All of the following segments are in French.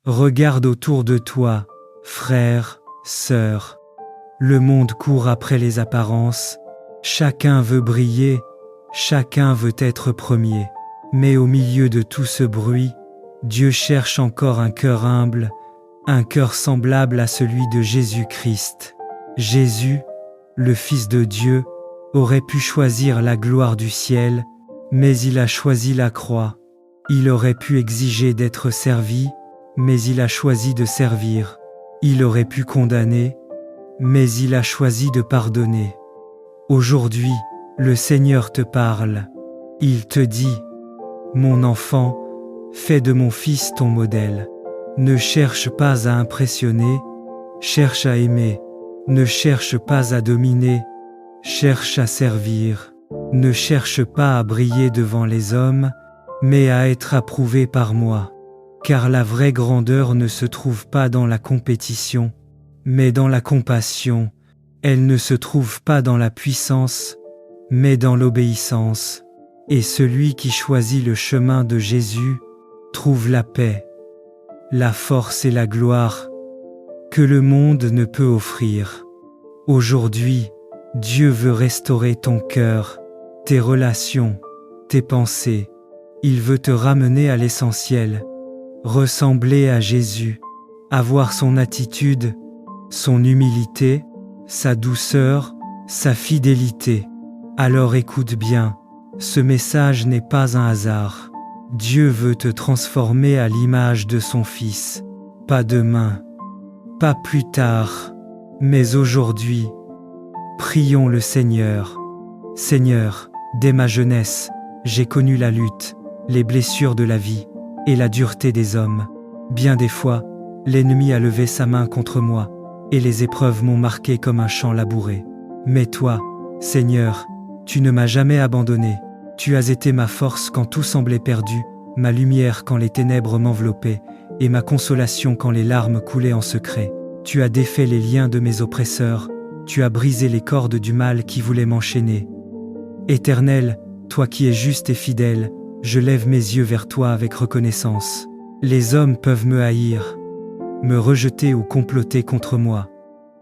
Regarde autour de toi, frère, sœur. Le monde court après les apparences. Chacun veut briller, chacun veut être premier. Mais au milieu de tout ce bruit, Dieu cherche encore un cœur humble, un cœur semblable à celui de Jésus-Christ. Jésus, le Fils de Dieu, aurait pu choisir la gloire du ciel, mais il a choisi la croix. Il aurait pu exiger d'être servi, mais il a choisi de servir. Il aurait pu condamner, mais il a choisi de pardonner. Aujourd'hui, le Seigneur te parle. Il te dit, « Mon enfant, fais de mon fils ton modèle. Ne cherche pas à impressionner, cherche à aimer. Ne cherche pas à dominer, cherche à servir. Ne cherche pas à briller devant les hommes, mais à être approuvé par moi. Car la vraie grandeur ne se trouve pas dans la compétition, mais dans la compassion. Elle ne se trouve pas dans la puissance, mais dans l'obéissance. Et celui qui choisit le chemin de Jésus trouve la paix, la force et la gloire que le monde ne peut offrir. Aujourd'hui, Dieu veut restaurer ton cœur, tes relations, tes pensées. Il veut te ramener à l'essentiel, ressembler à Jésus, avoir son attitude, son humilité, sa douceur, sa fidélité. Alors écoute bien, ce message n'est pas un hasard. Dieu veut te transformer à l'image de son Fils, pas demain, pas plus tard, mais aujourd'hui. Prions le Seigneur. Seigneur, dès ma jeunesse, j'ai connu la lutte, les blessures de la vie et la dureté des hommes. Bien des fois, l'ennemi a levé sa main contre moi, et les épreuves m'ont marqué comme un champ labouré. Mais toi, Seigneur, tu ne m'as jamais abandonné. Tu as été ma force quand tout semblait perdu, ma lumière quand les ténèbres m'enveloppaient, et ma consolation quand les larmes coulaient en secret. Tu as défait les liens de mes oppresseurs, tu as brisé les cordes du mal qui voulait m'enchaîner. Éternel, toi qui es juste et fidèle, je lève mes yeux vers toi avec reconnaissance. Les hommes peuvent me haïr, me rejeter ou comploter contre moi,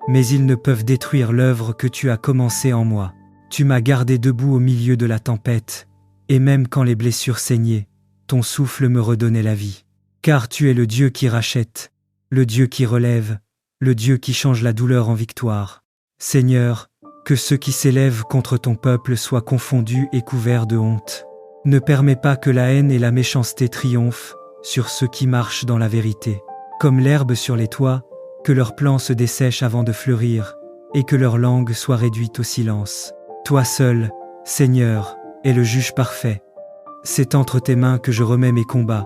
mais ils ne peuvent détruire l'œuvre que tu as commencée en moi. Tu m'as gardé debout au milieu de la tempête, et même quand les blessures saignaient, ton souffle me redonnait la vie. Car tu es le Dieu qui rachète, le Dieu qui relève, le Dieu qui change la douleur en victoire. Seigneur, que ceux qui s'élèvent contre ton peuple soient confondus et couverts de honte. Ne permets pas que la haine et la méchanceté triomphent sur ceux qui marchent dans la vérité. Comme l'herbe sur les toits, que leurs plants se dessèchent avant de fleurir, et que leur langue soit réduite au silence. Toi seul, Seigneur, es le juge parfait. C'est entre tes mains que je remets mes combats,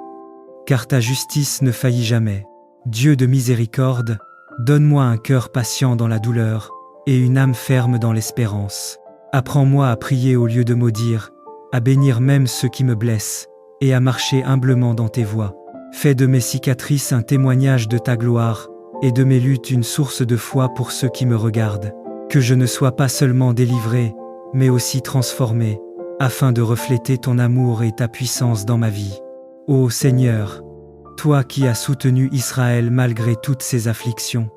car ta justice ne faillit jamais. Dieu de miséricorde, donne-moi un cœur patient dans la douleur, et une âme ferme dans l'espérance. Apprends-moi à prier au lieu de maudire, à bénir même ceux qui me blessent, et à marcher humblement dans tes voies. Fais de mes cicatrices un témoignage de ta gloire, et de mes luttes une source de foi pour ceux qui me regardent. Que je ne sois pas seulement délivré, mais aussi transformé, afin de refléter ton amour et ta puissance dans ma vie. Ô Seigneur, toi qui as soutenu Israël malgré toutes ses afflictions,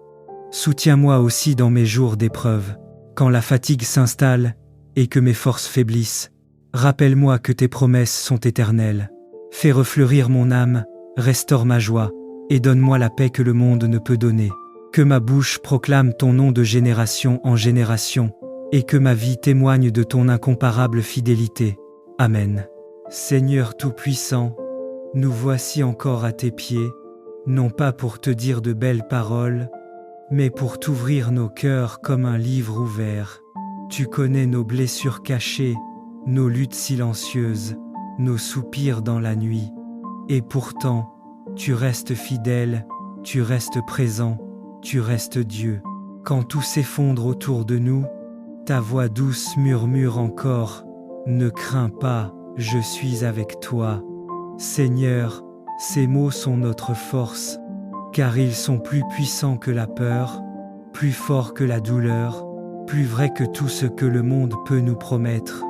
soutiens-moi aussi dans mes jours d'épreuve. Quand la fatigue s'installe et que mes forces faiblissent, rappelle-moi que tes promesses sont éternelles. Fais refleurir mon âme, restaure ma joie, et donne-moi la paix que le monde ne peut donner. Que ma bouche proclame ton nom de génération en génération, et que ma vie témoigne de ton incomparable fidélité. Amen. Seigneur Tout-Puissant, nous voici encore à tes pieds, non pas pour te dire de belles paroles, mais pour t'ouvrir nos cœurs comme un livre ouvert. Tu connais nos blessures cachées, nos luttes silencieuses, nos soupirs dans la nuit. Et pourtant, tu restes fidèle, tu restes présent, tu restes Dieu. Quand tout s'effondre autour de nous, ta voix douce murmure encore « Ne crains pas, je suis avec toi ». Seigneur, ces mots sont notre force, car ils sont plus puissants que la peur, plus forts que la douleur, plus vrais que tout ce que le monde peut nous promettre.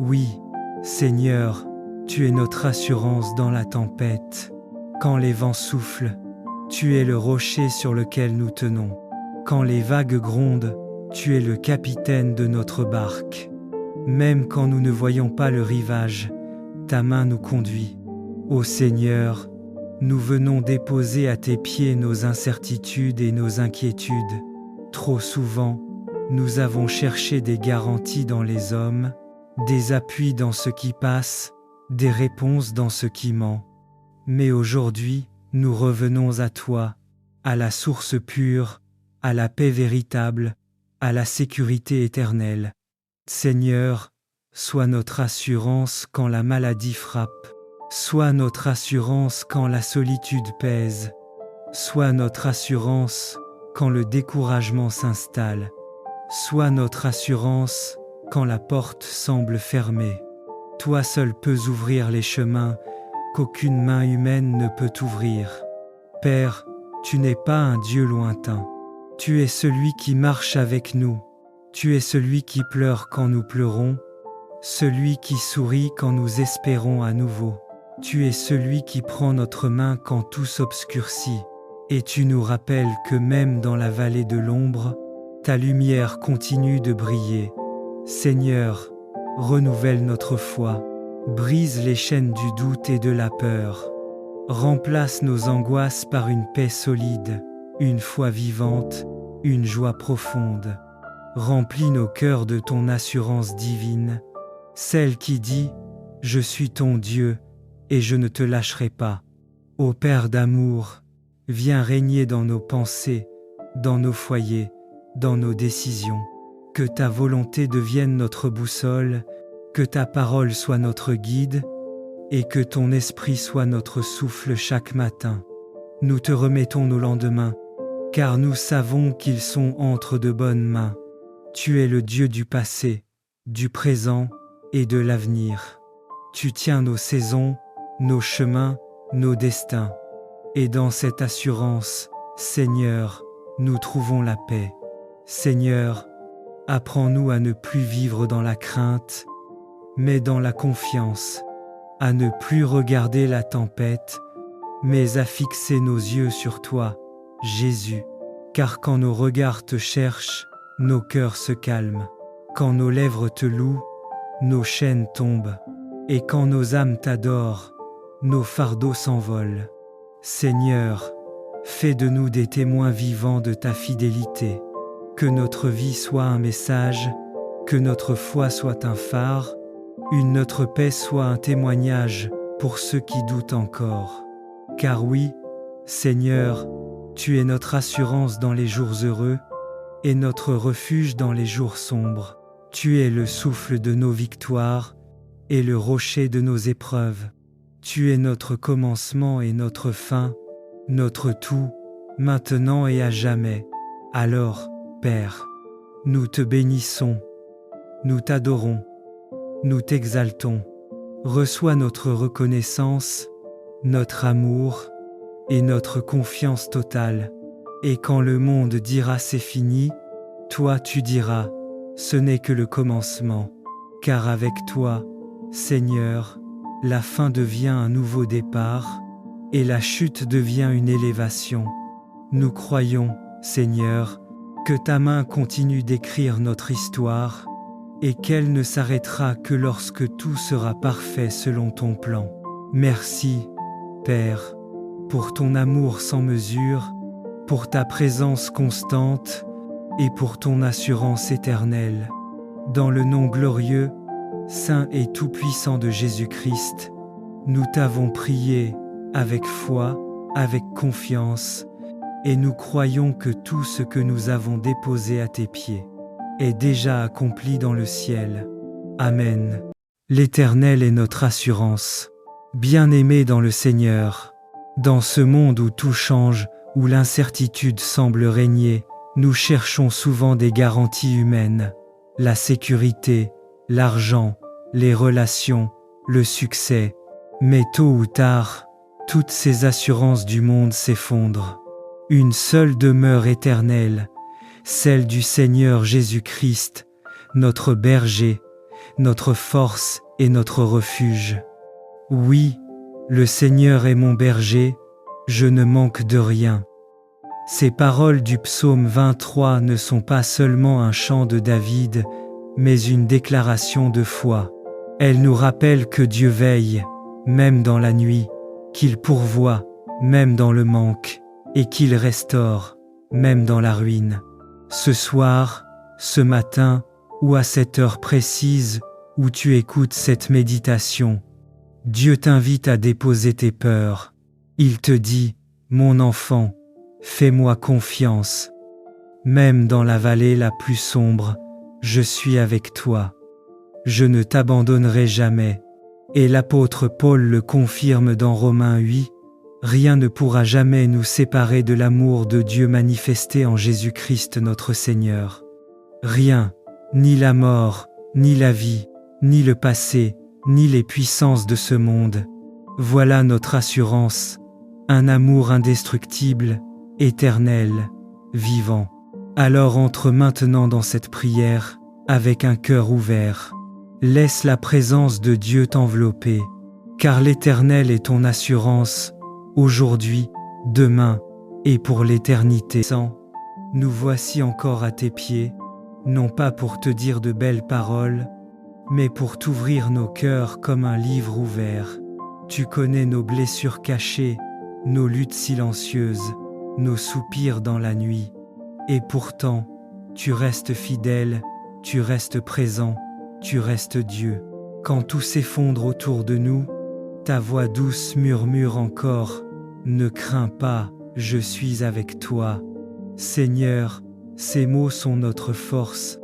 Oui, Seigneur, tu es notre assurance dans la tempête. Quand les vents soufflent, Tu es le rocher sur lequel nous tenons. Quand les vagues grondent, tu es le capitaine de notre barque. Même quand nous ne voyons pas le rivage, ta main nous conduit. Ô Seigneur, nous venons déposer à tes pieds nos incertitudes et nos inquiétudes. Trop souvent, nous avons cherché des garanties dans les hommes, des appuis dans ce qui passe, des réponses dans ce qui ment. Mais aujourd'hui, nous revenons à toi, à la source pure, à la paix véritable, à la sécurité éternelle. Seigneur, sois notre assurance quand la maladie frappe, sois notre assurance quand la solitude pèse, sois notre assurance quand le découragement s'installe, sois notre assurance quand la porte semble fermée. Toi seul peux ouvrir les chemins qu'aucune main humaine ne peut ouvrir. Père, tu n'es pas un Dieu lointain. Tu es celui qui marche avec nous. Tu es celui qui pleure quand nous pleurons, celui qui sourit quand nous espérons à nouveau. Tu es celui qui prend notre main quand tout s'obscurcit, et tu nous rappelles que même dans la vallée de l'ombre, ta lumière continue de briller. Seigneur, renouvelle notre foi, brise les chaînes du doute et de la peur. Remplace nos angoisses par une paix solide, une foi vivante, une joie profonde. Remplis nos cœurs de ton assurance divine, celle qui dit « Je suis ton Dieu et je ne te lâcherai pas ». Ô Père d'amour, viens régner dans nos pensées, dans nos foyers, dans nos décisions. Que ta volonté devienne notre boussole, que ta parole soit notre guide, et que ton esprit soit notre souffle chaque matin. Nous te remettons nos lendemains, car nous savons qu'ils sont entre de bonnes mains. Tu es le Dieu du passé, du présent et de l'avenir. Tu tiens nos saisons, nos chemins, nos destins. Et dans cette assurance, Seigneur, nous trouvons la paix. Seigneur, apprends-nous à ne plus vivre dans la crainte, mais dans la confiance, à ne plus regarder la tempête, mais à fixer nos yeux sur toi, Jésus. Car quand nos regards te cherchent, nos cœurs se calment. Quand nos lèvres te louent, nos chaînes tombent. Et quand nos âmes t'adorent, nos fardeaux s'envolent. Seigneur, fais de nous des témoins vivants de ta fidélité. Que notre vie soit un message, que notre foi soit un phare, notre paix soit un témoignage pour ceux qui doutent encore. Car oui, Seigneur, tu es notre assurance dans les jours heureux et notre refuge dans les jours sombres. Tu es le souffle de nos victoires et le rocher de nos épreuves. Tu es notre commencement et notre fin, notre tout, maintenant et à jamais. Alors, Père, nous te bénissons, nous t'adorons, nous t'exaltons. Reçois notre reconnaissance, notre amour et notre confiance totale. Et quand le monde dira c'est fini, toi tu diras, ce n'est que le commencement. Car avec toi, Seigneur, la fin devient un nouveau départ, et la chute devient une élévation. Nous croyons, Seigneur, que ta main continue d'écrire notre histoire, et qu'elle ne s'arrêtera que lorsque tout sera parfait selon ton plan. Merci, Père, pour ton amour sans mesure, pour ta présence constante et pour ton assurance éternelle. Dans le nom glorieux, saint et tout-puissant de Jésus-Christ, nous t'avons prié avec foi, avec confiance, et nous croyons que tout ce que nous avons déposé à tes pieds est déjà accompli dans le ciel. Amen. L'Éternel est notre assurance. Bien-aimés dans le Seigneur, dans ce monde où tout change, où l'incertitude semble régner, nous cherchons souvent des garanties humaines, la sécurité, l'argent, les relations, le succès. Mais tôt ou tard, toutes ces assurances du monde s'effondrent. Une seule demeure éternelle, celle du Seigneur Jésus-Christ, notre berger, notre force et notre refuge. Oui, le Seigneur est mon berger, je ne manque de rien. Ces paroles du psaume 23 ne sont pas seulement un chant de David, mais une déclaration de foi. Elles nous rappellent que Dieu veille, même dans la nuit, qu'il pourvoit, même dans le manque, et qu'il restaure, même dans la ruine. Ce soir, ce matin, ou à cette heure précise où tu écoutes cette méditation, Dieu t'invite à déposer tes peurs. Il te dit, mon enfant, fais-moi confiance. Même dans la vallée la plus sombre, je suis avec toi. Je ne t'abandonnerai jamais. Et l'apôtre Paul le confirme dans Romains 8, rien ne pourra jamais nous séparer de l'amour de Dieu manifesté en Jésus-Christ notre Seigneur. Rien, ni la mort, ni la vie, ni le passé, ni les puissances de ce monde. Voilà notre assurance, un amour indestructible, éternel, vivant. Alors entre maintenant dans cette prière, avec un cœur ouvert. Laisse la présence de Dieu t'envelopper, car l'Éternel est ton assurance, aujourd'hui, demain, et pour l'éternité. Nous voici encore à tes pieds, non pas pour te dire de belles paroles, mais pour t'ouvrir nos cœurs comme un livre ouvert. Tu connais nos blessures cachées, nos luttes silencieuses, nos soupirs dans la nuit. Et pourtant, tu restes fidèle, tu restes présent, tu restes Dieu. Quand tout s'effondre autour de nous, ta voix douce murmure encore, « Ne crains pas, je suis avec toi. » Seigneur, ces mots sont notre force,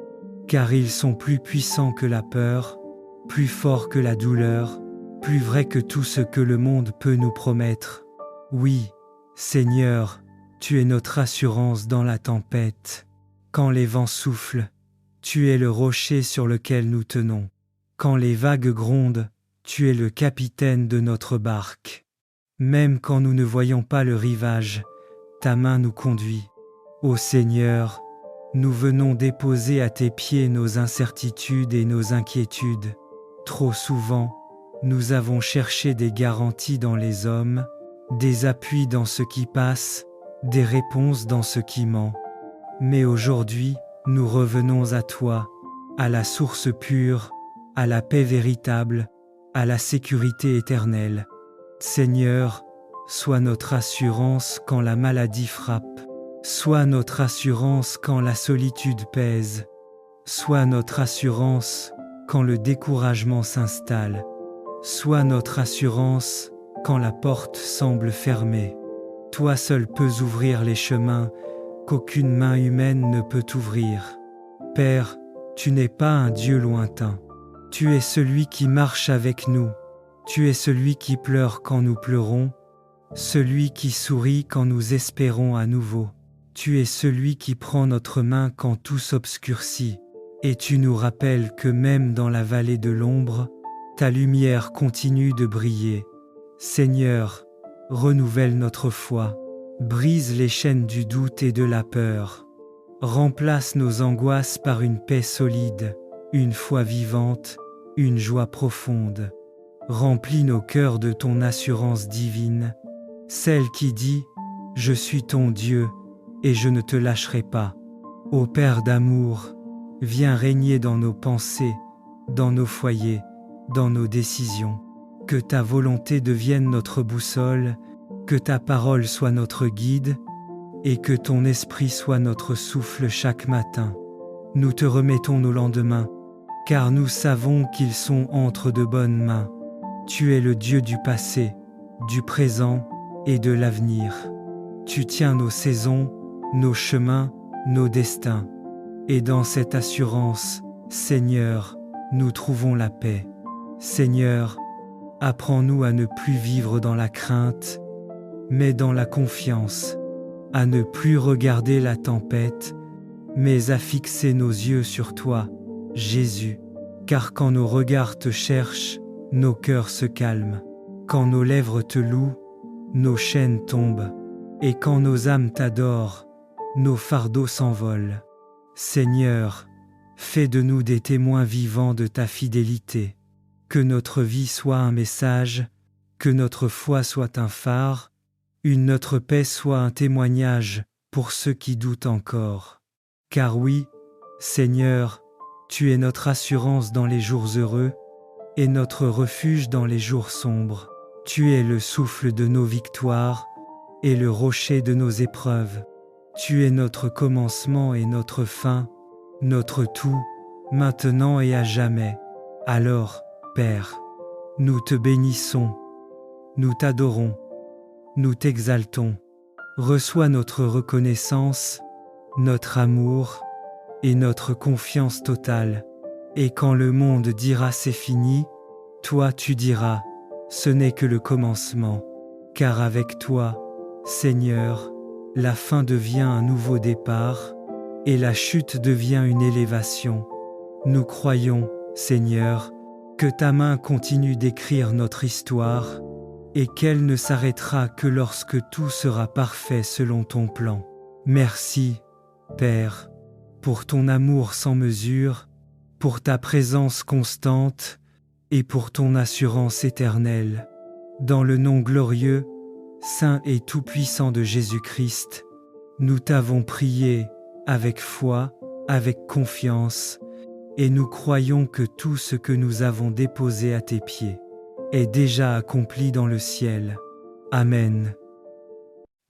car ils sont plus puissants que la peur, plus forts que la douleur, plus vrais que tout ce que le monde peut nous promettre. Oui, Seigneur, tu es notre assurance dans la tempête. Quand les vents soufflent, tu es le rocher sur lequel nous tenons. Quand les vagues grondent, tu es le capitaine de notre barque. Même quand nous ne voyons pas le rivage, ta main nous conduit. Ô Seigneur, nous venons déposer à tes pieds nos incertitudes et nos inquiétudes. Trop souvent, nous avons cherché des garanties dans les hommes, des appuis dans ce qui passe, des réponses dans ce qui ment. Mais aujourd'hui, nous revenons à toi, à la source pure, à la paix véritable, à la sécurité éternelle. Seigneur, sois notre assurance quand la maladie frappe, sois notre assurance quand la solitude pèse, sois notre assurance quand le découragement s'installe, sois notre assurance quand la porte semble fermée. Toi seul peux ouvrir les chemins qu'aucune main humaine ne peut ouvrir. Père, tu n'es pas un Dieu lointain. Tu es celui qui marche avec nous. Tu es celui qui pleure quand nous pleurons, celui qui sourit quand nous espérons à nouveau. Tu es celui qui prend notre main quand tout s'obscurcit, et tu nous rappelles que même dans la vallée de l'ombre, ta lumière continue de briller. Seigneur, renouvelle notre foi, brise les chaînes du doute et de la peur. Remplace nos angoisses par une paix solide, une foi vivante, une joie profonde. Remplis nos cœurs de ton assurance divine, celle qui dit « Je suis ton Dieu et je ne te lâcherai pas ». Ô Père d'amour, viens régner dans nos pensées, dans nos foyers, dans nos décisions. Que ta volonté devienne notre boussole, que ta parole soit notre guide, et que ton esprit soit notre souffle chaque matin. Nous te remettons nos lendemains, car nous savons qu'ils sont entre de bonnes mains. Tu es le Dieu du passé, du présent et de l'avenir. Tu tiens nos saisons, nos chemins, nos destins. Et dans cette assurance, Seigneur, nous trouvons la paix. Seigneur, apprends-nous à ne plus vivre dans la crainte, mais dans la confiance, à ne plus regarder la tempête, mais à fixer nos yeux sur toi, Jésus. Car quand nos regards te cherchent, nos cœurs se calment. Quand nos lèvres te louent, nos chaînes tombent. Et quand nos âmes t'adorent, nos fardeaux s'envolent. Seigneur, fais de nous des témoins vivants de ta fidélité. Que notre vie soit un message, que notre foi soit un phare, notre paix soit un témoignage pour ceux qui doutent encore. Car oui, Seigneur, tu es notre assurance dans les jours heureux et notre refuge dans les jours sombres. Tu es le souffle de nos victoires et le rocher de nos épreuves. Tu es notre commencement et notre fin, notre tout, maintenant et à jamais. Alors, Père, nous te bénissons, nous t'adorons, nous t'exaltons. Reçois notre reconnaissance, notre amour et notre confiance totale. Et quand le monde dira c'est fini, toi tu diras, ce n'est que le commencement. Car avec toi, Seigneur, la fin devient un nouveau départ et la chute devient une élévation. Nous croyons, Seigneur, que ta main continue d'écrire notre histoire et qu'elle ne s'arrêtera que lorsque tout sera parfait selon ton plan. Merci, Père, pour ton amour sans mesure, pour ta présence constante et pour ton assurance éternelle. Dans le nom glorieux, saint et tout-puissant de Jésus-Christ, nous t'avons prié avec foi, avec confiance, et nous croyons que tout ce que nous avons déposé à tes pieds est déjà accompli dans le ciel. Amen.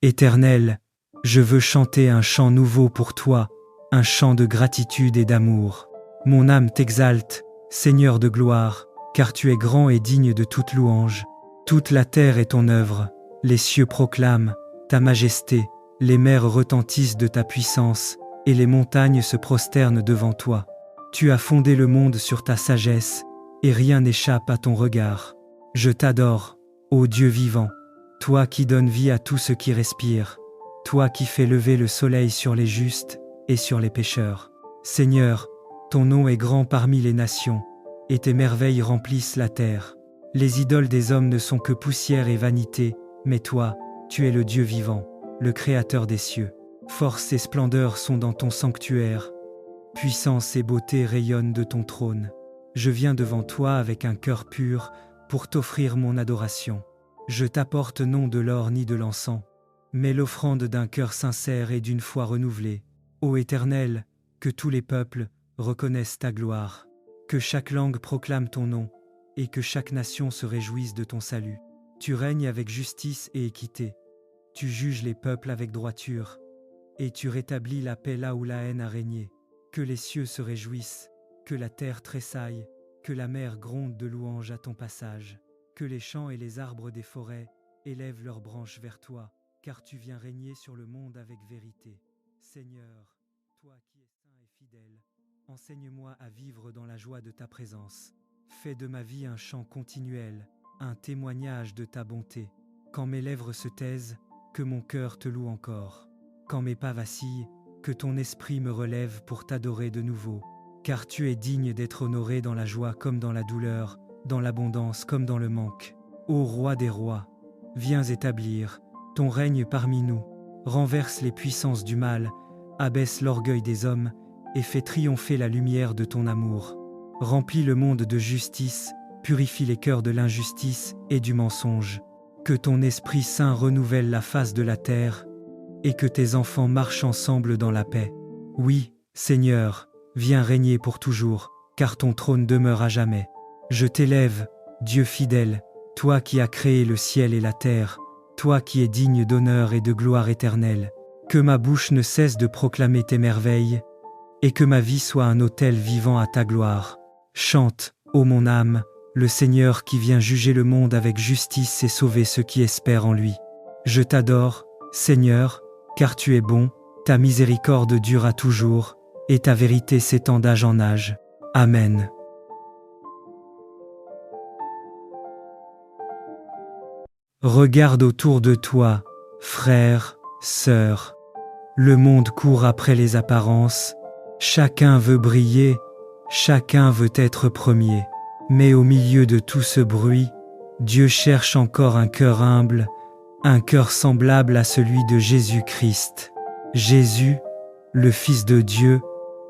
Éternel, je veux chanter un chant nouveau pour toi, un chant de gratitude et d'amour. Mon âme t'exalte, Seigneur de gloire, car tu es grand et digne de toute louange. Toute la terre est ton œuvre, les cieux proclament ta majesté, les mers retentissent de ta puissance, et les montagnes se prosternent devant toi. Tu as fondé le monde sur ta sagesse, et rien n'échappe à ton regard. Je t'adore, ô Dieu vivant, toi qui donnes vie à tout ce qui respire, toi qui fais lever le soleil sur les justes et sur les pécheurs. Seigneur, ton nom est grand parmi les nations, et tes merveilles remplissent la terre. Les idoles des hommes ne sont que poussière et vanité, mais toi, tu es le Dieu vivant, le Créateur des cieux. Force et splendeur sont dans ton sanctuaire, puissance et beauté rayonnent de ton trône. Je viens devant toi avec un cœur pur pour t'offrir mon adoration. Je t'apporte non de l'or ni de l'encens, mais l'offrande d'un cœur sincère et d'une foi renouvelée. Ô Éternel, que tous les peuples reconnaissent ta gloire, que chaque langue proclame ton nom, et que chaque nation se réjouisse de ton salut. Tu règnes avec justice et équité, tu juges les peuples avec droiture, et tu rétablis la paix là où la haine a régné. Que les cieux se réjouissent, que la terre tressaille, que la mer gronde de louanges à ton passage, que les champs et les arbres des forêts élèvent leurs branches vers toi, car tu viens régner sur le monde avec vérité. Seigneur, toi qui es saint et fidèle, enseigne-moi à vivre dans la joie de ta présence. Fais de ma vie un chant continuel, un témoignage de ta bonté. Quand mes lèvres se taisent, que mon cœur te loue encore. Quand mes pas vacillent, que ton esprit me relève pour t'adorer de nouveau. Car tu es digne d'être honoré dans la joie comme dans la douleur, dans l'abondance comme dans le manque. Ô roi des rois, viens établir ton règne parmi nous. Renverse les puissances du mal, abaisse l'orgueil des hommes et fais triompher la lumière de ton amour. Remplis le monde de justice, purifie les cœurs de l'injustice et du mensonge. Que ton Esprit Saint renouvelle la face de la terre et que tes enfants marchent ensemble dans la paix. Oui, Seigneur, viens régner pour toujours, car ton trône demeure à jamais. Je t'élève, Dieu fidèle, toi qui as créé le ciel et la terre, toi qui es digne d'honneur et de gloire éternelle. Que ma bouche ne cesse de proclamer tes merveilles, et que ma vie soit un autel vivant à ta gloire. Chante, ô mon âme, le Seigneur qui vient juger le monde avec justice et sauver ceux qui espèrent en lui. Je t'adore, Seigneur, car tu es bon, ta miséricorde dure à toujours, et ta vérité s'étend d'âge en âge. Amen. Regarde autour de toi, frères, sœurs. Le monde court après les apparences, chacun veut briller, chacun veut être premier. Mais au milieu de tout ce bruit, Dieu cherche encore un cœur humble, un cœur semblable à celui de Jésus-Christ. Jésus, le Fils de Dieu,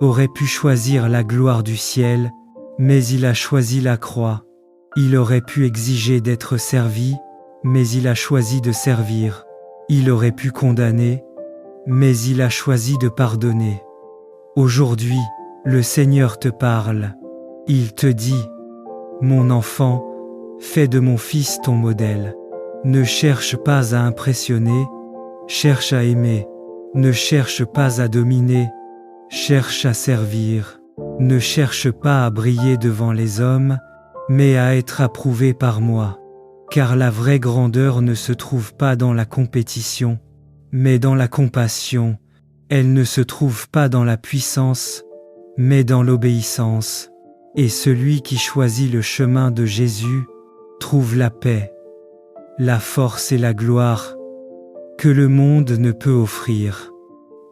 aurait pu choisir la gloire du ciel, mais il a choisi la croix. Il aurait pu exiger d'être servi, mais il a choisi de servir. Il aurait pu condamner, mais il a choisi de pardonner. Aujourd'hui, le Seigneur te parle. Il te dit, « Mon enfant, fais de mon fils ton modèle. Ne cherche pas à impressionner, cherche à aimer. Ne cherche pas à dominer, cherche à servir. Ne cherche pas à briller devant les hommes, mais à être approuvé par moi. Car la vraie grandeur ne se trouve pas dans la compétition, mais dans la compassion. Elle ne se trouve pas dans la puissance, mais dans l'obéissance. Et celui qui choisit le chemin de Jésus trouve la paix, la force et la gloire que le monde ne peut offrir.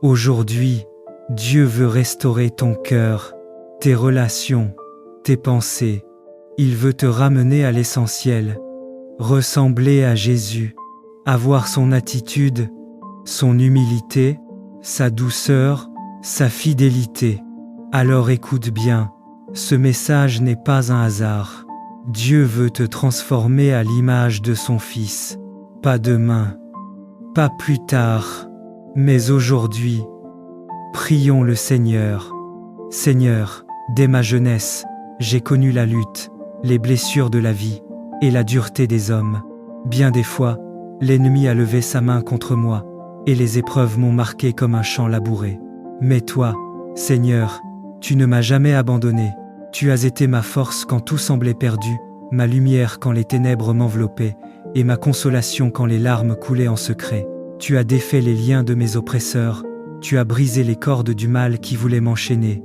Aujourd'hui, Dieu veut restaurer ton cœur, tes relations, tes pensées. Il veut te ramener à l'essentiel, ressembler à Jésus, avoir son attitude, son humilité, sa douceur, sa fidélité. Alors écoute bien, ce message n'est pas un hasard. Dieu veut te transformer à l'image de son Fils, pas demain, pas plus tard, mais aujourd'hui. Prions le Seigneur. Seigneur, dès ma jeunesse, j'ai connu la lutte, les blessures de la vie et la dureté des hommes. Bien des fois, l'ennemi a levé sa main contre moi, et les épreuves m'ont marqué comme un champ labouré. Mais toi, Seigneur, tu ne m'as jamais abandonné. Tu as été ma force quand tout semblait perdu, ma lumière quand les ténèbres m'enveloppaient, et ma consolation quand les larmes coulaient en secret. Tu as défait les liens de mes oppresseurs, tu as brisé les cordes du mal qui voulait m'enchaîner.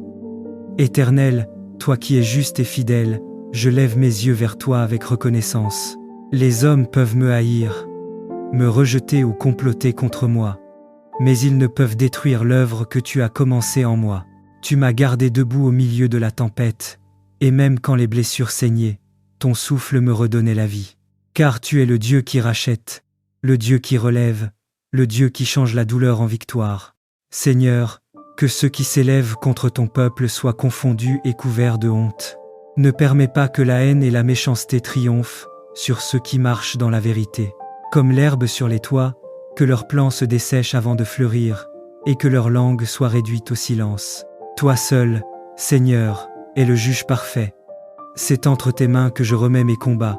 Éternel, toi qui es juste et fidèle, je lève mes yeux vers toi avec reconnaissance. Les hommes peuvent me haïr, me rejeter ou comploter contre moi, mais ils ne peuvent détruire l'œuvre que tu as commencée en moi. Tu m'as gardé debout au milieu de la tempête, et même quand les blessures saignaient, ton souffle me redonnait la vie. Car tu es le Dieu qui rachète, le Dieu qui relève, le Dieu qui change la douleur en victoire. Seigneur, que ceux qui s'élèvent contre ton peuple soient confondus et couverts de honte. Ne permets pas que la haine et la méchanceté triomphent sur ceux qui marchent dans la vérité. Comme l'herbe sur les toits, que leurs plants se dessèchent avant de fleurir, et que leur langue soit réduite au silence. Toi seul, Seigneur, es le juge parfait. C'est entre tes mains que je remets mes combats,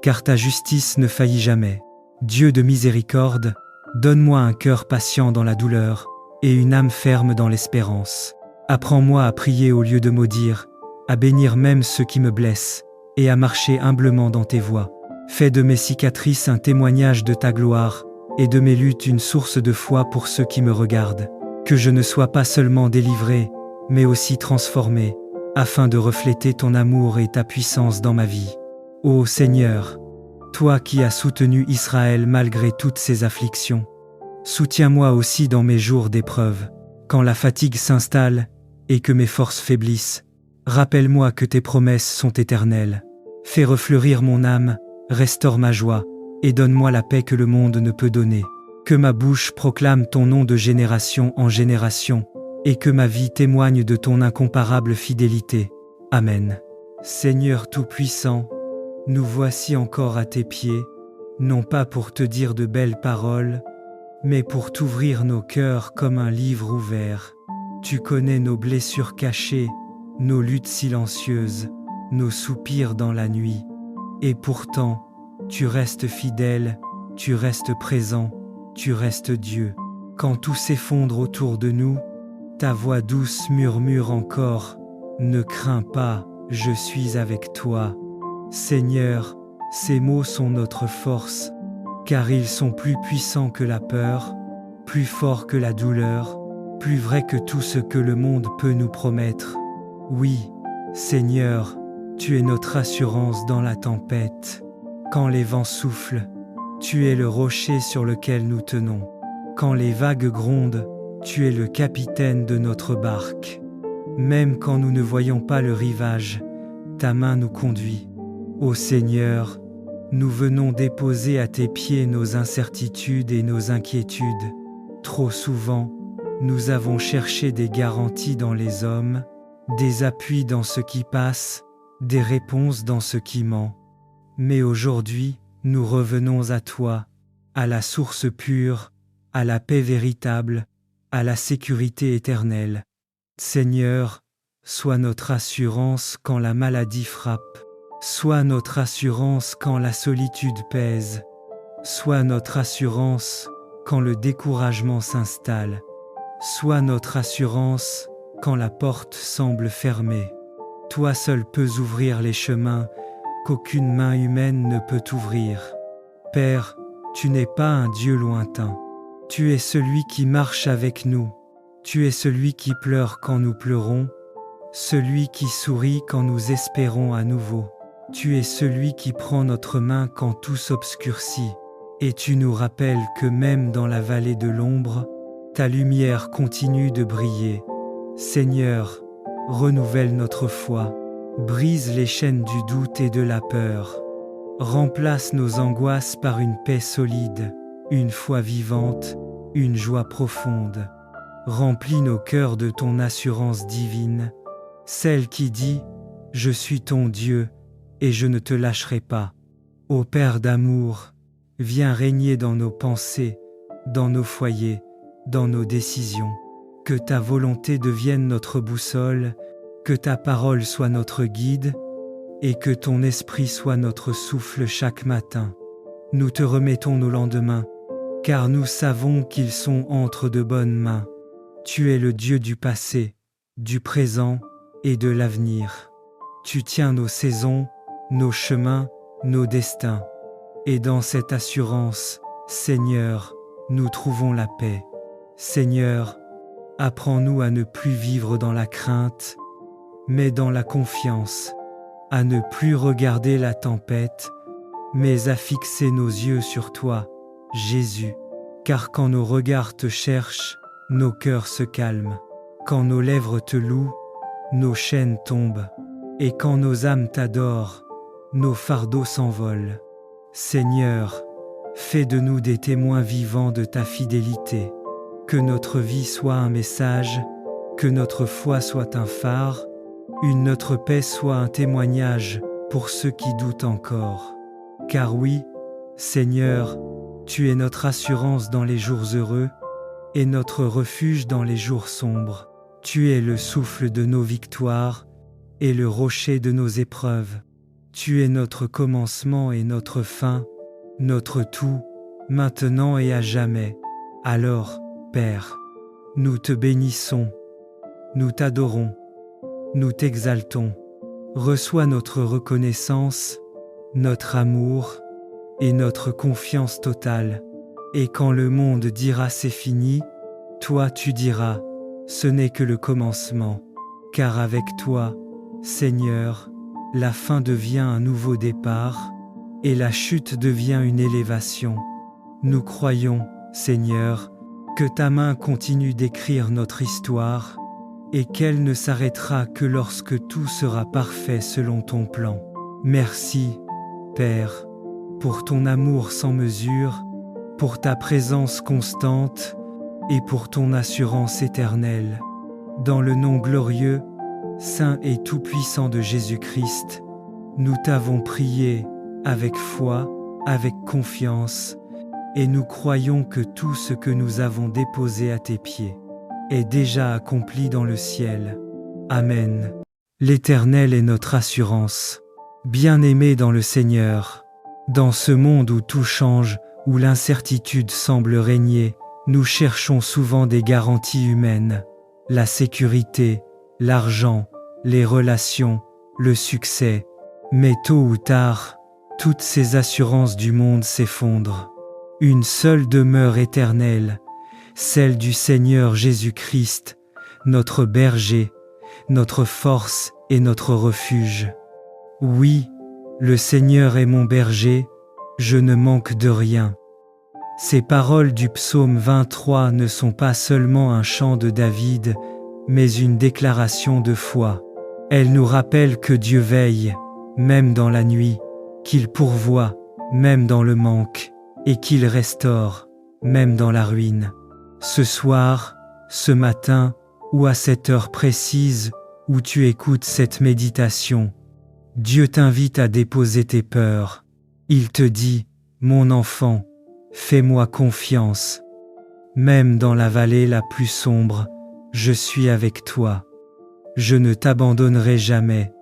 car ta justice ne faillit jamais. Dieu de miséricorde, donne-moi un cœur patient dans la douleur, et une âme ferme dans l'espérance. Apprends-moi à prier au lieu de maudire, à bénir même ceux qui me blessent, et à marcher humblement dans tes voies. Fais de mes cicatrices un témoignage de ta gloire, et de mes luttes une source de foi pour ceux qui me regardent. Que je ne sois pas seulement délivré, mais aussi transformé, afin de refléter ton amour et ta puissance dans ma vie. Ô Seigneur, toi qui as soutenu Israël malgré toutes ses afflictions, soutiens-moi aussi dans mes jours d'épreuve. Quand la fatigue s'installe et que mes forces faiblissent, rappelle-moi que tes promesses sont éternelles. Fais refleurir mon âme, restaure ma joie, et donne-moi la paix que le monde ne peut donner. Que ma bouche proclame ton nom de génération en génération, et que ma vie témoigne de ton incomparable fidélité. Amen. Seigneur Tout-Puissant, nous voici encore à tes pieds, non pas pour te dire de belles paroles, mais pour t'ouvrir nos cœurs comme un livre ouvert. Tu connais nos blessures cachées, nos luttes silencieuses, nos soupirs dans la nuit. Et pourtant, tu restes fidèle, tu restes présent, tu restes Dieu. Quand tout s'effondre autour de nous, ta voix douce murmure encore, « Ne crains pas, je suis avec toi. » Seigneur, ces mots sont notre force, car ils sont plus puissants que la peur, plus forts que la douleur, plus vrais que tout ce que le monde peut nous promettre. Oui, Seigneur, tu es notre assurance dans la tempête. Quand les vents soufflent, tu es le rocher sur lequel nous tenons. Quand les vagues grondent, tu es le capitaine de notre barque. Même quand nous ne voyons pas le rivage, ta main nous conduit. Ô Seigneur, nous venons déposer à tes pieds nos incertitudes et nos inquiétudes. Trop souvent, nous avons cherché des garanties dans les hommes, des appuis dans ce qui passe, des réponses dans ce qui ment. Mais aujourd'hui, nous revenons à toi, à la source pure, à la paix véritable, à la sécurité éternelle. Seigneur, sois notre assurance quand la maladie frappe, sois notre assurance quand la solitude pèse, sois notre assurance quand le découragement s'installe, sois notre assurance quand la porte semble fermée. Toi seul peux ouvrir les chemins qu'aucune main humaine ne peut ouvrir. Père, tu n'es pas un Dieu lointain. Tu es celui qui marche avec nous. Tu es celui qui pleure quand nous pleurons, celui qui sourit quand nous espérons à nouveau. Tu es celui qui prend notre main quand tout s'obscurcit. Et tu nous rappelles que même dans la vallée de l'ombre, ta lumière continue de briller. Seigneur, renouvelle notre foi, brise les chaînes du doute et de la peur. Remplace nos angoisses par une paix solide, une foi vivante, une joie profonde. Remplis nos cœurs de ton assurance divine, celle qui dit « Je suis ton Dieu et je ne te lâcherai pas ». Ô Père d'amour, viens régner dans nos pensées, dans nos foyers, dans nos décisions. Que ta volonté devienne notre boussole, que ta parole soit notre guide, et que ton esprit soit notre souffle chaque matin. Nous te remettons nos lendemains, car nous savons qu'ils sont entre de bonnes mains. Tu es le Dieu du passé, du présent et de l'avenir. Tu tiens nos saisons, nos chemins, nos destins. Et dans cette assurance, Seigneur, nous trouvons la paix. Seigneur, apprends-nous à ne plus vivre dans la crainte, mais dans la confiance, à ne plus regarder la tempête, mais à fixer nos yeux sur toi, Jésus. Car quand nos regards te cherchent, nos cœurs se calment. Quand nos lèvres te louent, nos chaînes tombent. Et quand nos âmes t'adorent, nos fardeaux s'envolent. Seigneur, fais de nous des témoins vivants de ta fidélité. Que notre vie soit un message, que notre foi soit un phare, notre paix soit un témoignage pour ceux qui doutent encore. Car oui, Seigneur, tu es notre assurance dans les jours heureux et notre refuge dans les jours sombres. Tu es le souffle de nos victoires et le rocher de nos épreuves. Tu es notre commencement et notre fin, notre tout, maintenant et à jamais. Alors, Père, nous te bénissons, nous t'adorons, nous t'exaltons. Reçois notre reconnaissance, notre amour et notre confiance totale. Et quand le monde dira c'est fini, toi tu diras, ce n'est que le commencement. Car avec toi, Seigneur, la fin devient un nouveau départ et la chute devient une élévation. Nous croyons, Seigneur, que ta main continue d'écrire notre histoire et qu'elle ne s'arrêtera que lorsque tout sera parfait selon ton plan. Merci, Père, pour ton amour sans mesure, pour ta présence constante et pour ton assurance éternelle. Dans le nom glorieux, saint et tout-puissant de Jésus-Christ, nous t'avons prié avec foi, avec confiance, et nous croyons que tout ce que nous avons déposé à tes pieds est déjà accompli dans le ciel. Amen. L'Éternel est notre assurance. Bien-aimés dans le Seigneur, dans ce monde où tout change, où l'incertitude semble régner, nous cherchons souvent des garanties humaines, la sécurité, l'argent, les relations, le succès. Mais tôt ou tard, toutes ces assurances du monde s'effondrent. Une seule demeure éternelle, celle du Seigneur Jésus-Christ, notre berger, notre force et notre refuge. Oui, le Seigneur est mon berger, je ne manque de rien. Ces paroles du psaume 23 ne sont pas seulement un chant de David, mais une déclaration de foi. Elles nous rappellent que Dieu veille, même dans la nuit, qu'il pourvoit, même dans le manque, et qu'il restaure, même dans la ruine. Ce soir, ce matin, ou à cette heure précise où tu écoutes cette méditation, Dieu t'invite à déposer tes peurs. Il te dit, mon enfant, fais-moi confiance. Même dans la vallée la plus sombre, je suis avec toi. Je ne t'abandonnerai jamais.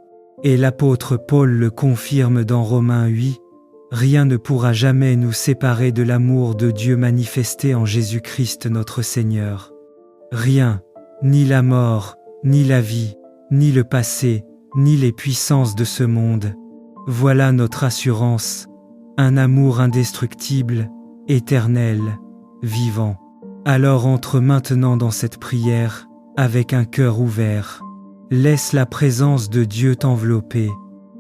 Et l'apôtre Paul le confirme dans Romains 8, rien ne pourra jamais nous séparer de l'amour de Dieu manifesté en Jésus-Christ notre Seigneur. Rien, ni la mort, ni la vie, ni le passé, ni les puissances de ce monde. Voilà notre assurance, un amour indestructible, éternel, vivant. Alors entre maintenant dans cette prière, avec un cœur ouvert. Laisse la présence de Dieu t'envelopper,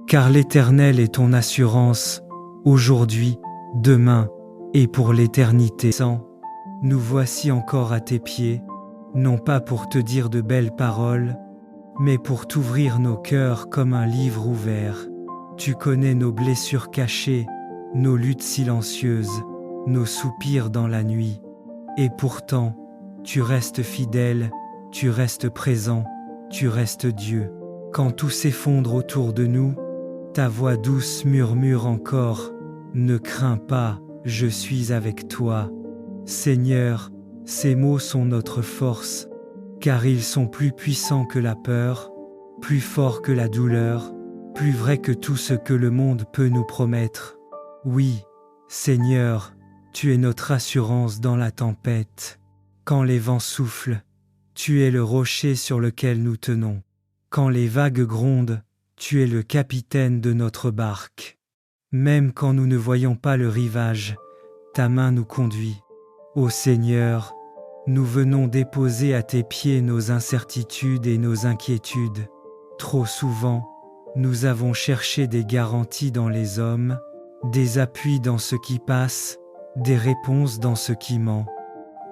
car l'Éternel est ton assurance, aujourd'hui, demain, et pour l'éternité. Nous voici encore à tes pieds, non pas pour te dire de belles paroles, mais pour t'ouvrir nos cœurs comme un livre ouvert. Tu connais nos blessures cachées, nos luttes silencieuses, nos soupirs dans la nuit. Et pourtant, tu restes fidèle, tu restes présent, tu restes Dieu. Quand tout s'effondre autour de nous, ta voix douce murmure encore, « Ne crains pas, je suis avec toi. » Seigneur, ces mots sont notre force, car ils sont plus puissants que la peur, plus forts que la douleur, plus vrais que tout ce que le monde peut nous promettre. Oui, Seigneur, tu es notre assurance dans la tempête. Quand les vents soufflent, tu es le rocher sur lequel nous tenons. Quand les vagues grondent, tu es le capitaine de notre barque. Même quand nous ne voyons pas le rivage, ta main nous conduit. Ô Seigneur, nous venons déposer à tes pieds nos incertitudes et nos inquiétudes. Trop souvent, nous avons cherché des garanties dans les hommes, des appuis dans ce qui passe, des réponses dans ce qui ment.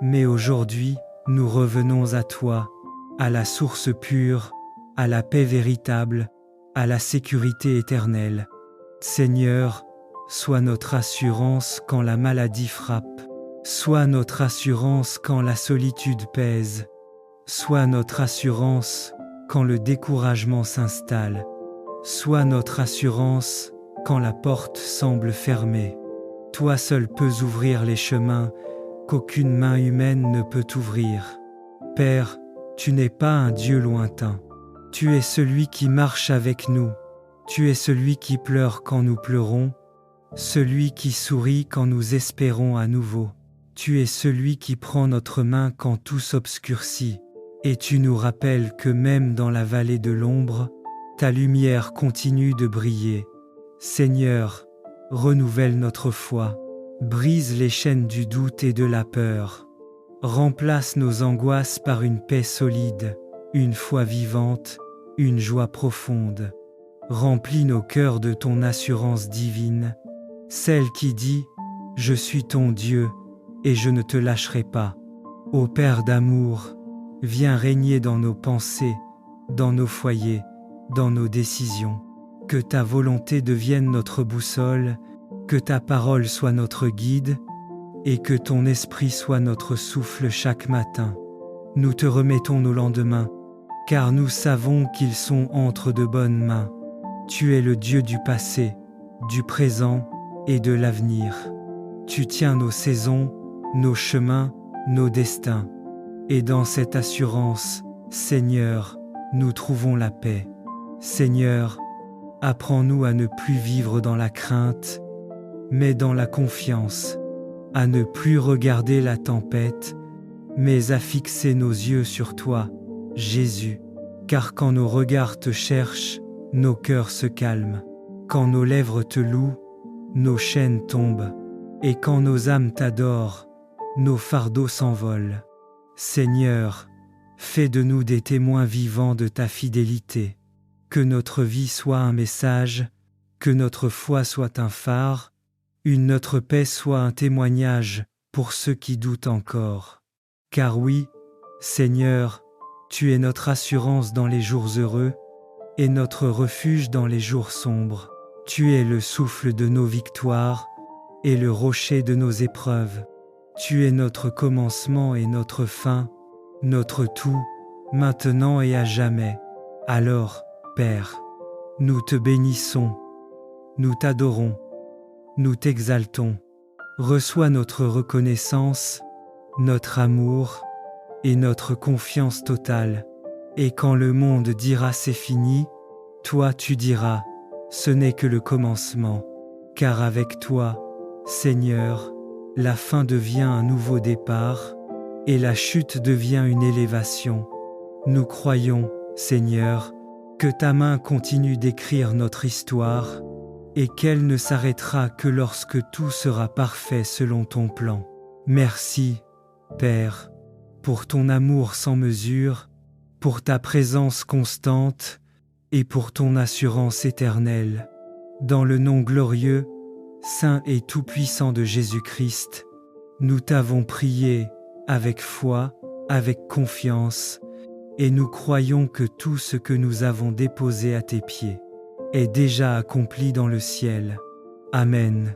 Mais aujourd'hui, nous revenons à toi, à la source pure, à la paix véritable, à la sécurité éternelle. Seigneur, sois notre assurance quand la maladie frappe, sois notre assurance quand la solitude pèse, sois notre assurance quand le découragement s'installe, sois notre assurance quand la porte semble fermée. Toi seul peux ouvrir les chemins qu'aucune main humaine ne peut ouvrir. Père, tu n'es pas un Dieu lointain. Tu es celui qui marche avec nous. Tu es celui qui pleure quand nous pleurons, celui qui sourit quand nous espérons à nouveau. Tu es celui qui prend notre main quand tout s'obscurcit, et tu nous rappelles que même dans la vallée de l'ombre, ta lumière continue de briller. Seigneur, renouvelle notre foi. Brise les chaînes du doute et de la peur. Remplace nos angoisses par une paix solide, une foi vivante, une joie profonde. Remplis nos cœurs de ton assurance divine, celle qui dit « Je suis ton Dieu et je ne te lâcherai pas ». Ô Père d'amour, viens régner dans nos pensées, dans nos foyers, dans nos décisions. Que ta volonté devienne notre boussole, que ta parole soit notre guide et que ton esprit soit notre souffle chaque matin. Nous te remettons nos lendemains, car nous savons qu'ils sont entre de bonnes mains. Tu es le Dieu du passé, du présent et de l'avenir. Tu tiens nos saisons, nos chemins, nos destins. Et dans cette assurance, Seigneur, nous trouvons la paix. Seigneur, apprends-nous à ne plus vivre dans la crainte, mais dans la confiance, à ne plus regarder la tempête, mais à fixer nos yeux sur toi, Jésus. Car quand nos regards te cherchent, nos cœurs se calment. Quand nos lèvres te louent, nos chaînes tombent. Et quand nos âmes t'adorent, nos fardeaux s'envolent. Seigneur, fais de nous des témoins vivants de ta fidélité. Que notre vie soit un message, que notre foi soit un phare, notre paix soit un témoignage pour ceux qui doutent encore. Car oui, Seigneur, tu es notre assurance dans les jours heureux et notre refuge dans les jours sombres. Tu es le souffle de nos victoires et le rocher de nos épreuves. Tu es notre commencement et notre fin, notre tout, maintenant et à jamais. Alors, Père, nous te bénissons, nous t'adorons, nous t'exaltons. Reçois notre reconnaissance, notre amour et notre confiance totale. Et quand le monde dira c'est fini, toi tu diras, ce n'est que le commencement. Car avec toi, Seigneur, la fin devient un nouveau départ, et la chute devient une élévation. Nous croyons, Seigneur, que ta main continue d'écrire notre histoire, et qu'elle ne s'arrêtera que lorsque tout sera parfait selon ton plan. Merci, Père, pour ton amour sans mesure, pour ta présence constante, et pour ton assurance éternelle. Dans le nom glorieux, saint et tout-puissant de Jésus-Christ, nous t'avons prié avec foi, avec confiance, et nous croyons que tout ce que nous avons déposé à tes pieds est déjà accompli dans le ciel. Amen.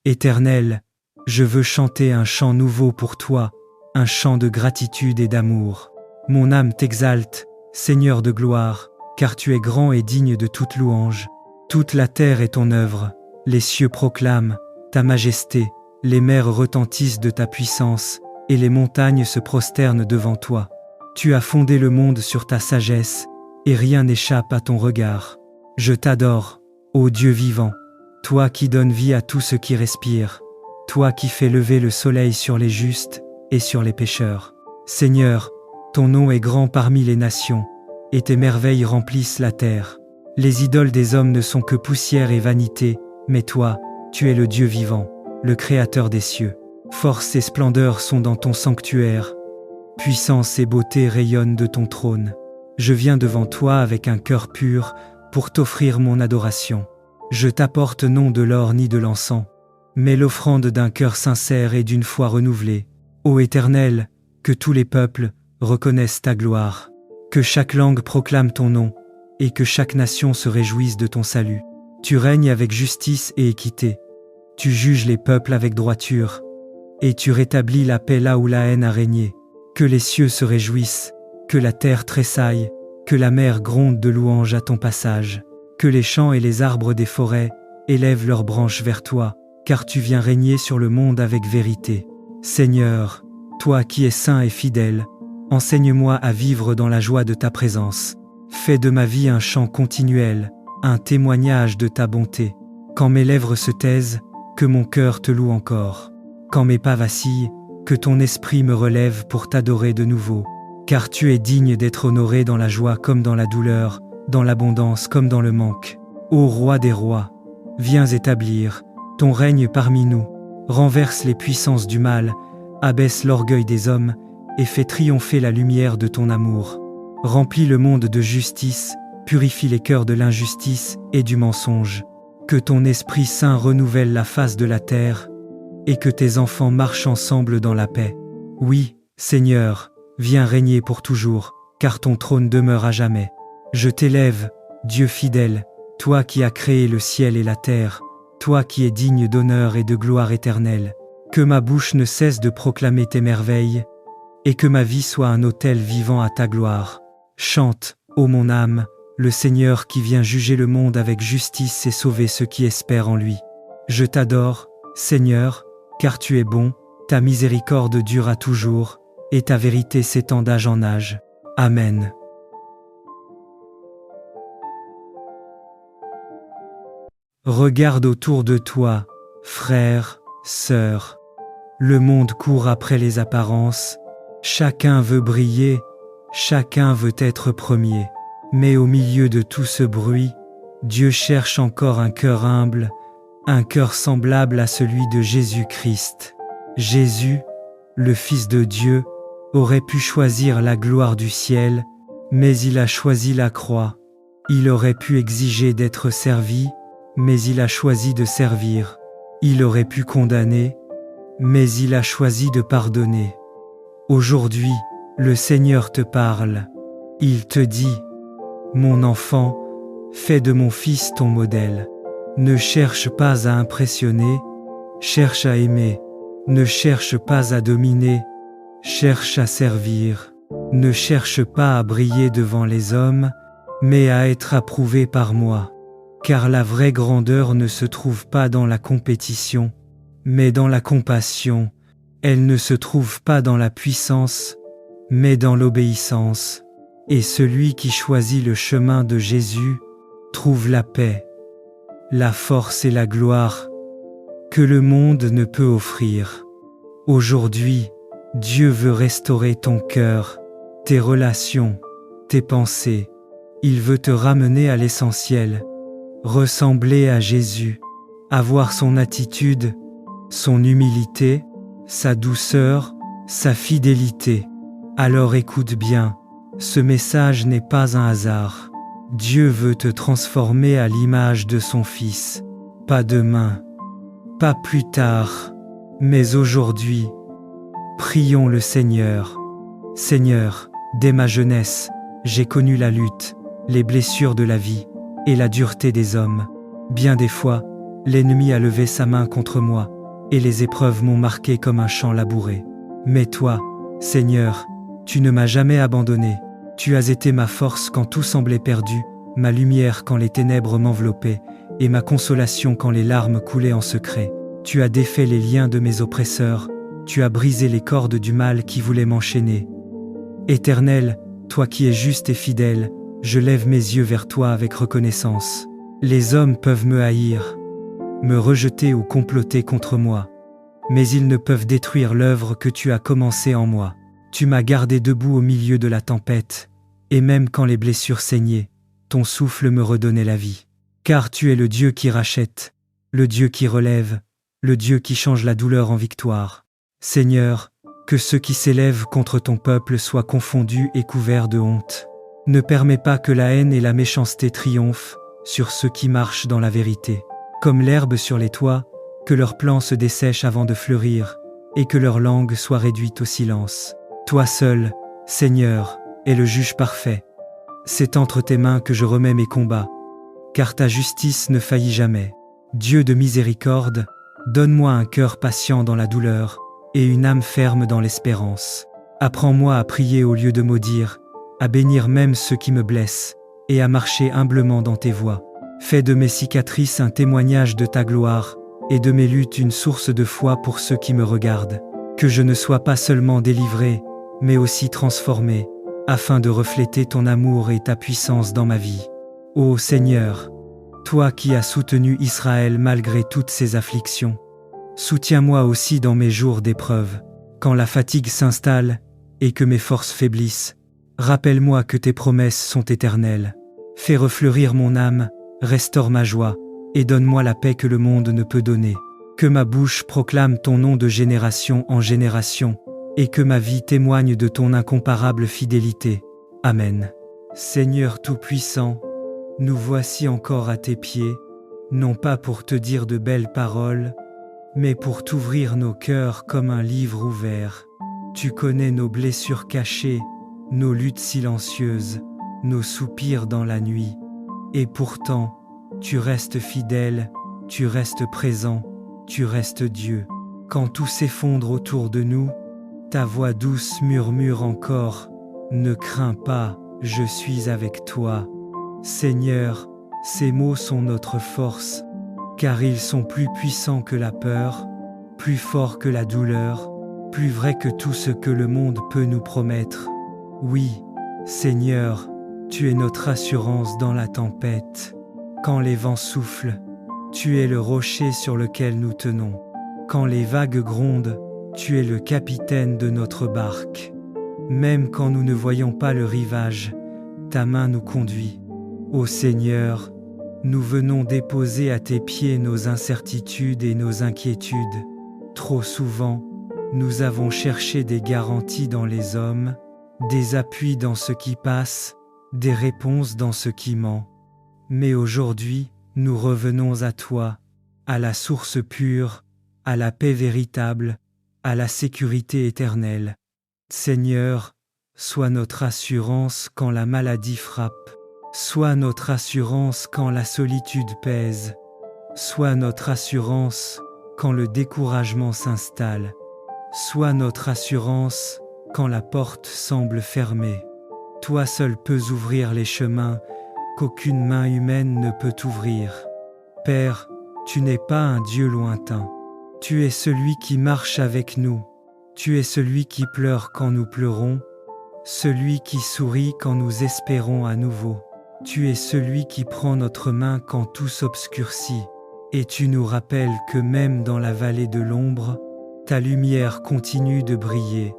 Éternel, je veux chanter un chant nouveau pour toi, un chant de gratitude et d'amour. Mon âme t'exalte, Seigneur de gloire, car tu es grand et digne de toute louange. Toute la terre est ton œuvre, les cieux proclament ta majesté, les mers retentissent de ta puissance, et les montagnes se prosternent devant toi. Tu as fondé le monde sur ta sagesse, et rien n'échappe à ton regard. Je t'adore, ô Dieu vivant, toi qui donnes vie à tout ce qui respire, toi qui fais lever le soleil sur les justes et sur les pécheurs. Seigneur, ton nom est grand parmi les nations, et tes merveilles remplissent la terre. Les idoles des hommes ne sont que poussière et vanité, mais toi, tu es le Dieu vivant, le Créateur des cieux. Force et splendeur sont dans ton sanctuaire, puissance et beauté rayonnent de ton trône. Je viens devant toi avec un cœur pur pour t'offrir mon adoration. Je t'apporte non de l'or ni de l'encens, mais l'offrande d'un cœur sincère et d'une foi renouvelée. Ô Éternel, que tous les peuples reconnaissent ta gloire, que chaque langue proclame ton nom, et que chaque nation se réjouisse de ton salut. Tu règnes avec justice et équité, tu juges les peuples avec droiture, et tu rétablis la paix là où la haine a régné. Que les cieux se réjouissent, que la terre tressaille, que la mer gronde de louanges à ton passage, que les champs et les arbres des forêts élèvent leurs branches vers toi, car tu viens régner sur le monde avec vérité. Seigneur, toi qui es saint et fidèle, enseigne-moi à vivre dans la joie de ta présence. Fais de ma vie un chant continuel, un témoignage de ta bonté. Quand mes lèvres se taisent, que mon cœur te loue encore. Quand mes pas vacillent, que ton esprit me relève pour t'adorer de nouveau. Car tu es digne d'être honoré dans la joie comme dans la douleur, dans l'abondance comme dans le manque. Ô Roi des rois, viens établir ton règne parmi nous, renverse les puissances du mal, abaisse l'orgueil des hommes et fais triompher la lumière de ton amour. Remplis le monde de justice, purifie les cœurs de l'injustice et du mensonge. Que ton Esprit Saint renouvelle la face de la terre, et que tes enfants marchent ensemble dans la paix. Oui, Seigneur, viens régner pour toujours, car ton trône demeure à jamais. Je t'élève, Dieu fidèle, toi qui as créé le ciel et la terre, toi qui es digne d'honneur et de gloire éternelle. Que ma bouche ne cesse de proclamer tes merveilles, et que ma vie soit un autel vivant à ta gloire. Chante, ô mon âme, le Seigneur qui vient juger le monde avec justice et sauver ceux qui espèrent en lui. Je t'adore, Seigneur, car tu es bon, ta miséricorde dure à toujours, et ta vérité s'étend d'âge en âge. Amen. Regarde autour de toi, frères, sœurs. Le monde court après les apparences, chacun veut briller, chacun veut être premier. Mais au milieu de tout ce bruit, Dieu cherche encore un cœur humble, un cœur semblable à celui de Jésus-Christ. Jésus, le Fils de Dieu, aurait pu choisir la gloire du ciel, mais il a choisi la croix. Il aurait pu exiger d'être servi, mais il a choisi de servir. Il aurait pu condamner, mais il a choisi de pardonner. Aujourd'hui, le Seigneur te parle. Il te dit: mon enfant, fais de mon fils ton modèle. Ne cherche pas à impressionner, cherche à aimer. Ne cherche pas à dominer, cherche à servir. Ne cherche pas à briller devant les hommes, mais à être approuvé par moi. Car la vraie grandeur ne se trouve pas dans la compétition, Mais dans la compassion, elle ne se trouve pas dans la puissance, mais dans l'obéissance. Et celui qui choisit le chemin de Jésus trouve la paix, la force et la gloire que le monde ne peut offrir. Aujourd'hui, Dieu veut restaurer ton cœur, tes relations, tes pensées. Il veut te ramener à l'essentiel, ressembler à Jésus, avoir son attitude, son humilité, sa douceur, sa fidélité. Alors écoute bien, ce message n'est pas un hasard. Dieu veut te transformer à l'image de son Fils. Pas demain, pas plus tard, mais aujourd'hui. Prions le Seigneur. Seigneur, dès ma jeunesse, j'ai connu la lutte, les blessures de la vie et la dureté des hommes. Bien des fois, l'ennemi a levé sa main contre moi, et les épreuves m'ont marqué comme un champ labouré. Mais toi, Seigneur, tu ne m'as jamais abandonné. Tu as été ma force quand tout semblait perdu, ma lumière quand les ténèbres m'enveloppaient, et ma consolation quand les larmes coulaient en secret. Tu as défait les liens de mes oppresseurs, tu as brisé les cordes du mal qui voulait m'enchaîner. Éternel, toi qui es juste et fidèle, je lève mes yeux vers toi avec reconnaissance. Les hommes peuvent me haïr, me rejeter ou comploter contre moi, mais ils ne peuvent détruire l'œuvre que tu as commencée en moi. Tu m'as gardé debout au milieu de la tempête, et même quand les blessures saignaient, ton souffle me redonnait la vie. Car tu es le Dieu qui rachète, le Dieu qui relève, le Dieu qui change la douleur en victoire. Seigneur, que ceux qui s'élèvent contre ton peuple soient confondus et couverts de honte. Ne permets pas que la haine et la méchanceté triomphent sur ceux qui marchent dans la vérité. Comme l'herbe sur les toits, que leurs plants se dessèchent avant de fleurir, et que leur langue soit réduite au silence. Toi seul, Seigneur, es le juge parfait. C'est entre tes mains que je remets mes combats, car ta justice ne faillit jamais. Dieu de miséricorde, donne-moi un cœur patient dans la douleur, et une âme ferme dans l'espérance. Apprends-moi à prier au lieu de maudire, à bénir même ceux qui me blessent, et à marcher humblement dans tes voies. Fais de mes cicatrices un témoignage de ta gloire, et de mes luttes une source de foi pour ceux qui me regardent. Que je ne sois pas seulement délivré, mais aussi transformé, afin de refléter ton amour et ta puissance dans ma vie. Ô Seigneur, toi qui as soutenu Israël malgré toutes ses afflictions, soutiens-moi aussi dans mes jours d'épreuve. Quand la fatigue s'installe et que mes forces faiblissent, rappelle-moi que tes promesses sont éternelles. Fais refleurir mon âme, restaure ma joie, et donne-moi la paix que le monde ne peut donner. Que ma bouche proclame ton nom de génération en génération, et que ma vie témoigne de ton incomparable fidélité. Amen. Seigneur Tout-Puissant, nous voici encore à tes pieds, non pas pour te dire de belles paroles, mais pour t'ouvrir nos cœurs comme un livre ouvert. Tu connais nos blessures cachées, nos luttes silencieuses, nos soupirs dans la nuit. Et pourtant, tu restes fidèle, tu restes présent, tu restes Dieu. Quand tout s'effondre autour de nous, ta voix douce murmure encore « Ne crains pas, je suis avec toi ». Seigneur, ces mots sont notre force, car ils sont plus puissants que la peur, plus forts que la douleur, plus vrais que tout ce que le monde peut nous promettre. Oui, Seigneur, tu es notre assurance dans la tempête. Quand les vents soufflent, tu es le rocher sur lequel nous tenons. Quand les vagues grondent, tu es le capitaine de notre barque. Même quand nous ne voyons pas le rivage, ta main nous conduit. Ô Seigneur, nous venons déposer à tes pieds nos incertitudes et nos inquiétudes. Trop souvent, nous avons cherché des garanties dans les hommes, des appuis dans ce qui passe, des réponses dans ce qui ment. Mais aujourd'hui, nous revenons à toi, à la source pure, à la paix véritable, à la sécurité éternelle. Seigneur, sois notre assurance quand la maladie frappe, sois notre assurance quand la solitude pèse, sois notre assurance quand le découragement s'installe, sois notre assurance quand la porte semble fermée. Toi seul peux ouvrir les chemins qu'aucune main humaine ne peut ouvrir. Père, tu n'es pas un Dieu lointain. Tu es celui qui marche avec nous. Tu es celui qui pleure quand nous pleurons, celui qui sourit quand nous espérons à nouveau. Tu es celui qui prend notre main quand tout s'obscurcit, et tu nous rappelles que même dans la vallée de l'ombre, ta lumière continue de briller.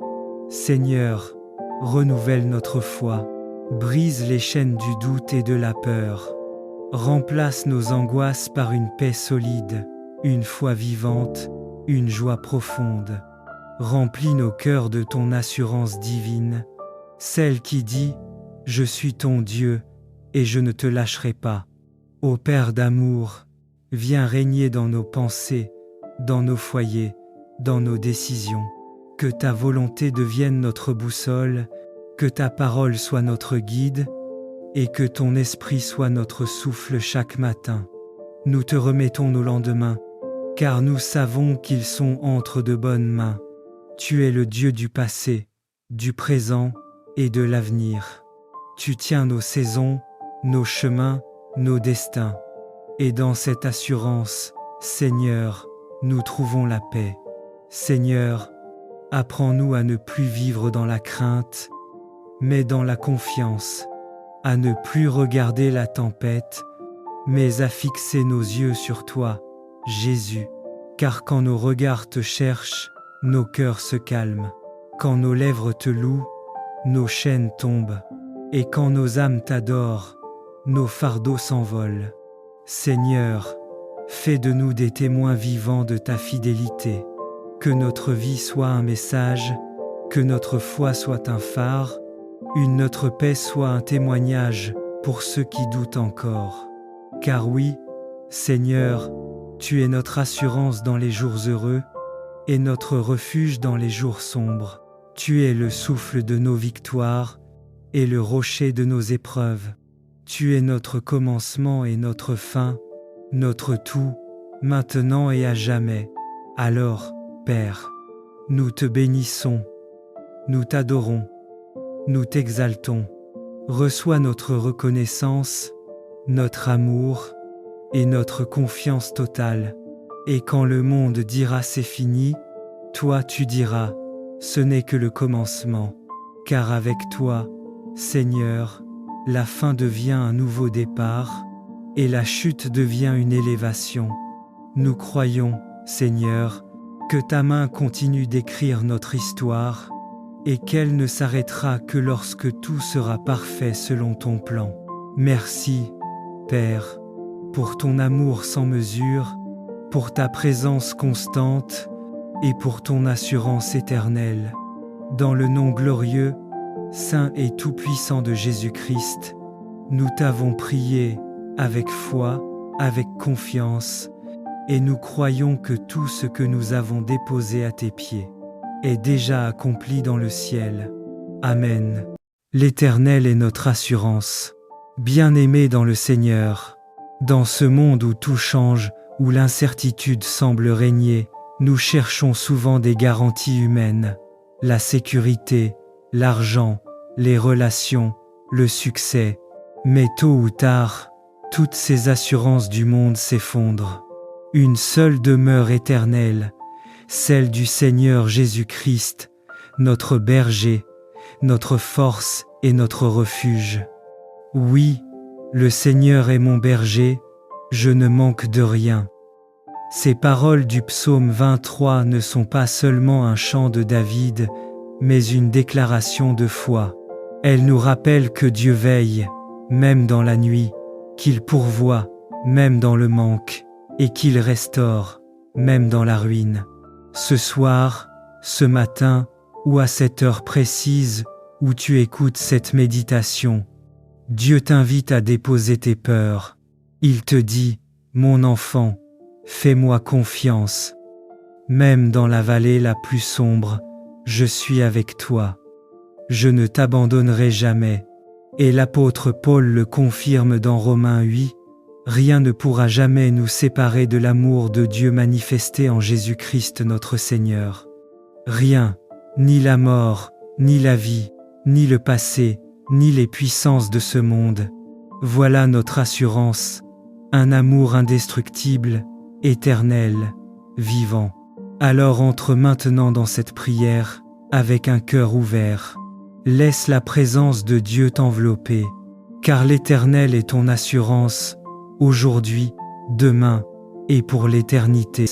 Seigneur, renouvelle notre foi, brise les chaînes du doute et de la peur. Remplace nos angoisses par une paix solide, une foi vivante, une joie profonde. Remplis nos cœurs de ton assurance divine, celle qui dit « Je suis ton Dieu et je ne te lâcherai pas ». Ô Père d'amour, viens régner dans nos pensées, dans nos foyers, dans nos décisions. Que ta volonté devienne notre boussole, que ta parole soit notre guide, et que ton esprit soit notre souffle chaque matin. Nous te remettons nos lendemains, car nous savons qu'ils sont entre de bonnes mains. Tu es le Dieu du passé, du présent et de l'avenir. Tu tiens nos saisons, nos chemins, nos destins. Et dans cette assurance, Seigneur, nous trouvons la paix. Seigneur, apprends-nous à ne plus vivre dans la crainte, mais dans la confiance, à ne plus regarder la tempête, mais à fixer nos yeux sur toi, Jésus. Car quand nos regards te cherchent, nos cœurs se calment. Quand nos lèvres te louent, nos chaînes tombent. Et quand nos âmes t'adorent, nos fardeaux s'envolent. Seigneur, fais de nous des témoins vivants de ta fidélité. Que notre vie soit un message, que notre foi soit un phare, notre paix soit un témoignage pour ceux qui doutent encore. Car oui, Seigneur, tu es notre assurance dans les jours heureux et notre refuge dans les jours sombres. Tu es le souffle de nos victoires et le rocher de nos épreuves. Tu es notre commencement et notre fin, notre tout, maintenant et à jamais. Alors, Père, nous te bénissons, nous t'adorons, nous t'exaltons. Reçois notre reconnaissance, notre amour et notre confiance totale. Et quand le monde dira c'est fini, toi tu diras, ce n'est que le commencement. Car avec toi, Seigneur, la fin devient un nouveau départ, et la chute devient une élévation. Nous croyons, Seigneur, que ta main continue d'écrire notre histoire, et qu'elle ne s'arrêtera que lorsque tout sera parfait selon ton plan. Merci, Père, pour ton amour sans mesure, pour ta présence constante, et pour ton assurance éternelle. Dans le nom glorieux, saint et tout-puissant de Jésus-Christ, nous t'avons prié avec foi, avec confiance, et nous croyons que tout ce que nous avons déposé à tes pieds est déjà accompli dans le ciel. Amen. L'Éternel est notre assurance. Bien-aimés dans le Seigneur, dans ce monde où tout change, où l'incertitude semble régner, nous cherchons souvent des garanties humaines, la sécurité, l'argent, les relations, le succès. Mais tôt ou tard, toutes ces assurances du monde s'effondrent. Une seule demeure éternelle, celle du Seigneur Jésus-Christ, notre berger, notre force et notre refuge. Oui, le Seigneur est mon berger, je ne manque de rien. Ces paroles du psaume 23 ne sont pas seulement un chant de David, mais une déclaration de foi. Elles nous rappellent que Dieu veille, même dans la nuit, qu'il pourvoit, même dans le manque, et qu'il restaure, même dans la ruine. Ce soir, ce matin, ou à cette heure précise où tu écoutes cette méditation, Dieu t'invite à déposer tes peurs. Il te dit, mon enfant, fais-moi confiance. Même dans la vallée la plus sombre, je suis avec toi. Je ne t'abandonnerai jamais. Et l'apôtre Paul le confirme dans Romains 8, rien ne pourra jamais nous séparer de l'amour de Dieu manifesté en Jésus-Christ notre Seigneur. Rien, ni la mort, ni la vie, ni le passé, ni les puissances de ce monde. Voilà notre assurance, un amour indestructible, éternel, vivant. Alors entre maintenant dans cette prière avec un cœur ouvert. Laisse la présence de Dieu t'envelopper, car l'Éternel est ton assurance, aujourd'hui, demain et pour l'éternité.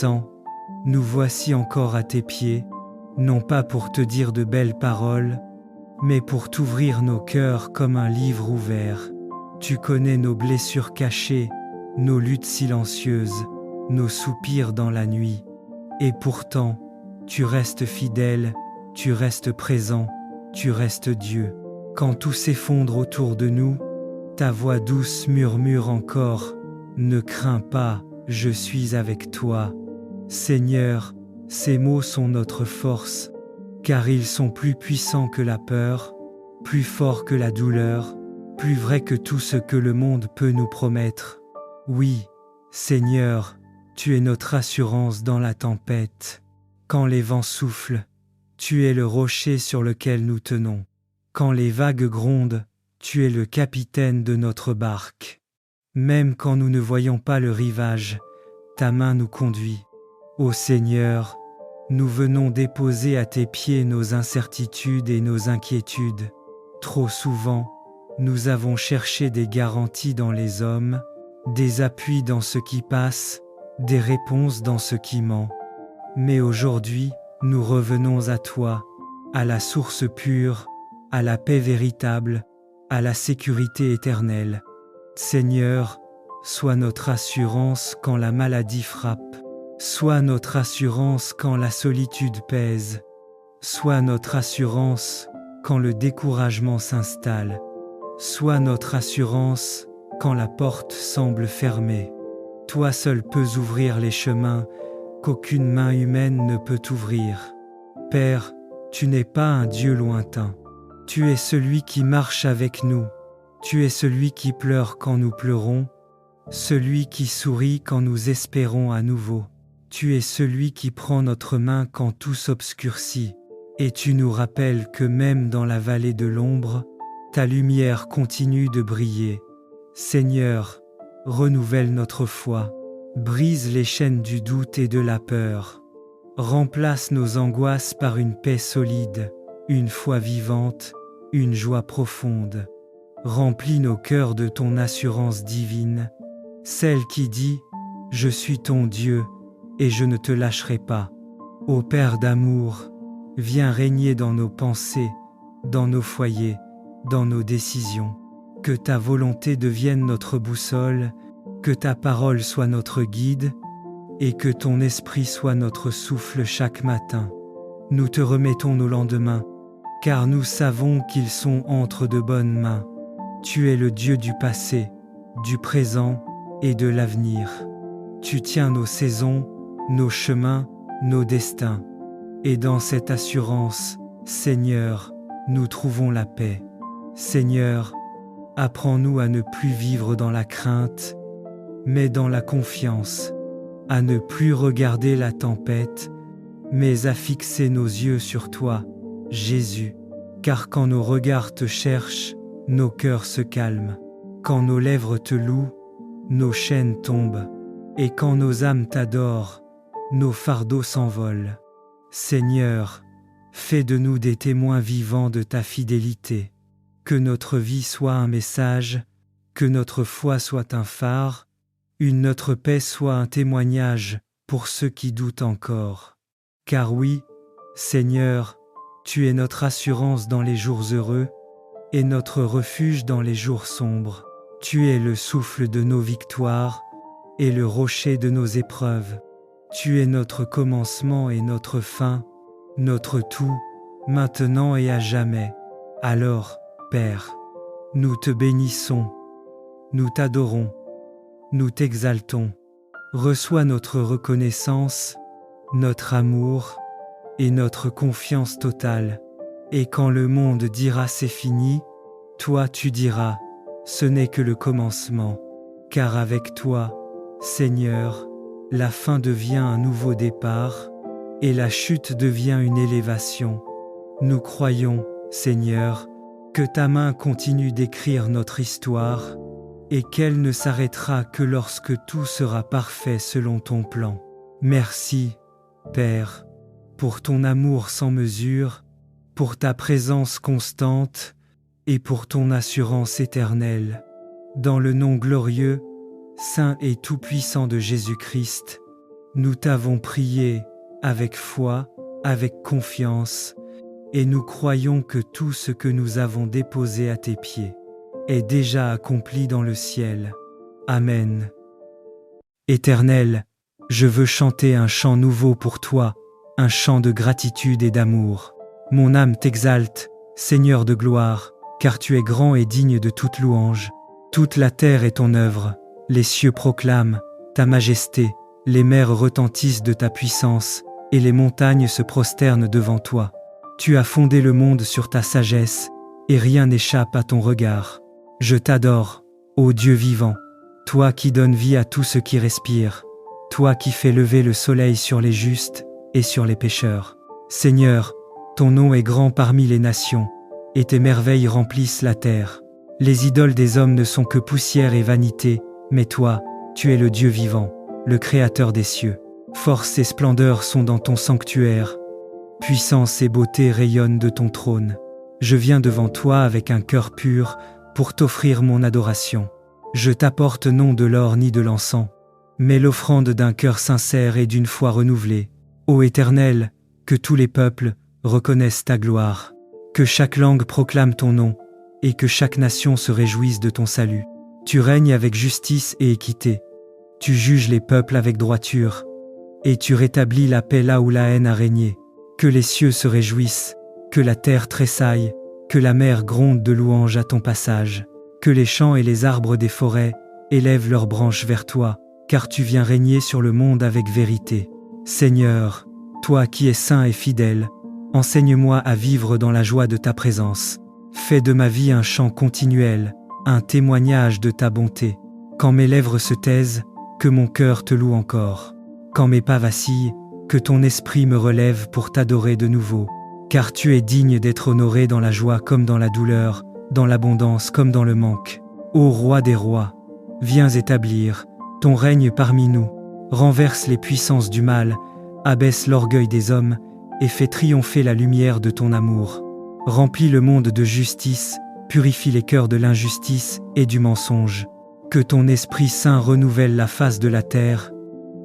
Nous voici encore à tes pieds, non pas pour te dire de belles paroles, mais pour t'ouvrir nos cœurs comme un livre ouvert. Tu connais nos blessures cachées, nos luttes silencieuses, nos soupirs dans la nuit. Et pourtant, tu restes fidèle, tu restes présent, tu restes Dieu. Quand tout s'effondre autour de nous, ta voix douce murmure encore « Ne crains pas, je suis avec toi ». Seigneur, ces mots sont notre force, car ils sont plus puissants que la peur, plus forts que la douleur, plus vrais que tout ce que le monde peut nous promettre. Oui, Seigneur, tu es notre assurance dans la tempête. Quand les vents soufflent, tu es le rocher sur lequel nous tenons. Quand les vagues grondent, tu es le capitaine de notre barque. Même quand nous ne voyons pas le rivage, ta main nous conduit. Ô Seigneur, nous venons déposer à tes pieds nos incertitudes et nos inquiétudes. Trop souvent, nous avons cherché des garanties dans les hommes, des appuis dans ce qui passe, des réponses dans ce qui ment. Mais aujourd'hui, nous revenons à toi, à la source pure, à la paix véritable, à la sécurité éternelle. Seigneur, sois notre assurance quand la maladie frappe, sois notre assurance quand la solitude pèse, sois notre assurance quand le découragement s'installe, sois notre assurance quand la porte semble fermée. Toi seul peux ouvrir les chemins qu'aucune main humaine ne peut ouvrir. Père, tu n'es pas un Dieu lointain. Tu es celui qui marche avec nous. Tu es celui qui pleure quand nous pleurons, celui qui sourit quand nous espérons à nouveau. Tu es celui qui prend notre main quand tout s'obscurcit, et tu nous rappelles que même dans la vallée de l'ombre, ta lumière continue de briller. Seigneur, renouvelle notre foi, brise les chaînes du doute et de la peur. Remplace nos angoisses par une paix solide, une foi vivante, une joie profonde. Remplis nos cœurs de ton assurance divine, celle qui dit « Je suis ton Dieu et je ne te lâcherai pas ». Ô Père d'amour, viens régner dans nos pensées, dans nos foyers, dans nos décisions. Que ta volonté devienne notre boussole, que ta parole soit notre guide, et que ton esprit soit notre souffle chaque matin. Nous te remettons nos lendemains, car nous savons qu'ils sont entre de bonnes mains. Tu es le Dieu du passé, du présent et de l'avenir. Tu tiens nos saisons, nos chemins, nos destins. Et dans cette assurance, Seigneur, nous trouvons la paix. Seigneur, apprends-nous à ne plus vivre dans la crainte, mais dans la confiance, à ne plus regarder la tempête, mais à fixer nos yeux sur toi, Jésus. Car quand nos regards te cherchent, nos cœurs se calment. Quand nos lèvres te louent, nos chaînes tombent. Et quand nos âmes t'adorent, nos fardeaux s'envolent. Seigneur, fais de nous des témoins vivants de ta fidélité. Que notre vie soit un message, que notre foi soit un phare, notre paix soit un témoignage pour ceux qui doutent encore. Car oui, Seigneur, tu es notre assurance dans les jours heureux et notre refuge dans les jours sombres. Tu es le souffle de nos victoires et le rocher de nos épreuves. Tu es notre commencement et notre fin, notre tout, maintenant et à jamais. Alors, Père, nous te bénissons, nous t'adorons, nous t'exaltons. Reçois notre reconnaissance, notre amour et notre confiance totale. Et quand le monde dira c'est fini, toi tu diras, ce n'est que le commencement. Car avec toi, Seigneur, la fin devient un nouveau départ et la chute devient une élévation. Nous croyons, Seigneur, que ta main continue d'écrire notre histoire et qu'elle ne s'arrêtera que lorsque tout sera parfait selon ton plan. Merci, Père, pour ton amour sans mesure, pour ta présence constante et pour ton assurance éternelle. Dans le nom glorieux, saint et tout-puissant de Jésus-Christ, nous t'avons prié avec foi, avec confiance, et nous croyons que tout ce que nous avons déposé à tes pieds est déjà accompli dans le ciel. Amen. Éternel, je veux chanter un chant nouveau pour toi, un chant de gratitude et d'amour. Mon âme t'exalte, Seigneur de gloire, car tu es grand et digne de toute louange. Toute la terre est ton œuvre, les cieux proclament ta majesté, les mers retentissent de ta puissance, et les montagnes se prosternent devant toi. Tu as fondé le monde sur ta sagesse, et rien n'échappe à ton regard. Je t'adore, ô Dieu vivant, toi qui donnes vie à tout ce qui respire, toi qui fais lever le soleil sur les justes et sur les pécheurs. Seigneur, ton nom est grand parmi les nations, et tes merveilles remplissent la terre. Les idoles des hommes ne sont que poussière et vanité, mais toi, tu es le Dieu vivant, le Créateur des cieux. Force et splendeur sont dans ton sanctuaire, puissance et beauté rayonnent de ton trône. Je viens devant toi avec un cœur pur pour t'offrir mon adoration. Je t'apporte non de l'or ni de l'encens, mais l'offrande d'un cœur sincère et d'une foi renouvelée. Ô Éternel, que tous les peuples reconnaissent ta gloire, que chaque langue proclame ton nom, et que chaque nation se réjouisse de ton salut. Tu règnes avec justice et équité, tu juges les peuples avec droiture, et tu rétablis la paix là où la haine a régné. Que les cieux se réjouissent, que la terre tressaille, que la mer gronde de louanges à ton passage, que les champs et les arbres des forêts élèvent leurs branches vers toi, car tu viens régner sur le monde avec vérité. Seigneur, toi qui es saint et fidèle, enseigne-moi à vivre dans la joie de ta présence. Fais de ma vie un chant continuel, un témoignage de ta bonté. Quand mes lèvres se taisent, que mon cœur te loue encore. Quand mes pas vacillent, que ton esprit me relève pour t'adorer de nouveau. Car tu es digne d'être honoré dans la joie comme dans la douleur, dans l'abondance comme dans le manque. Ô roi des rois, viens établir ton règne parmi nous. Renverse les puissances du mal, abaisse l'orgueil des hommes et fais triompher la lumière de ton amour. Remplis le monde de justice, purifie les cœurs de l'injustice et du mensonge. Que ton Esprit Saint renouvelle la face de la terre,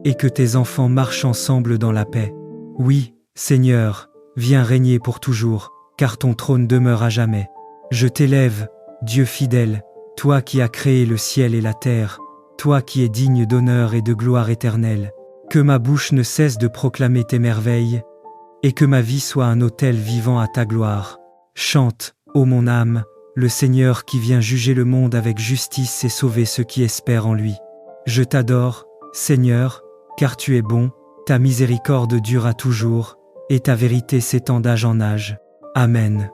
et que tes enfants marchent ensemble dans la paix. Oui, Seigneur, viens régner pour toujours, car ton trône demeure à jamais. Je t'élève, Dieu fidèle, toi qui as créé le ciel et la terre, toi qui es digne d'honneur et de gloire éternelle. Que ma bouche ne cesse de proclamer tes merveilles, et que ma vie soit un autel vivant à ta gloire. Chante, ô mon âme, le Seigneur qui vient juger le monde avec justice et sauver ceux qui espèrent en lui. Je t'adore, Seigneur, car tu es bon, ta miséricorde dure à toujours, et ta vérité s'étend d'âge en âge. Amen.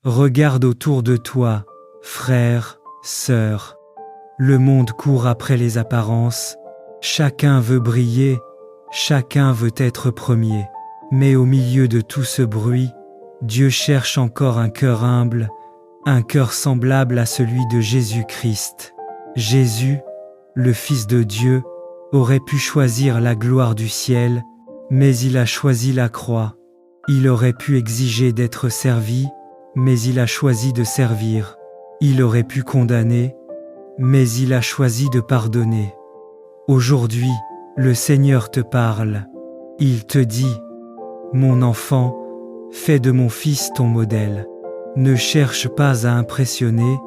Regarde autour de toi, frères, sœurs. Le monde court après les apparences, chacun veut briller, chacun veut être premier. Mais au milieu de tout ce bruit, Dieu cherche encore un cœur humble, un cœur semblable à celui de Jésus-Christ. Jésus, le Fils de Dieu, aurait pu choisir la gloire du ciel, mais il a choisi la croix. Il aurait pu exiger d'être servi, mais il a choisi de servir. Il aurait pu condamner, mais il a choisi de pardonner. Aujourd'hui, le Seigneur te parle. Il te dit: mon enfant, fais de mon fils ton modèle. Ne cherche pas à impressionner,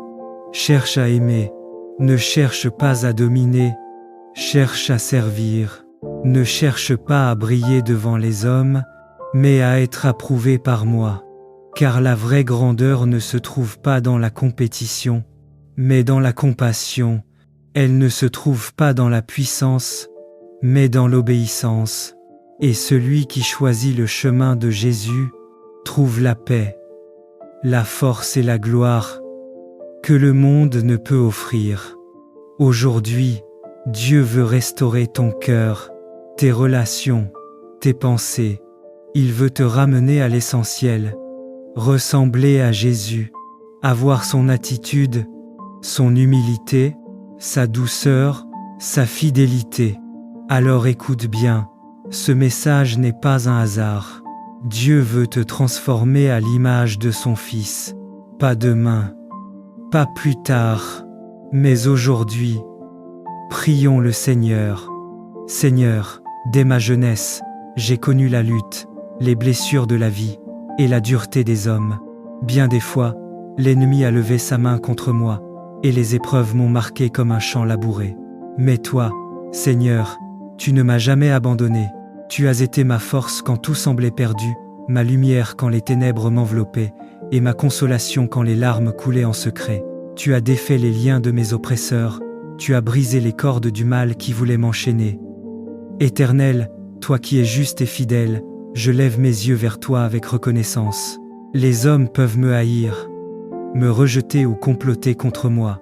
cherche à aimer. Ne cherche pas à dominer, cherche à servir. Ne cherche pas à briller devant les hommes, mais à être approuvé par moi. Car la vraie grandeur ne se trouve pas dans la compétition, mais dans la compassion. Elle ne se trouve pas dans la puissance, mais dans l'obéissance. Et celui qui choisit le chemin de Jésus trouve la paix, la force et la gloire que le monde ne peut offrir. Aujourd'hui, Dieu veut restaurer ton cœur, tes relations, tes pensées. Il veut te ramener à l'essentiel, ressembler à Jésus, avoir son attitude, son humilité, sa douceur, sa fidélité. Alors écoute bien, ce message n'est pas un hasard. Dieu veut te transformer à l'image de son Fils. Pas demain, pas plus tard, mais aujourd'hui. Prions le Seigneur. Seigneur, dès ma jeunesse, j'ai connu la lutte, les blessures de la vie et la dureté des hommes. Bien des fois, l'ennemi a levé sa main contre moi, et les épreuves m'ont marqué comme un champ labouré. Mais toi, Seigneur, tu ne m'as jamais abandonné. Tu as été ma force quand tout semblait perdu, ma lumière quand les ténèbres m'enveloppaient, et ma consolation quand les larmes coulaient en secret. Tu as défait les liens de mes oppresseurs, tu as brisé les cordes du mal qui voulait m'enchaîner. Éternel, toi qui es juste et fidèle, je lève mes yeux vers toi avec reconnaissance. Les hommes peuvent me haïr, me rejeter ou comploter contre moi,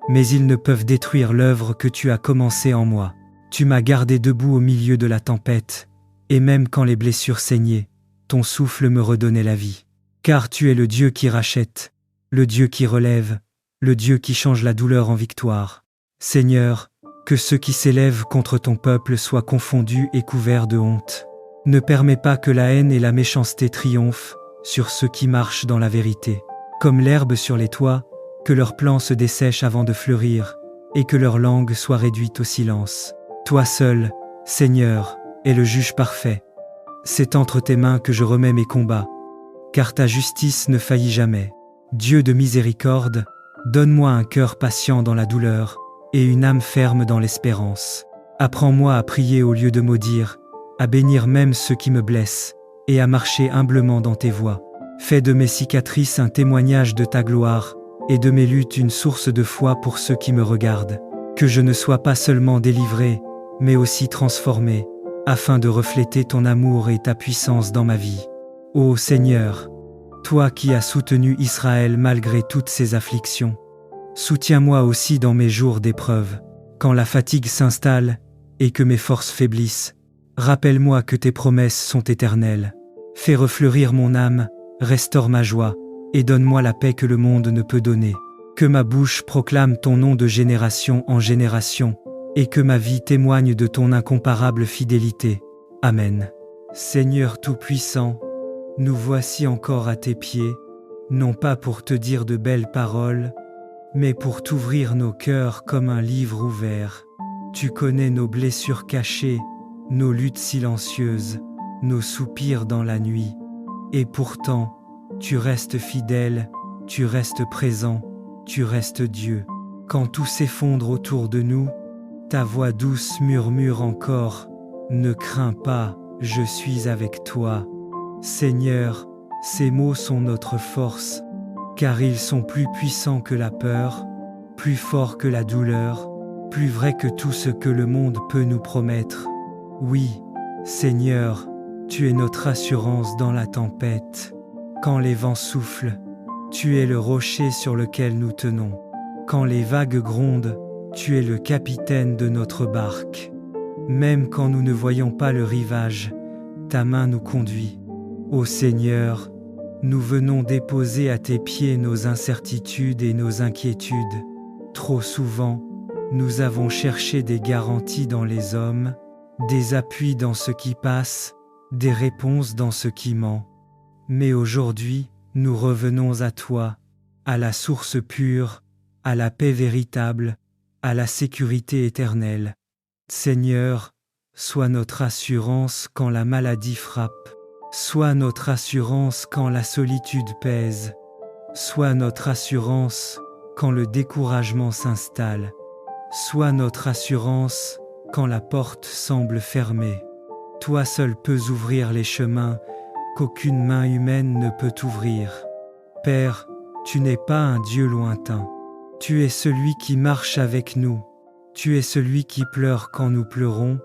mais ils ne peuvent détruire l'œuvre que tu as commencée en moi. Tu m'as gardé debout au milieu de la tempête, et même quand les blessures saignaient, ton souffle me redonnait la vie. Car tu es le Dieu qui rachète, le Dieu qui relève, le Dieu qui change la douleur en victoire. Seigneur, que ceux qui s'élèvent contre ton peuple soient confondus et couverts de honte. Ne permets pas que la haine et la méchanceté triomphent sur ceux qui marchent dans la vérité. Comme l'herbe sur les toits, que leurs plans se dessèchent avant de fleurir, et que leur langue soit réduite au silence. Toi seul, Seigneur, es le juge parfait. C'est entre tes mains que je remets mes combats, car ta justice ne faillit jamais. Dieu de miséricorde, donne-moi un cœur patient dans la douleur, et une âme ferme dans l'espérance. Apprends-moi à prier au lieu de maudire, à bénir même ceux qui me blessent, et à marcher humblement dans tes voies. Fais de mes cicatrices un témoignage de ta gloire, et de mes luttes une source de foi pour ceux qui me regardent. Que je ne sois pas seulement délivré, mais aussi transformé, afin de refléter ton amour et ta puissance dans ma vie. Ô Seigneur, toi qui as soutenu Israël malgré toutes ses afflictions, soutiens-moi aussi dans mes jours d'épreuve. Quand la fatigue s'installe et que mes forces faiblissent, rappelle-moi que tes promesses sont éternelles. Fais refleurir mon âme, restaure ma joie, et donne-moi la paix que le monde ne peut donner. Que ma bouche proclame ton nom de génération en génération, et que ma vie témoigne de ton incomparable fidélité. Amen. Seigneur Tout-Puissant, nous voici encore à tes pieds, non pas pour te dire de belles paroles, mais pour t'ouvrir nos cœurs comme un livre ouvert. Tu connais nos blessures cachées, nos luttes silencieuses, nos soupirs dans la nuit. Et pourtant, tu restes fidèle, tu restes présent, tu restes Dieu. Quand tout s'effondre autour de nous, ta voix douce murmure encore « Ne crains pas, je suis avec toi ». Seigneur, ces mots sont notre force, car ils sont plus puissants que la peur, plus forts que la douleur, plus vrais que tout ce que le monde peut nous promettre. Oui, Seigneur, tu es notre assurance dans la tempête. Quand les vents soufflent, tu es le rocher sur lequel nous tenons. Quand les vagues grondent, tu es le capitaine de notre barque. Même quand nous ne voyons pas le rivage, ta main nous conduit. Ô Seigneur, nous venons déposer à tes pieds nos incertitudes et nos inquiétudes. Trop souvent, nous avons cherché des garanties dans les hommes, des appuis dans ce qui passe, des réponses dans ce qui ment. Mais aujourd'hui, nous revenons à toi, à la source pure, à la paix véritable, à la sécurité éternelle. Seigneur, sois notre assurance quand la maladie frappe, sois notre assurance quand la solitude pèse, sois notre assurance quand le découragement s'installe, sois notre assurance quand la porte semble fermée. Toi seul peux ouvrir les chemins qu'aucune main humaine ne peut ouvrir. Père, tu n'es pas un Dieu lointain. Tu es celui qui marche avec nous. Tu es celui qui pleure quand nous pleurons,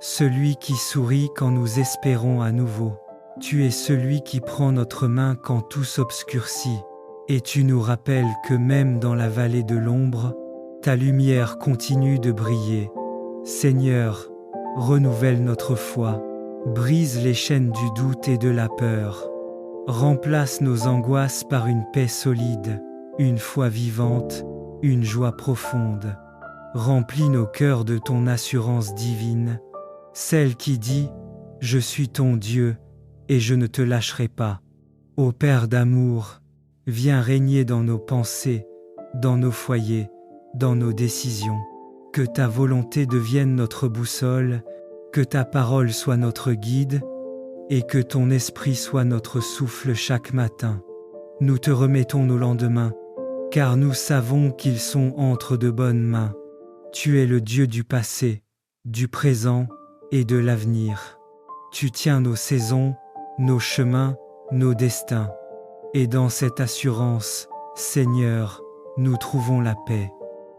celui qui sourit quand nous espérons à nouveau. Tu es celui qui prend notre main quand tout s'obscurcit, et tu nous rappelles que même dans la vallée de l'ombre, ta lumière continue de briller. Seigneur, renouvelle notre foi, brise les chaînes du doute et de la peur. Remplace nos angoisses par une paix solide, une foi vivante, une joie profonde. Remplis nos cœurs de ton assurance divine, celle qui dit « Je suis ton Dieu et je ne te lâcherai pas ». Ô Père d'amour, viens régner dans nos pensées, dans nos foyers, dans nos décisions. Que ta volonté devienne notre boussole, que ta parole soit notre guide, et que ton esprit soit notre souffle chaque matin. Nous te remettons nos lendemains, car nous savons qu'ils sont entre de bonnes mains. Tu es le Dieu du passé, du présent et de l'avenir. Tu tiens nos saisons, nos chemins, nos destins. Et dans cette assurance, Seigneur, nous trouvons la paix.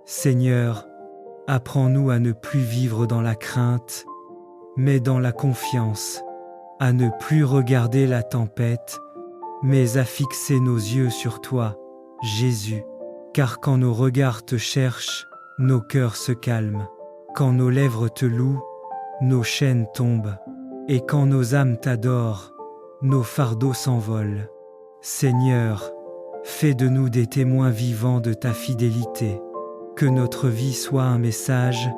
Seigneur, apprends-nous à ne plus vivre dans la crainte, mais dans la confiance, à ne plus regarder la tempête, mais à fixer nos yeux sur toi, Jésus. Car quand nos regards te cherchent, nos cœurs se calment. Quand nos lèvres te louent, nos chaînes tombent. Et quand nos âmes t'adorent, nos fardeaux s'envolent. Seigneur, fais de nous des témoins vivants de ta fidélité. Que notre vie soit un message,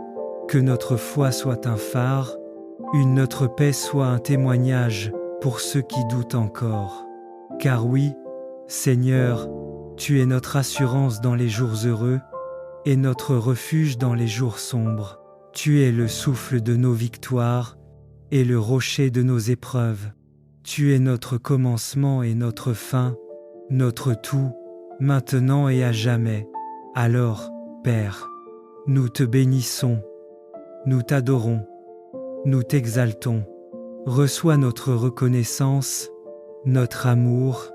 que notre foi soit un phare, notre paix soit un témoignage pour ceux qui doutent encore. Car oui, Seigneur, tu es notre assurance dans les jours heureux et notre refuge dans les jours sombres. Tu es le souffle de nos victoires et le rocher de nos épreuves. Tu es notre commencement et notre fin, notre tout, maintenant et à jamais. Alors, Père, nous te bénissons, nous t'adorons, nous t'exaltons. Reçois notre reconnaissance, notre amour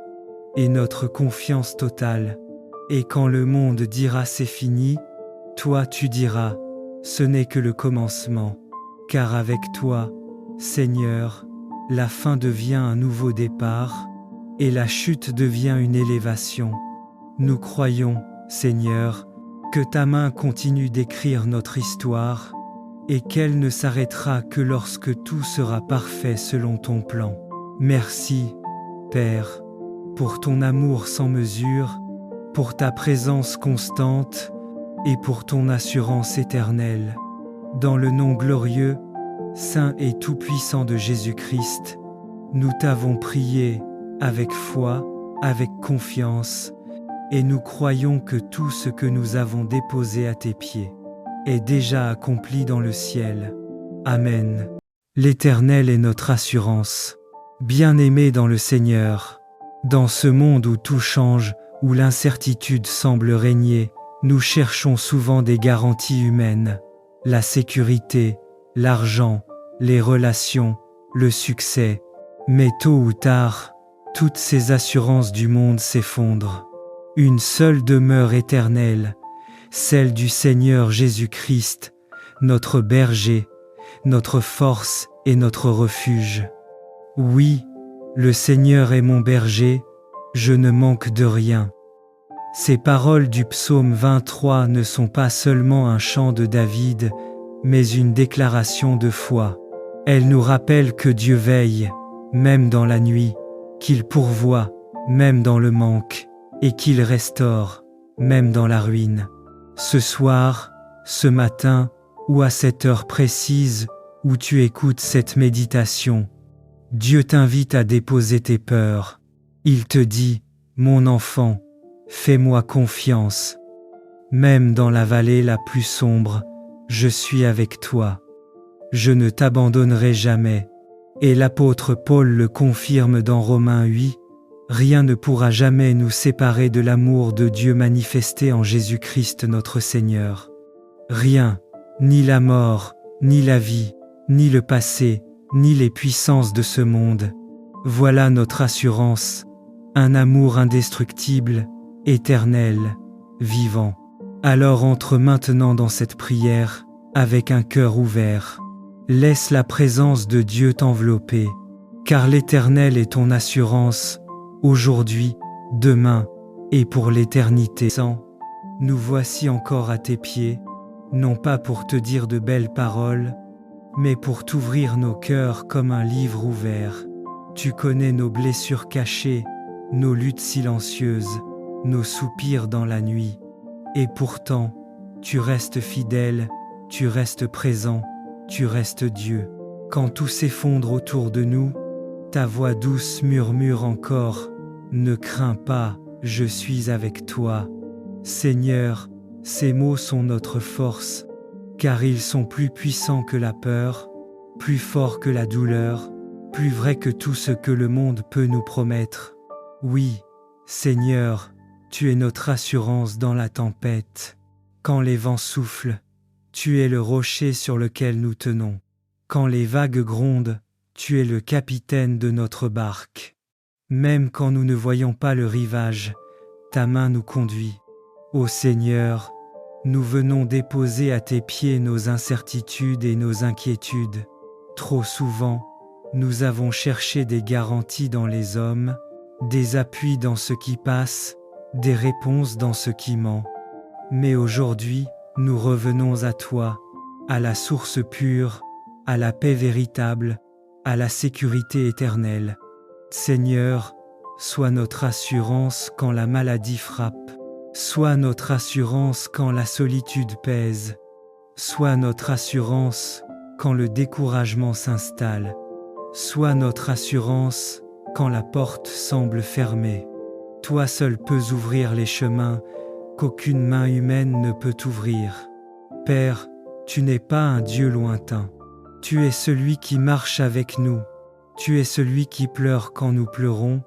et notre confiance totale. Et quand le monde dira c'est fini, toi tu diras, ce n'est que le commencement. Car avec toi, Seigneur, la fin devient un nouveau départ, et la chute devient une élévation. Nous croyons, Seigneur, que ta main continue d'écrire notre histoire, et qu'elle ne s'arrêtera que lorsque tout sera parfait selon ton plan. Merci, Père, pour ton amour sans mesure, pour ta présence constante, et pour ton assurance éternelle. Dans le nom glorieux, saint et tout-puissant de Jésus-Christ, nous t'avons prié avec foi, avec confiance, et nous croyons que tout ce que nous avons déposé à tes pieds est déjà accompli dans le ciel. Amen. L'Éternel est notre assurance. Bien-aimés dans le Seigneur, dans ce monde où tout change, où l'incertitude semble régner, nous cherchons souvent des garanties humaines, la sécurité, l'argent, les relations, le succès. Mais tôt ou tard, toutes ces assurances du monde s'effondrent. Une seule demeure éternelle, celle du Seigneur Jésus-Christ, notre berger, notre force et notre refuge. Oui, le Seigneur est mon berger, je ne manque de rien. Ces paroles du psaume 23 ne sont pas seulement un chant de David, mais une déclaration de foi. Elles nous rappellent que Dieu veille, même dans la nuit, qu'il pourvoit, même dans le manque, et qu'il restaure, même dans la ruine. Ce soir, ce matin, ou à cette heure précise où tu écoutes cette méditation, Dieu t'invite à déposer tes peurs. Il te dit, mon enfant, fais-moi confiance. Même dans la vallée la plus sombre, je suis avec toi. Je ne t'abandonnerai jamais. Et l'apôtre Paul le confirme dans Romains 8, rien ne pourra jamais nous séparer de l'amour de Dieu manifesté en Jésus-Christ notre Seigneur. Rien, ni la mort, ni la vie, ni le passé, ni les puissances de ce monde. Voilà notre assurance, un amour indestructible, éternel, vivant. Alors entre maintenant dans cette prière, avec un cœur ouvert. Laisse la présence de Dieu t'envelopper, car l'Éternel est ton assurance, aujourd'hui, demain, et pour l'éternité. Nous voici encore à tes pieds, non pas pour te dire de belles paroles, mais pour t'ouvrir nos cœurs comme un livre ouvert. Tu connais nos blessures cachées, nos luttes silencieuses, nos soupirs dans la nuit. Et pourtant, Tu restes fidèle, tu restes présent, tu restes Dieu. Quand tout s'effondre autour de nous, ta voix douce murmure encore, « Ne crains pas, je suis avec toi. » Seigneur, ces mots sont notre force, car ils sont plus puissants que la peur, plus forts que la douleur, plus vrais que tout ce que le monde peut nous promettre. Oui, Seigneur, tu es notre assurance dans la tempête. Quand les vents soufflent, tu es le rocher sur lequel nous tenons. Quand les vagues grondent, tu es le capitaine de notre barque. Même quand nous ne voyons pas le rivage, ta main nous conduit. Ô Seigneur, nous venons déposer à tes pieds nos incertitudes et nos inquiétudes. Trop souvent, nous avons cherché des garanties dans les hommes, des appuis dans ce qui passe, des réponses dans ce qui ment. Mais aujourd'hui, nous revenons à toi, à la source pure, à la paix véritable, à la sécurité éternelle. Seigneur, sois notre assurance quand la maladie frappe, sois notre assurance quand la solitude pèse, sois notre assurance quand le découragement s'installe, sois notre assurance quand la porte semble fermée. Toi seul peux ouvrir les chemins qu'aucune main humaine ne peut ouvrir. Père, tu n'es pas un Dieu lointain. Tu es celui qui marche avec nous. Tu es celui qui pleure quand nous pleurons,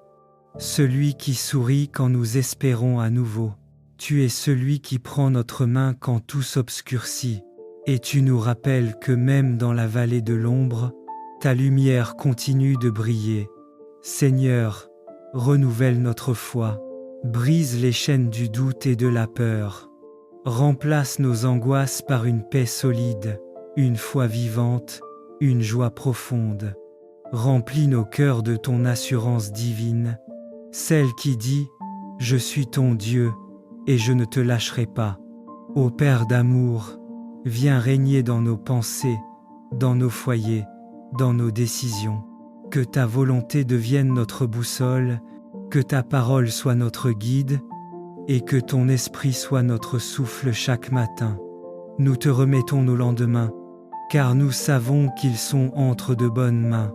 celui qui sourit quand nous espérons à nouveau. Tu es celui qui prend notre main quand tout s'obscurcit, et tu nous rappelles que même dans la vallée de l'ombre, ta lumière continue de briller. Seigneur, renouvelle notre foi, brise les chaînes du doute et de la peur, remplace nos angoisses par une paix solide, une foi vivante, une joie profonde. Remplis nos cœurs de ton assurance divine, celle qui dit « Je suis ton Dieu et je ne te lâcherai pas ». Ô Père d'amour, viens régner dans nos pensées, dans nos foyers, dans nos décisions. Que ta volonté devienne notre boussole, que ta parole soit notre guide et que ton esprit soit notre souffle chaque matin. Nous te remettons nos lendemains, car nous savons qu'ils sont entre de bonnes mains.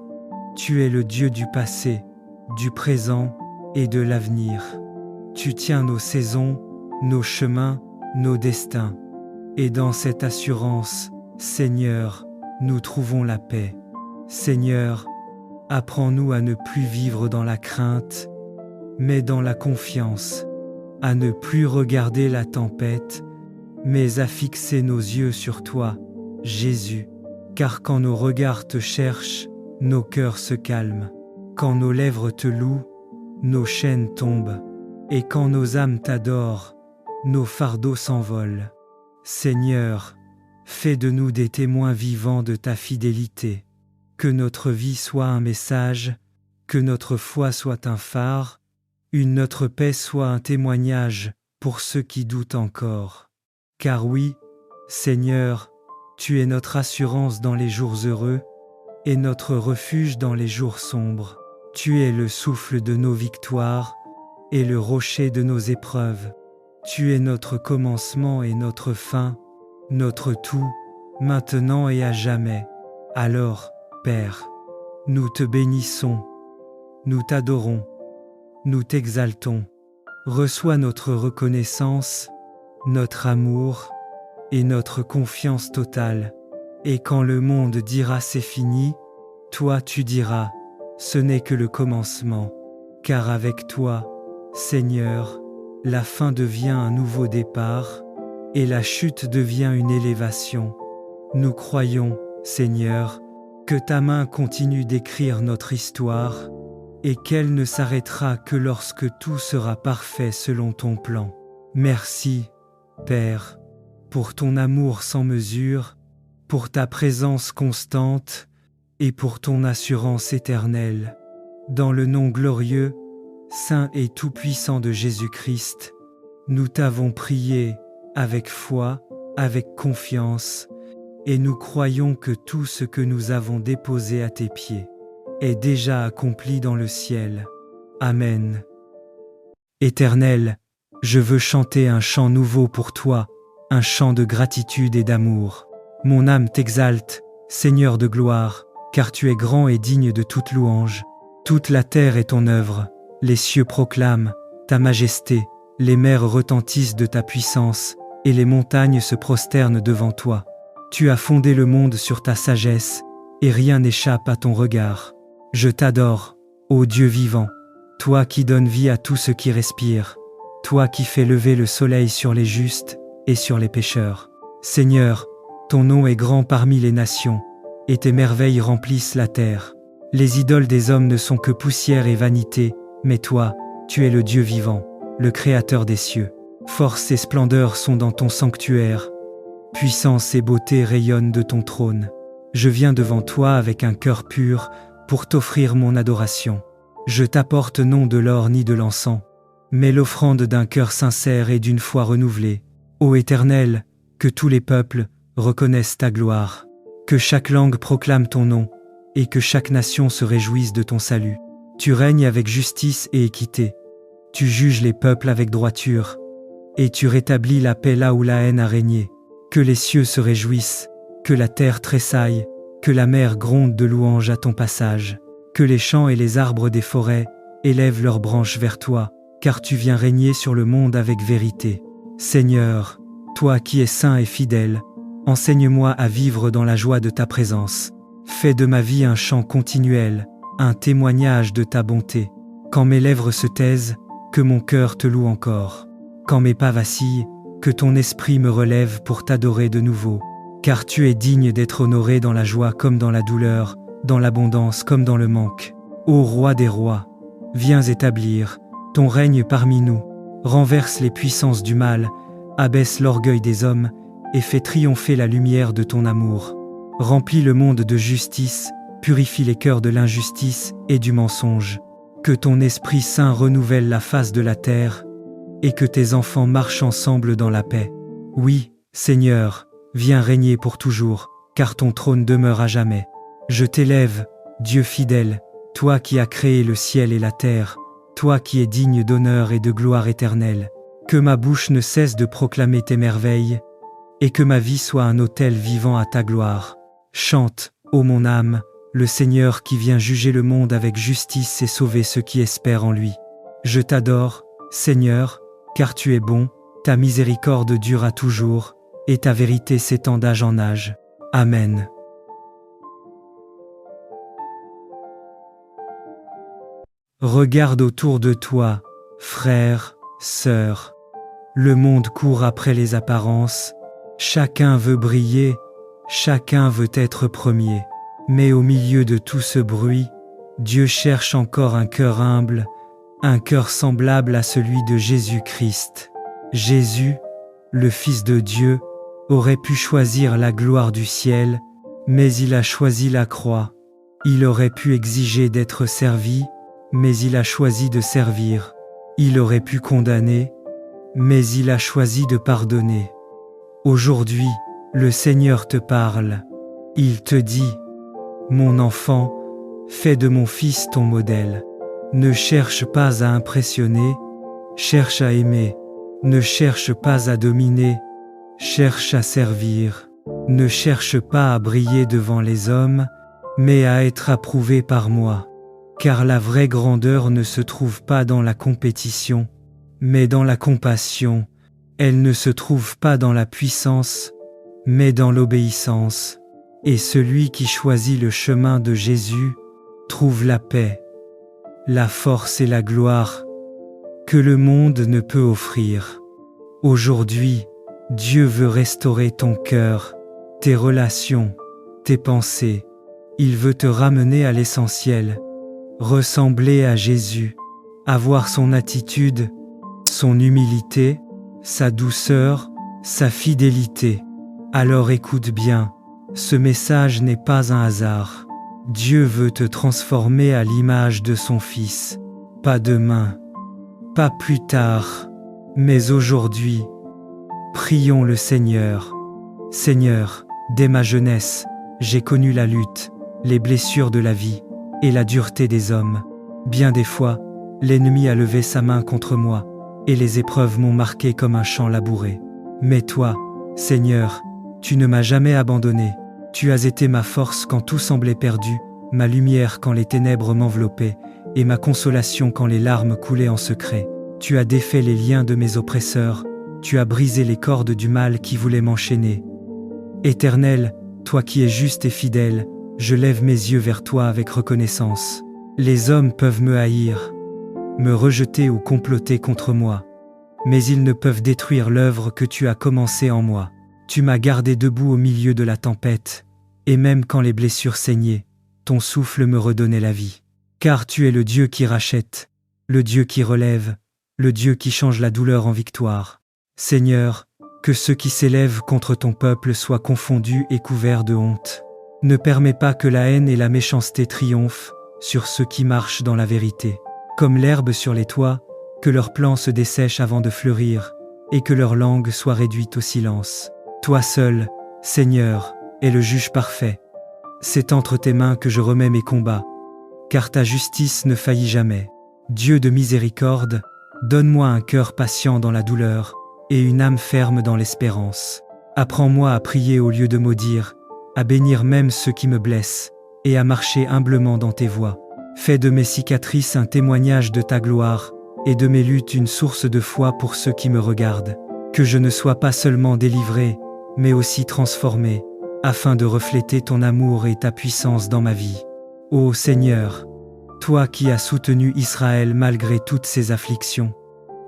Tu es le Dieu du passé, du présent et de l'avenir. Tu tiens nos saisons, nos chemins, nos destins. Et dans cette assurance, Seigneur, nous trouvons la paix. Seigneur, apprends-nous à ne plus vivre dans la crainte, mais dans la confiance, à ne plus regarder la tempête, mais à fixer nos yeux sur toi, Jésus. Car quand nos regards te cherchent, nos cœurs se calment. Quand nos lèvres te louent, nos chaînes tombent. Et quand nos âmes t'adorent, nos fardeaux s'envolent. Seigneur, fais de nous des témoins vivants de ta fidélité. Que notre vie soit un message, que notre foi soit un phare, notre paix soit un témoignage pour ceux qui doutent encore. Car oui, Seigneur, tu es notre assurance dans les jours heureux et notre refuge dans les jours sombres. Tu es le souffle de nos victoires et le rocher de nos épreuves. Tu es notre commencement et notre fin, notre tout, maintenant et à jamais. Alors, Père, nous te bénissons, nous t'adorons, nous t'exaltons. Reçois notre reconnaissance, notre amour et notre confiance totale. Et quand le monde dira c'est fini, toi tu diras, ce n'est que le commencement. Car avec toi, Seigneur, la fin devient un nouveau départ et la chute devient une élévation. Nous croyons, Seigneur, que ta main continue d'écrire notre histoire et qu'elle ne s'arrêtera que lorsque tout sera parfait selon ton plan. Merci, Père, pour ton amour sans mesure, pour ta présence constante et pour ton assurance éternelle. Dans le nom glorieux, saint et tout-puissant de Jésus-Christ, nous t'avons prié avec foi, avec confiance, et nous croyons que tout ce que nous avons déposé à tes pieds est déjà accompli dans le ciel. Amen. Éternel, je veux chanter un chant nouveau pour toi, un chant de gratitude et d'amour. Mon âme t'exalte, Seigneur de gloire, car tu es grand et digne de toute louange. Toute la terre est ton œuvre, les cieux proclament ta majesté, les mers retentissent de ta puissance, et les montagnes se prosternent devant toi. Tu as fondé le monde sur ta sagesse, et rien n'échappe à ton regard. Je t'adore, ô Dieu vivant, toi qui donnes vie à tout ce qui respire, toi qui fais lever le soleil sur les justes et sur les pécheurs. Seigneur, ton nom est grand parmi les nations, et tes merveilles remplissent la terre. Les idoles des hommes ne sont que poussière et vanité, mais toi, tu es le Dieu vivant, le Créateur des cieux. Force et splendeur sont dans ton sanctuaire, puissance et beauté rayonnent de ton trône. Je viens devant toi avec un cœur pur pour t'offrir mon adoration. Je t'apporte non de l'or ni de l'encens, mais l'offrande d'un cœur sincère et d'une foi renouvelée. Ô Éternel, que tous les peuples reconnaissent ta gloire, que chaque langue proclame ton nom, et que chaque nation se réjouisse de ton salut. Tu règnes avec justice et équité, tu juges les peuples avec droiture, et tu rétablis la paix là où la haine a régné. Que les cieux se réjouissent, que la terre tressaille, que la mer gronde de louanges à ton passage, que les champs et les arbres des forêts élèvent leurs branches vers toi, car tu viens régner sur le monde avec vérité. Seigneur, toi qui es saint et fidèle, enseigne-moi à vivre dans la joie de ta présence. Fais de ma vie un chant continuel, un témoignage de ta bonté. Quand mes lèvres se taisent, que mon cœur te loue encore. Quand mes pas vacillent, que ton esprit me relève pour t'adorer de nouveau. Car tu es digne d'être honoré dans la joie comme dans la douleur, dans l'abondance comme dans le manque. Ô Roi des rois, viens établir ton règne parmi nous. Renverse les puissances du mal, abaisse l'orgueil des hommes et fais triompher la lumière de ton amour. Remplis le monde de justice, purifie les cœurs de l'injustice et du mensonge. Que ton Esprit Saint renouvelle la face de la terre, et que tes enfants marchent ensemble dans la paix. Oui, Seigneur, viens régner pour toujours, car ton trône demeure à jamais. Je t'élève, Dieu fidèle, toi qui as créé le ciel et la terre, toi qui es digne d'honneur et de gloire éternelle. Que ma bouche ne cesse de proclamer tes merveilles, et que ma vie soit un autel vivant à ta gloire. Chante, ô mon âme, le Seigneur qui vient juger le monde avec justice et sauver ceux qui espèrent en lui. Je t'adore, Seigneur, car tu es bon, ta miséricorde dure à toujours, et ta vérité s'étend d'âge en âge. Amen. Regarde autour de toi, frères, sœurs. Le monde court après les apparences, chacun veut briller, chacun veut être premier. Mais au milieu de tout ce bruit, Dieu cherche encore un cœur humble, un cœur semblable à celui de Jésus-Christ. Jésus, le Fils de Dieu, aurait pu choisir la gloire du ciel, mais il a choisi la croix. Il aurait pu exiger d'être servi, mais il a choisi de servir. Il aurait pu condamner, mais il a choisi de pardonner. Aujourd'hui, le Seigneur te parle. Il te dit: mon enfant, fais de mon fils ton modèle. Ne cherche pas à impressionner, cherche à aimer. Ne cherche pas à dominer, cherche à servir. Ne cherche pas à briller devant les hommes, mais à être approuvé par moi. Car la vraie grandeur ne se trouve pas dans la compétition, mais dans la compassion. Elle ne se trouve pas dans la puissance, mais dans l'obéissance. Et celui qui choisit le chemin de Jésus trouve la paix, la force et la gloire que le monde ne peut offrir. Aujourd'hui, Dieu veut restaurer ton cœur, tes relations, tes pensées. Il veut te ramener à l'essentiel, ressembler à Jésus, avoir son attitude, son humilité, sa douceur, sa fidélité. Alors écoute bien, ce message n'est pas un hasard. Dieu veut te transformer à l'image de son Fils. Pas demain, pas plus tard, mais aujourd'hui. Prions le Seigneur. Seigneur, dès ma jeunesse, j'ai connu la lutte, les blessures de la vie et la dureté des hommes. Bien des fois, l'ennemi a levé sa main contre moi, et les épreuves m'ont marqué comme un champ labouré. Mais toi, Seigneur, tu ne m'as jamais abandonné. Tu as été ma force quand tout semblait perdu, ma lumière quand les ténèbres m'enveloppaient, et ma consolation quand les larmes coulaient en secret. Tu as défait les liens de mes oppresseurs, tu as brisé les cordes du mal qui voulait m'enchaîner. Éternel, toi qui es juste et fidèle, je lève mes yeux vers toi avec reconnaissance. Les hommes peuvent me haïr, me rejeter ou comploter contre moi, mais ils ne peuvent détruire l'œuvre que tu as commencée en moi. Tu m'as gardé debout au milieu de la tempête, et même quand les blessures saignaient, ton souffle me redonnait la vie. Car tu es le Dieu qui rachète, le Dieu qui relève, le Dieu qui change la douleur en victoire. Seigneur, que ceux qui s'élèvent contre ton peuple soient confondus et couverts de honte. Ne permets pas que la haine et la méchanceté triomphent sur ceux qui marchent dans la vérité. Comme l'herbe sur les toits, que leurs plans se dessèchent avant de fleurir, et que leur langue soit réduite au silence. Toi seul, Seigneur, es le juge parfait. C'est entre tes mains que je remets mes combats, car ta justice ne faillit jamais. Dieu de miséricorde, donne-moi un cœur patient dans la douleur, et une âme ferme dans l'espérance. Apprends-moi à prier au lieu de maudire, à bénir même ceux qui me blessent, et à marcher humblement dans tes voies. Fais de mes cicatrices un témoignage de ta gloire, et de mes luttes une source de foi pour ceux qui me regardent. Que je ne sois pas seulement délivré, mais aussi transformé, afin de refléter ton amour et ta puissance dans ma vie. Ô Seigneur, toi qui as soutenu Israël malgré toutes ses afflictions,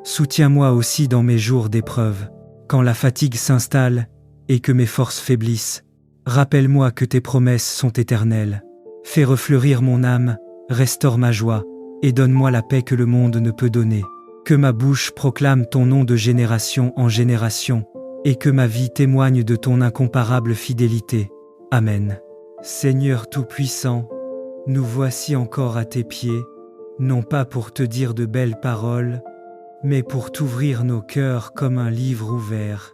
soutiens-moi aussi dans mes jours d'épreuve. Quand la fatigue s'installe et que mes forces faiblissent, rappelle-moi que tes promesses sont éternelles. Fais refleurir mon âme, restaure ma joie, et donne-moi la paix que le monde ne peut donner. Que ma bouche proclame ton nom de génération en génération, et que ma vie témoigne de ton incomparable fidélité. Amen. Seigneur Tout-Puissant, nous voici encore à tes pieds, non pas pour te dire de belles paroles, mais pour t'ouvrir nos cœurs comme un livre ouvert.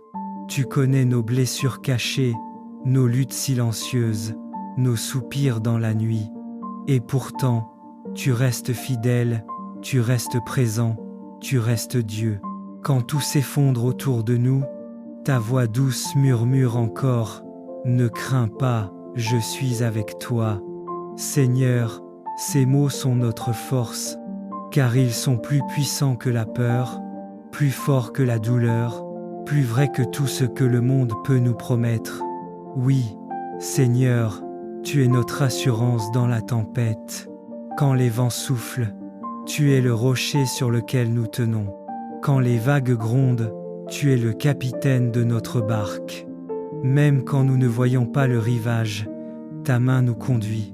Tu connais nos blessures cachées, nos luttes silencieuses, nos soupirs dans la nuit. Et pourtant, tu restes fidèle, tu restes présent, tu restes Dieu. Quand tout s'effondre autour de nous, ta voix douce murmure encore, « Ne crains pas, je suis avec toi. » Seigneur, ces mots sont notre force, car ils sont plus puissants que la peur, plus forts que la douleur, plus vrais que tout ce que le monde peut nous promettre. Oui, Seigneur, tu es notre assurance dans la tempête. Quand les vents soufflent, tu es le rocher sur lequel nous tenons. Quand les vagues grondent, tu es le capitaine de notre barque. Même quand nous ne voyons pas le rivage, ta main nous conduit.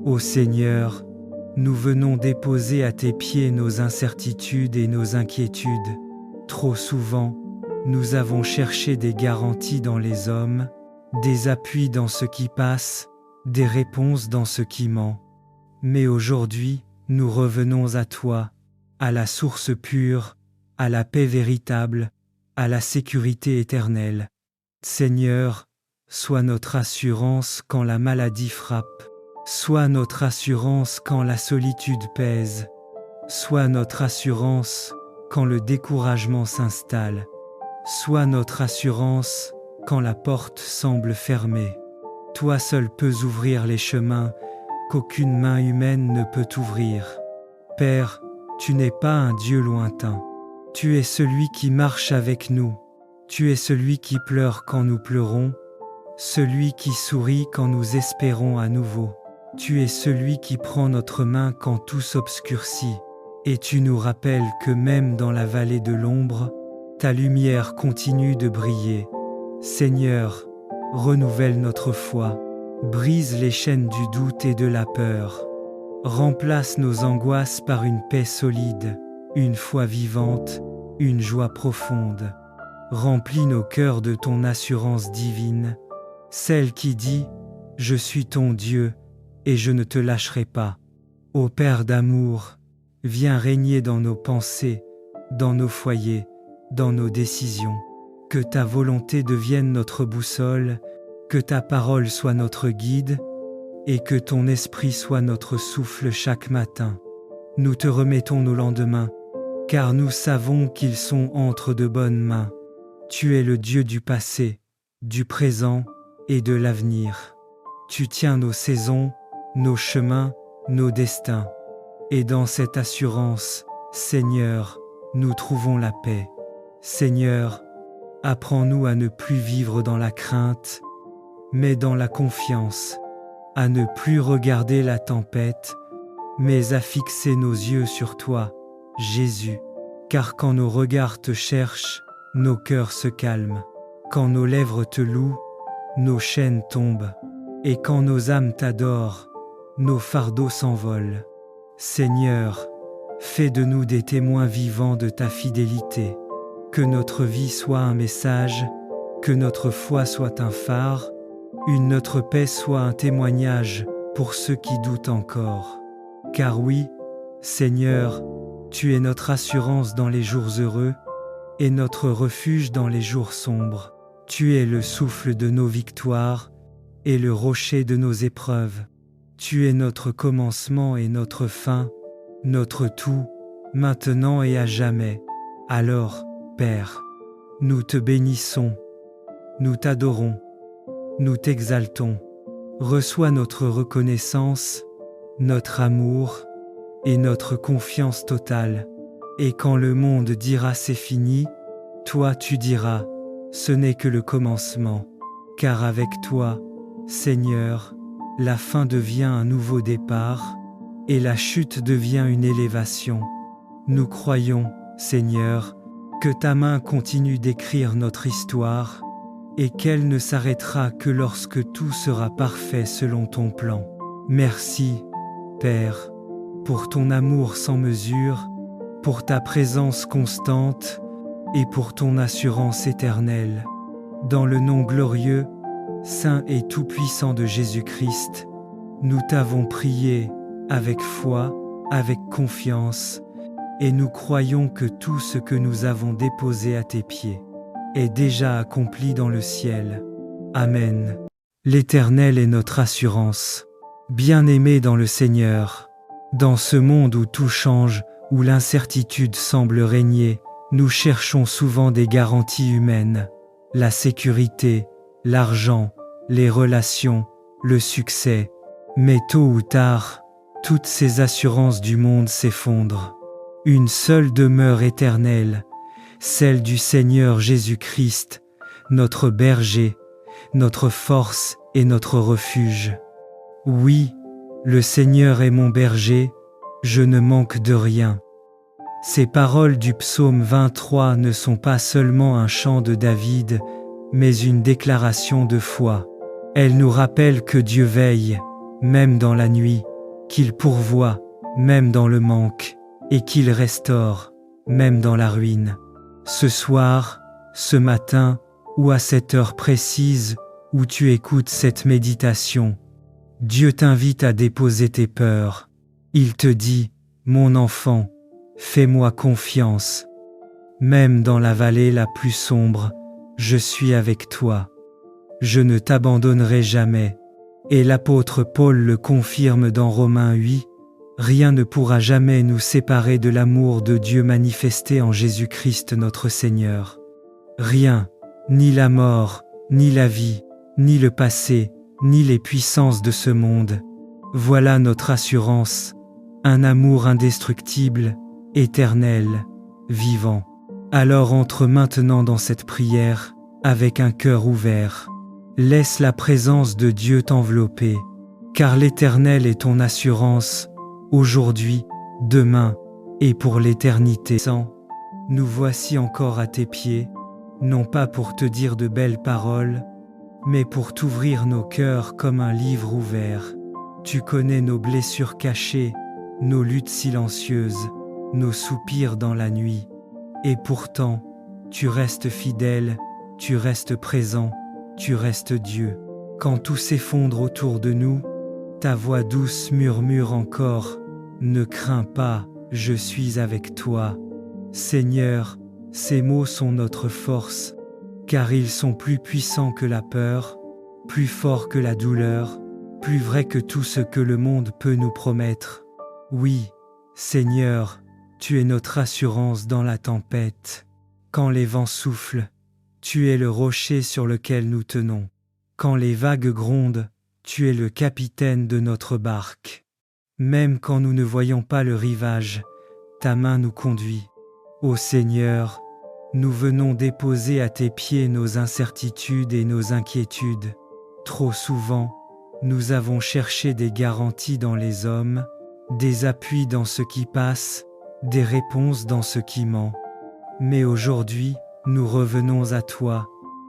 Ô Seigneur, nous venons déposer à tes pieds nos incertitudes et nos inquiétudes. Trop souvent, nous avons cherché des garanties dans les hommes, des appuis dans ce qui passe, des réponses dans ce qui ment. Mais aujourd'hui, nous revenons à toi, à la source pure, à la paix véritable, à la sécurité éternelle. Seigneur, sois notre assurance quand la maladie frappe, sois notre assurance quand la solitude pèse, sois notre assurance quand le découragement s'installe, sois notre assurance quand la porte semble fermée. Toi seul peux ouvrir les chemins qu'aucune main humaine ne peut ouvrir. Père, tu n'es pas un Dieu lointain. Tu es celui qui marche avec nous. Tu es celui qui pleure quand nous pleurons, celui qui sourit quand nous espérons à nouveau. Tu es celui qui prend notre main quand tout s'obscurcit, et tu nous rappelles que même dans la vallée de l'ombre, ta lumière continue de briller. Seigneur, renouvelle notre foi, brise les chaînes du doute et de la peur. Remplace nos angoisses par une paix solide, une foi vivante, une joie profonde. Remplis nos cœurs de ton assurance divine, celle qui dit « Je suis ton Dieu et je ne te lâcherai pas ». Ô Père d'amour, viens régner dans nos pensées, dans nos foyers, dans nos décisions. Que ta volonté devienne notre boussole, que ta parole soit notre guide, et que ton esprit soit notre souffle chaque matin. Nous te remettons nos lendemains, car nous savons qu'ils sont entre de bonnes mains. Tu es le Dieu du passé, du présent et de l'avenir. Tu tiens nos saisons, nos chemins, nos destins. Et dans cette assurance, Seigneur, nous trouvons la paix. Seigneur, apprends-nous à ne plus vivre dans la crainte, mais dans la confiance, à ne plus regarder la tempête, mais à fixer nos yeux sur toi, Jésus. Car quand nos regards te cherchent, nos cœurs se calment. Quand nos lèvres te louent, nos chaînes tombent. Et quand nos âmes t'adorent, nos fardeaux s'envolent. Seigneur, fais de nous des témoins vivants de ta fidélité. Que notre vie soit un message, que notre foi soit un phare, notre paix soit un témoignage pour ceux qui doutent encore. Car oui, Seigneur, tu es notre assurance dans les jours heureux et notre refuge dans les jours sombres. Tu es le souffle de nos victoires et le rocher de nos épreuves. Tu es notre commencement et notre fin, notre tout, maintenant et à jamais. Alors, Père, nous te bénissons, nous t'adorons, nous t'exaltons. Reçois notre reconnaissance, notre amour et notre confiance totale. Et quand le monde dira c'est fini, toi tu diras, ce n'est que le commencement. Car avec toi, Seigneur, la fin devient un nouveau départ, et la chute devient une élévation. Nous croyons, Seigneur, que ta main continue d'écrire notre histoire, et qu'elle ne s'arrêtera que lorsque tout sera parfait selon ton plan. Merci, Père, pour ton amour sans mesure, pour ta présence constante, et pour ton assurance éternelle. Dans le nom glorieux, saint et tout-puissant de Jésus-Christ, nous t'avons prié avec foi, avec confiance, et nous croyons que tout ce que nous avons déposé à tes pieds est déjà accompli dans le ciel. Amen. L'Éternel est notre assurance. Bien-aimés dans le Seigneur, dans ce monde où tout change, où l'incertitude semble régner, nous cherchons souvent des garanties humaines, la sécurité, l'argent, les relations, le succès. Mais tôt ou tard, toutes ces assurances du monde s'effondrent. Une seule demeure éternelle, celle du Seigneur Jésus-Christ, notre berger, notre force et notre refuge. Oui, le Seigneur est mon berger, je ne manque de rien. Ces paroles du psaume 23 ne sont pas seulement un chant de David, mais une déclaration de foi. Elles nous rappellent que Dieu veille, même dans la nuit, qu'il pourvoit, même dans le manque, et qu'il restaure, même dans la ruine. Ce soir, ce matin, ou à cette heure précise où tu écoutes cette méditation, Dieu t'invite à déposer tes peurs. Il te dit, mon enfant, fais-moi confiance. Même dans la vallée la plus sombre, je suis avec toi. Je ne t'abandonnerai jamais. Et l'apôtre Paul le confirme dans Romains 8, rien ne pourra jamais nous séparer de l'amour de Dieu manifesté en Jésus-Christ notre Seigneur. Rien, ni la mort, ni la vie, ni le passé, ni les puissances de ce monde. Voilà notre assurance, un amour indestructible, éternel, vivant. Alors entre maintenant dans cette prière, avec un cœur ouvert. Laisse la présence de Dieu t'envelopper, car l'Éternel est ton assurance, aujourd'hui, demain, et pour l'éternité. Nous voici encore à tes pieds, non pas pour te dire de belles paroles, mais pour t'ouvrir nos cœurs comme un livre ouvert. Tu connais nos blessures cachées, nos luttes silencieuses, nos soupirs dans la nuit. Et pourtant, tu restes fidèle, tu restes présent, tu restes Dieu. Quand tout s'effondre autour de nous, ta voix douce murmure encore, « Ne crains pas, je suis avec toi. » Seigneur, ces mots sont notre force, car ils sont plus puissants que la peur, plus forts que la douleur, plus vrais que tout ce que le monde peut nous promettre. Oui, Seigneur, tu es notre assurance dans la tempête. Quand les vents soufflent, Tu es le rocher sur lequel nous tenons. Quand les vagues grondent, tu es le capitaine de notre barque. Même quand nous ne voyons pas le rivage, ta main nous conduit. Ô Seigneur, nous venons déposer à tes pieds nos incertitudes et nos inquiétudes. Trop souvent, nous avons cherché des garanties dans les hommes, des appuis dans ce qui passe, des réponses dans ce qui ment. Mais aujourd'hui, nous revenons à toi,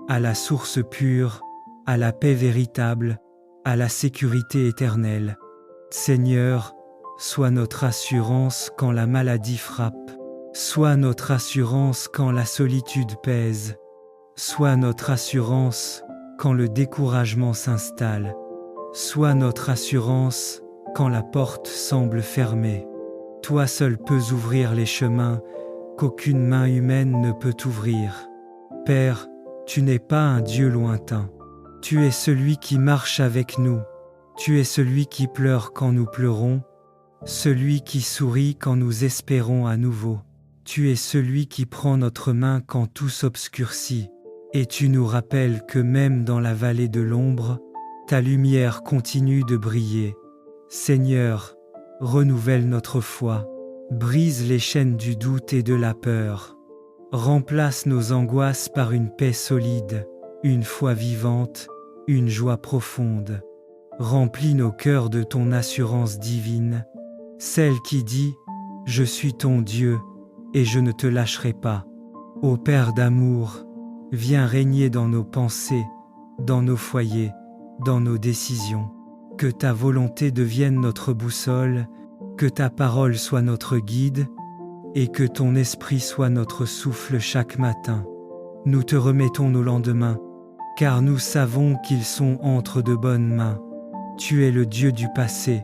à la source pure, à la paix véritable, à la sécurité éternelle. Seigneur, sois notre assurance quand la maladie frappe, sois notre assurance quand la solitude pèse, sois notre assurance quand le découragement s'installe, sois notre assurance quand la porte semble fermée. Toi seul peux ouvrir les chemins qu'aucune main humaine ne peut ouvrir. Père, tu n'es pas un Dieu lointain. Tu es celui qui marche avec nous. Tu es celui qui pleure quand nous pleurons, celui qui sourit quand nous espérons à nouveau. Tu es celui qui prend notre main quand tout s'obscurcit, et tu nous rappelles que même dans la vallée de l'ombre, ta lumière continue de briller. Seigneur, renouvelle notre foi, brise les chaînes du doute et de la peur, remplace nos angoisses par une paix solide, une foi vivante, une joie profonde. Remplis nos cœurs de ton assurance divine, celle qui dit « Je suis ton Dieu et je ne te lâcherai pas ». Ô Père d'amour, viens régner dans nos pensées, dans nos foyers, dans nos décisions. Que ta volonté devienne notre boussole, que ta parole soit notre guide et que ton esprit soit notre souffle chaque matin. Nous te remettons nos lendemains, car nous savons qu'ils sont entre de bonnes mains. Tu es le Dieu du passé,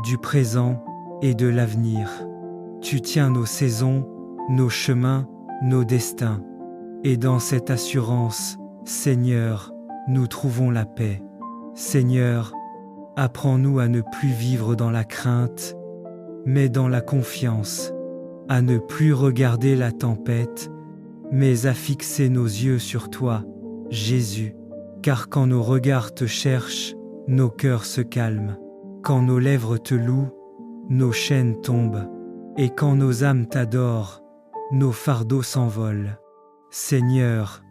du présent et de l'avenir. Tu tiens nos saisons, nos chemins, nos destins. Et dans cette assurance, Seigneur, nous trouvons la paix. Seigneur, apprends-nous à ne plus vivre dans la crainte, mais dans la confiance, à ne plus regarder la tempête, mais à fixer nos yeux sur toi, Jésus. Car quand nos regards te cherchent, nos cœurs se calment. Quand nos lèvres te louent, nos chaînes tombent. Et quand nos âmes t'adorent, nos fardeaux s'envolent. Seigneur,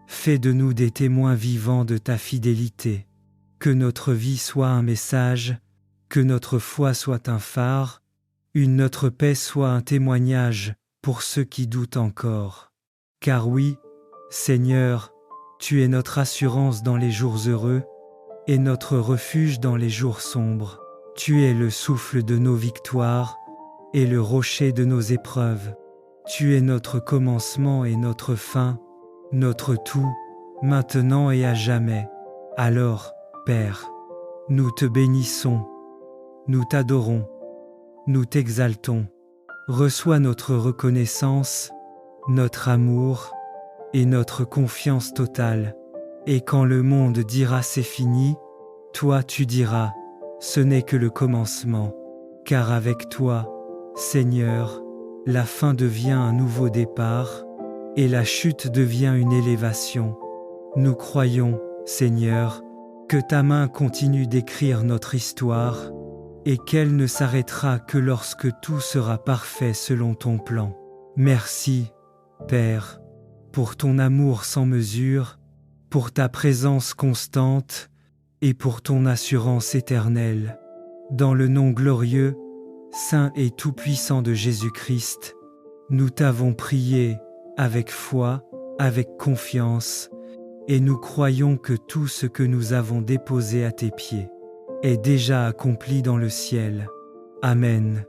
fais de nous des témoins vivants de ta fidélité. Que notre vie soit un message, que notre foi soit un phare, notre paix soit un témoignage pour ceux qui doutent encore. Car oui, Seigneur, tu es notre assurance dans les jours heureux et notre refuge dans les jours sombres. Tu es le souffle de nos victoires et le rocher de nos épreuves. Tu es notre commencement et notre fin, notre tout, maintenant et à jamais. Alors, Père, nous te bénissons, nous t'adorons, nous t'exaltons. Reçois notre reconnaissance, notre amour et notre confiance totale. Et quand le monde dira c'est fini, toi tu diras, ce n'est que le commencement. Car avec toi, Seigneur, la fin devient un nouveau départ et la chute devient une élévation. Nous croyons, Seigneur, que ta main continue d'écrire notre histoire et qu'elle ne s'arrêtera que lorsque tout sera parfait selon ton plan. Merci, Père, pour ton amour sans mesure, pour ta présence constante et pour ton assurance éternelle. Dans le nom glorieux, saint et tout-puissant de Jésus-Christ, nous t'avons prié avec foi, avec confiance, et nous croyons que tout ce que nous avons déposé à tes pieds est déjà accompli dans le ciel. Amen.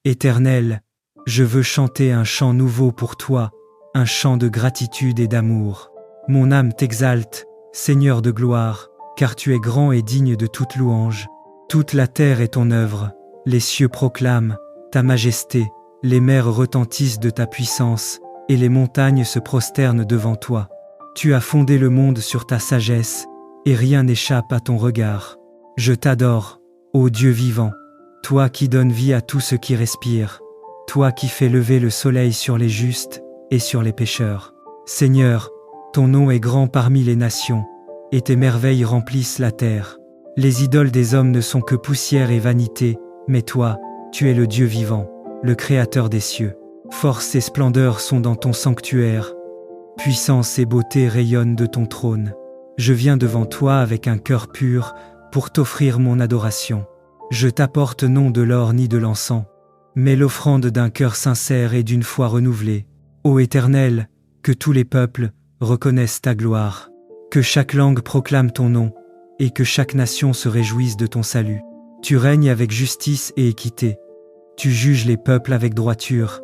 Éternel, je veux chanter un chant nouveau pour toi, un chant de gratitude et d'amour. Mon âme t'exalte, Seigneur de gloire, car tu es grand et digne de toute louange. Toute la terre est ton œuvre, les cieux proclament ta majesté, les mers retentissent de ta puissance, et les montagnes se prosternent devant toi. Tu as fondé le monde sur ta sagesse, et rien n'échappe à ton regard. Je t'adore, ô Dieu vivant, toi qui donnes vie à tout ce qui respire, toi qui fais lever le soleil sur les justes et sur les pécheurs. Seigneur, Ton nom est grand parmi les nations, et tes merveilles remplissent la terre. Les idoles des hommes ne sont que poussière et vanité, mais toi, tu es le Dieu vivant, le Créateur des cieux. Force et splendeur sont dans ton sanctuaire. Puissance et beauté rayonnent de ton trône. Je viens devant toi avec un cœur pur pour t'offrir mon adoration. Je t'apporte non de l'or ni de l'encens, mais l'offrande d'un cœur sincère et d'une foi renouvelée. Ô Éternel, que tous les peuples reconnaissent ta gloire, que chaque langue proclame ton nom, et que chaque nation se réjouisse de ton salut. Tu règnes avec justice et équité. Tu juges les peuples avec droiture,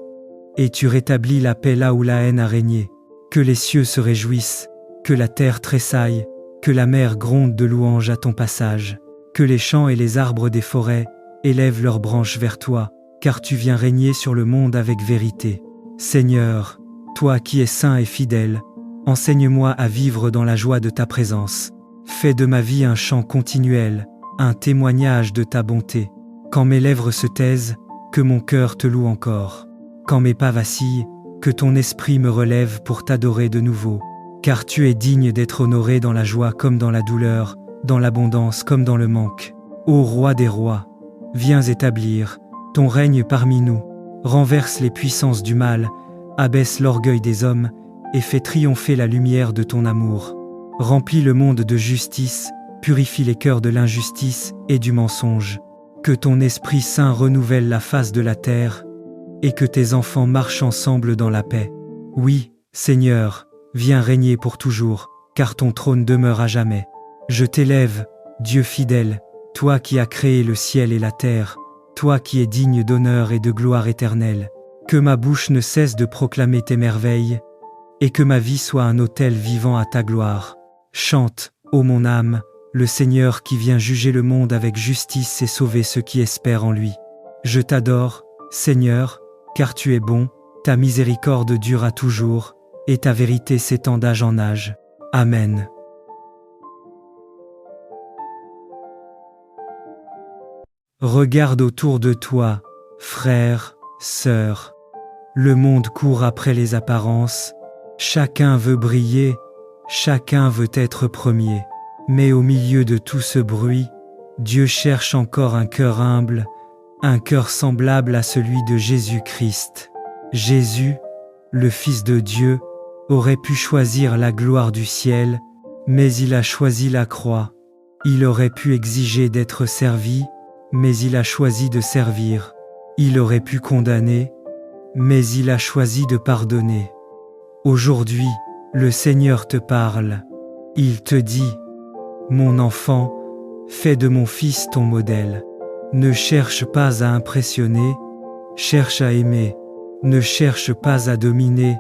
et tu rétablis la paix là où la haine a régné. Que les cieux se réjouissent, que la terre tressaille, que la mer gronde de louanges à ton passage, que les champs et les arbres des forêts élèvent leurs branches vers toi, car tu viens régner sur le monde avec vérité. Seigneur, toi qui es saint et fidèle, enseigne-moi à vivre dans la joie de ta présence. Fais de ma vie un chant continuel, un témoignage de ta bonté. Quand mes lèvres se taisent, que mon cœur te loue encore. Quand mes pas vacillent, que ton esprit me relève pour t'adorer de nouveau. Car tu es digne d'être honoré dans la joie comme dans la douleur, dans l'abondance comme dans le manque. Ô roi des rois, viens établir ton règne parmi nous. Renverse les puissances du mal, abaisse l'orgueil des hommes et fais triompher la lumière de ton amour. Remplis le monde de justice, purifie les cœurs de l'injustice et du mensonge. Que ton Esprit Saint renouvelle la face de la terre, et que tes enfants marchent ensemble dans la paix. Oui, Seigneur, viens régner pour toujours, car ton trône demeure à jamais. Je t'élève, Dieu fidèle, toi qui as créé le ciel et la terre, toi qui es digne d'honneur et de gloire éternelle. Que ma bouche ne cesse de proclamer tes merveilles, et que ma vie soit un autel vivant à ta gloire. Chante, ô mon âme, le Seigneur qui vient juger le monde avec justice et sauver ceux qui espèrent en lui. Je t'adore, Seigneur, car tu es bon, ta miséricorde dure à toujours, et ta vérité s'étend d'âge en âge. Amen. Regarde autour de toi, frères, sœurs. Le monde court après les apparences. Chacun veut briller, chacun veut être premier. Mais au milieu de tout ce bruit, Dieu cherche encore un cœur humble, un cœur semblable à celui de Jésus-Christ. Jésus, le Fils de Dieu, aurait pu choisir la gloire du ciel, mais il a choisi la croix. Il aurait pu exiger d'être servi, mais il a choisi de servir. Il aurait pu condamner, mais il a choisi de pardonner. Aujourd'hui, le Seigneur te parle. Il te dit: mon enfant, fais de mon fils ton modèle. Ne cherche pas à impressionner, cherche à aimer. Ne cherche pas à dominer,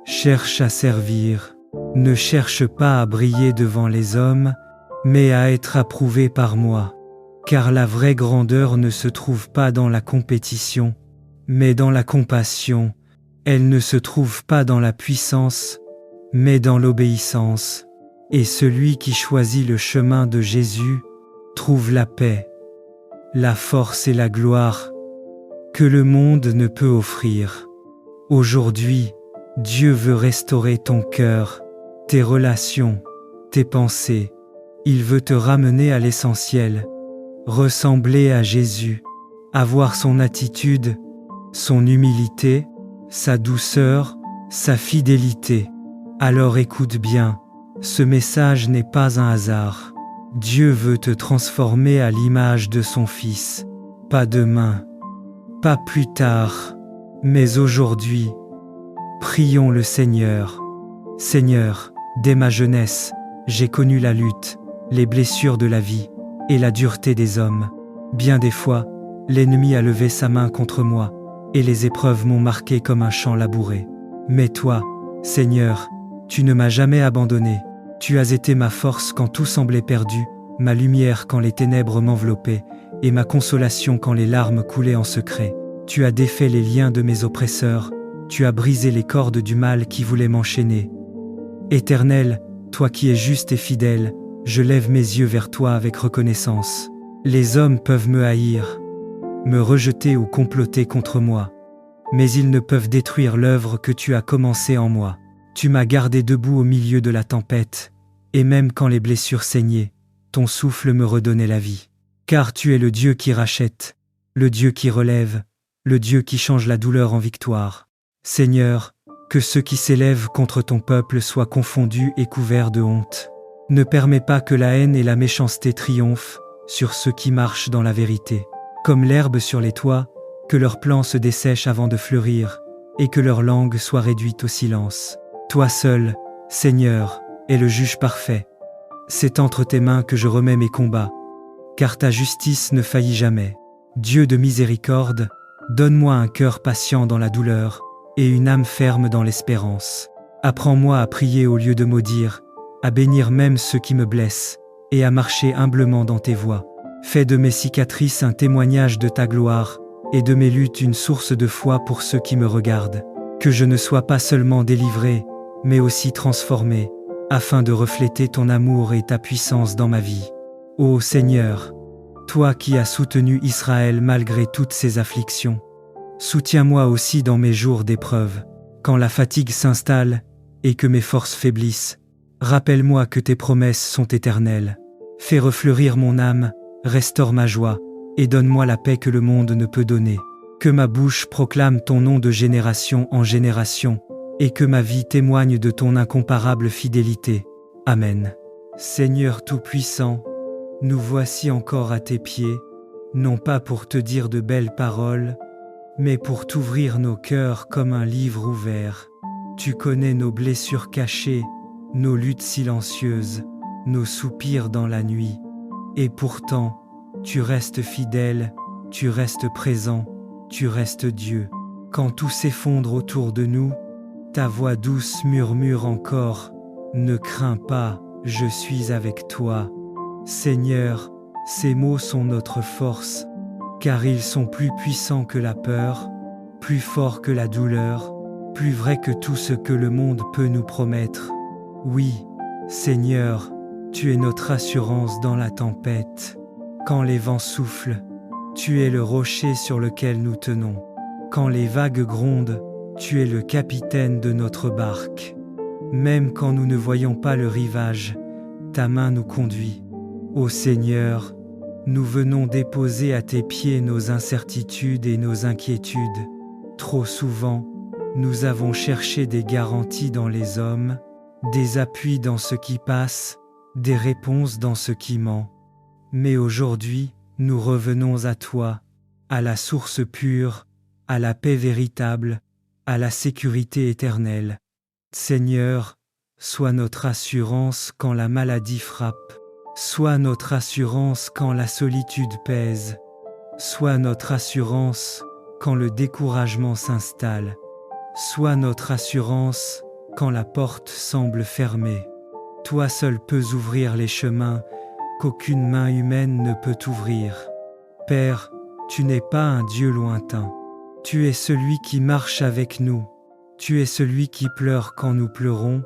cherche à servir. Ne cherche pas à briller devant les hommes, mais à être approuvé par moi. Car la vraie grandeur ne se trouve pas dans la compétition, mais dans la compassion. Elle ne se trouve pas dans la puissance, mais dans l'obéissance. Et celui qui choisit le chemin de Jésus trouve la paix, la force et la gloire que le monde ne peut offrir. Aujourd'hui, Dieu veut restaurer ton cœur, tes relations, tes pensées. Il veut te ramener à l'essentiel, ressembler à Jésus, avoir son attitude, son humilité, sa douceur, sa fidélité. Alors écoute bien, ce message n'est pas un hasard. Dieu veut te transformer à l'image de son Fils. Pas demain, pas plus tard, mais aujourd'hui. Prions le Seigneur. Seigneur, dès ma jeunesse, j'ai connu la lutte, les blessures de la vie et la dureté des hommes. Bien des fois, l'ennemi a levé sa main contre moi, et les épreuves m'ont marqué comme un champ labouré. Mais toi, Seigneur, tu ne m'as jamais abandonné. Tu as été ma force quand tout semblait perdu, ma lumière quand les ténèbres m'enveloppaient, et ma consolation quand les larmes coulaient en secret. Tu as défait les liens de mes oppresseurs, tu as brisé les cordes du mal qui voulait m'enchaîner. Éternel, toi qui es juste et fidèle, je lève mes yeux vers toi avec reconnaissance. Les hommes peuvent me haïr, me rejeter ou comploter contre moi, mais ils ne peuvent détruire l'œuvre que tu as commencée en moi. Tu m'as gardé debout au milieu de la tempête, et même quand les blessures saignaient, ton souffle me redonnait la vie. Car tu es le Dieu qui rachète, le Dieu qui relève, le Dieu qui change la douleur en victoire. Seigneur, que ceux qui s'élèvent contre ton peuple soient confondus et couverts de honte. Ne permets pas que la haine et la méchanceté triomphent sur ceux qui marchent dans la vérité. Comme l'herbe sur les toits, que leurs plants se dessèchent avant de fleurir, et que leur langue soit réduite au silence. Toi seul, Seigneur, es le juge parfait. C'est entre tes mains que je remets mes combats, car ta justice ne faillit jamais. Dieu de miséricorde, donne-moi un cœur patient dans la douleur et une âme ferme dans l'espérance. Apprends-moi à prier au lieu de maudire, à bénir même ceux qui me blessent, et à marcher humblement dans tes voies. Fais de mes cicatrices un témoignage de ta gloire, et de mes luttes une source de foi pour ceux qui me regardent. Que je ne sois pas seulement délivré, mais aussi transformé, afin de refléter ton amour et ta puissance dans ma vie. Ô Seigneur, toi qui as soutenu Israël malgré toutes ses afflictions, soutiens-moi aussi dans mes jours d'épreuve. Quand la fatigue s'installe et que mes forces faiblissent, rappelle-moi que tes promesses sont éternelles. Fais refleurir mon âme, restaure ma joie, et donne-moi la paix que le monde ne peut donner. Que ma bouche proclame ton nom de génération en génération, et que ma vie témoigne de ton incomparable fidélité. Amen. Seigneur Tout-Puissant, nous voici encore à tes pieds, non pas pour te dire de belles paroles, mais pour t'ouvrir nos cœurs comme un livre ouvert. Tu connais nos blessures cachées, nos luttes silencieuses, nos soupirs dans la nuit. Et pourtant, tu restes fidèle, tu restes présent, tu restes Dieu. Quand tout s'effondre autour de nous, ta voix douce murmure encore « Ne crains pas, je suis avec toi ». Seigneur, ces mots sont notre force, car ils sont plus puissants que la peur, plus forts que la douleur, plus vrais que tout ce que le monde peut nous promettre. Oui, Seigneur, tu es notre assurance dans la tempête. Quand les vents soufflent, tu es le rocher sur lequel nous tenons. Quand les vagues grondent, tu es le capitaine de notre barque. Même quand nous ne voyons pas le rivage, ta main nous conduit. Ô Seigneur, nous venons déposer à tes pieds nos incertitudes et nos inquiétudes. Trop souvent, nous avons cherché des garanties dans les hommes, des appuis dans ce qui passe, des réponses dans ce qui ment. Mais aujourd'hui, nous revenons à toi, à la source pure, à la paix véritable, à la sécurité éternelle. Seigneur, sois notre assurance quand la maladie frappe, sois notre assurance quand la solitude pèse, sois notre assurance quand le découragement s'installe, sois notre assurance quand la porte semble fermée. Toi seul peux ouvrir les chemins qu'aucune main humaine ne peut ouvrir. Père, tu n'es pas un Dieu lointain. Tu es celui qui marche avec nous. Tu es celui qui pleure quand nous pleurons,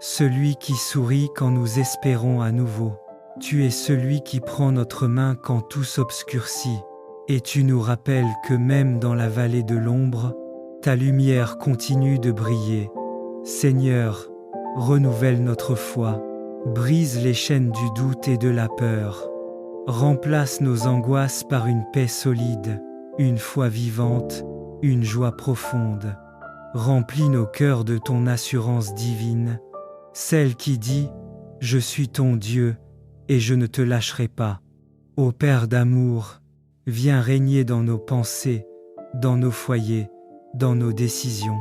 celui qui sourit quand nous espérons à nouveau. Tu es celui qui prend notre main quand tout s'obscurcit, et tu nous rappelles que même dans la vallée de l'ombre, ta lumière continue de briller. Seigneur, renouvelle notre foi, brise les chaînes du doute et de la peur. Remplace nos angoisses par une paix solide, une foi vivante, une joie profonde. Remplis nos cœurs de ton assurance divine, celle qui dit « Je suis ton Dieu et je ne te lâcherai pas ». Ô Père d'amour, viens régner dans nos pensées, dans nos foyers, dans nos décisions.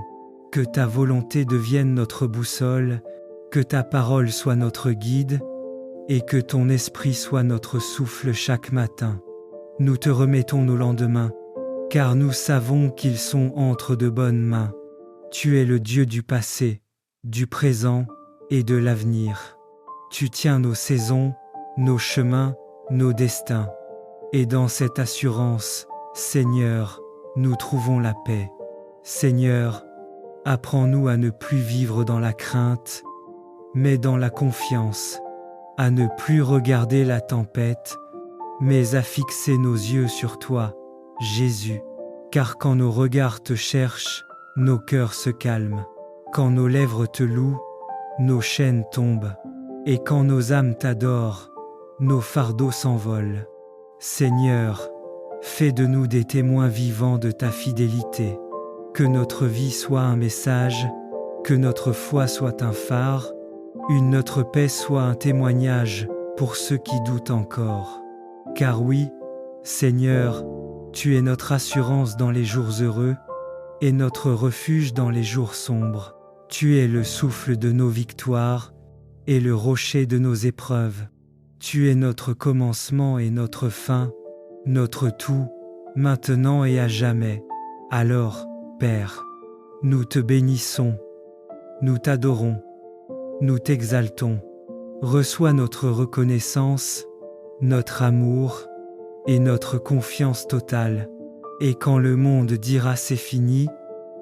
Que ta volonté devienne notre boussole, que ta parole soit notre guide, et que ton esprit soit notre souffle chaque matin. Nous te remettons nos lendemains, car nous savons qu'ils sont entre de bonnes mains. Tu es le Dieu du passé, du présent et de l'avenir. Tu tiens nos saisons, nos chemins, nos destins. Et dans cette assurance, Seigneur, nous trouvons la paix. Seigneur, apprends-nous à ne plus vivre dans la crainte, mais dans la confiance, à ne plus regarder la tempête, mais à fixer nos yeux sur toi, Jésus. Car quand nos regards te cherchent, nos cœurs se calment. Quand nos lèvres te louent, nos chaînes tombent, et quand nos âmes t'adorent, nos fardeaux s'envolent. Seigneur, fais de nous des témoins vivants de ta fidélité. Que notre vie soit un message, que notre foi soit un phare, notre paix soit un témoignage pour ceux qui doutent encore. Car oui, Seigneur, tu es notre assurance dans les jours heureux et notre refuge dans les jours sombres. Tu es le souffle de nos victoires et le rocher de nos épreuves. Tu es notre commencement et notre fin, notre tout, maintenant et à jamais. Alors, Père, nous te bénissons, nous t'adorons, nous t'exaltons. Reçois notre reconnaissance, notre amour et notre confiance totale. Et quand le monde dira c'est fini,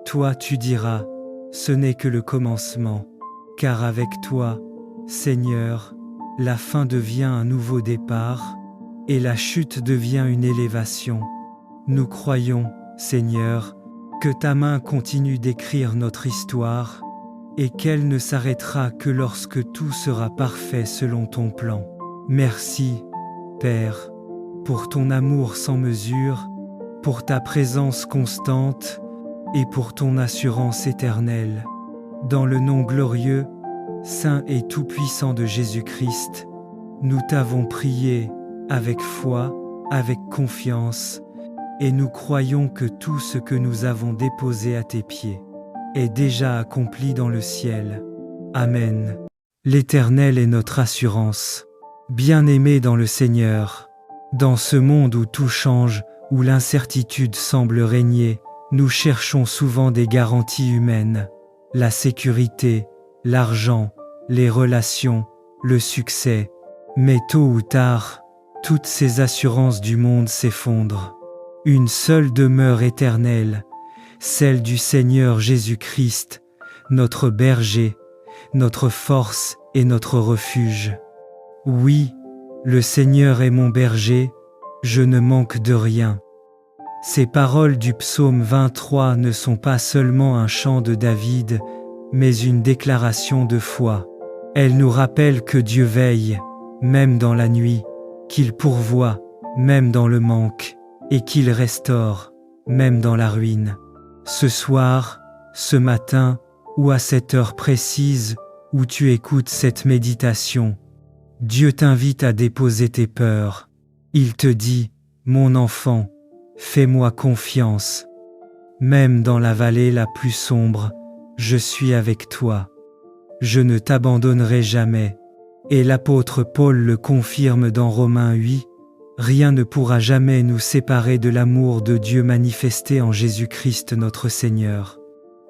toi tu diras, ce n'est que le commencement. Car avec toi, Seigneur, la fin devient un nouveau départ, et la chute devient une élévation. Nous croyons, Seigneur, que ta main continue d'écrire notre histoire, et qu'elle ne s'arrêtera que lorsque tout sera parfait selon ton plan. Merci, Père, pour ton amour sans mesure, pour ta présence constante et pour ton assurance éternelle. Dans le nom glorieux, saint et tout-puissant de Jésus-Christ, nous t'avons prié avec foi, avec confiance, et nous croyons que tout ce que nous avons déposé à tes pieds est déjà accompli dans le ciel. Amen. L'Éternel est notre assurance. Bien-aimés dans le Seigneur, dans ce monde où tout change, où l'incertitude semble régner, nous cherchons souvent des garanties humaines. La sécurité, l'argent, les relations, le succès. Mais tôt ou tard, toutes ces assurances du monde s'effondrent. Une seule demeure éternelle, celle du Seigneur Jésus-Christ, notre berger, notre force et notre refuge. Oui, le Seigneur est mon berger, je ne manque de rien. Ces paroles du psaume 23 ne sont pas seulement un chant de David, mais une déclaration de foi. Elles nous rappellent que Dieu veille, même dans la nuit, qu'il pourvoit, même dans le manque, et qu'il restaure, même dans la ruine. Ce soir, ce matin, ou à cette heure précise où tu écoutes cette méditation, Dieu t'invite à déposer tes peurs. Il te dit, mon enfant, fais-moi confiance. Même dans la vallée la plus sombre, je suis avec toi. Je ne t'abandonnerai jamais. Et l'apôtre Paul le confirme dans Romains 8, rien ne pourra jamais nous séparer de l'amour de Dieu manifesté en Jésus-Christ notre Seigneur.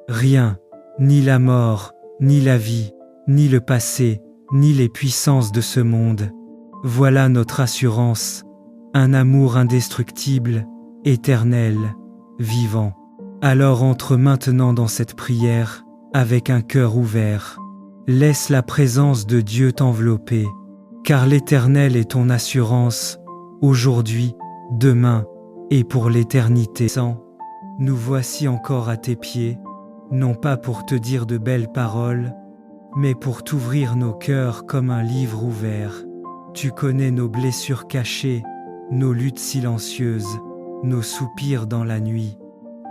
Rien, ni la mort, ni la vie, ni le passé, ni les puissances de ce monde. Voilà notre assurance, un amour indestructible, éternel, vivant. Alors entre maintenant dans cette prière, avec un cœur ouvert. Laisse la présence de Dieu t'envelopper, car l'Éternel est ton assurance, aujourd'hui, demain, et pour l'éternité. Nous voici encore à tes pieds, non pas pour te dire de belles paroles, mais pour t'ouvrir nos cœurs comme un livre ouvert. Tu connais nos blessures cachées, nos luttes silencieuses, nos soupirs dans la nuit.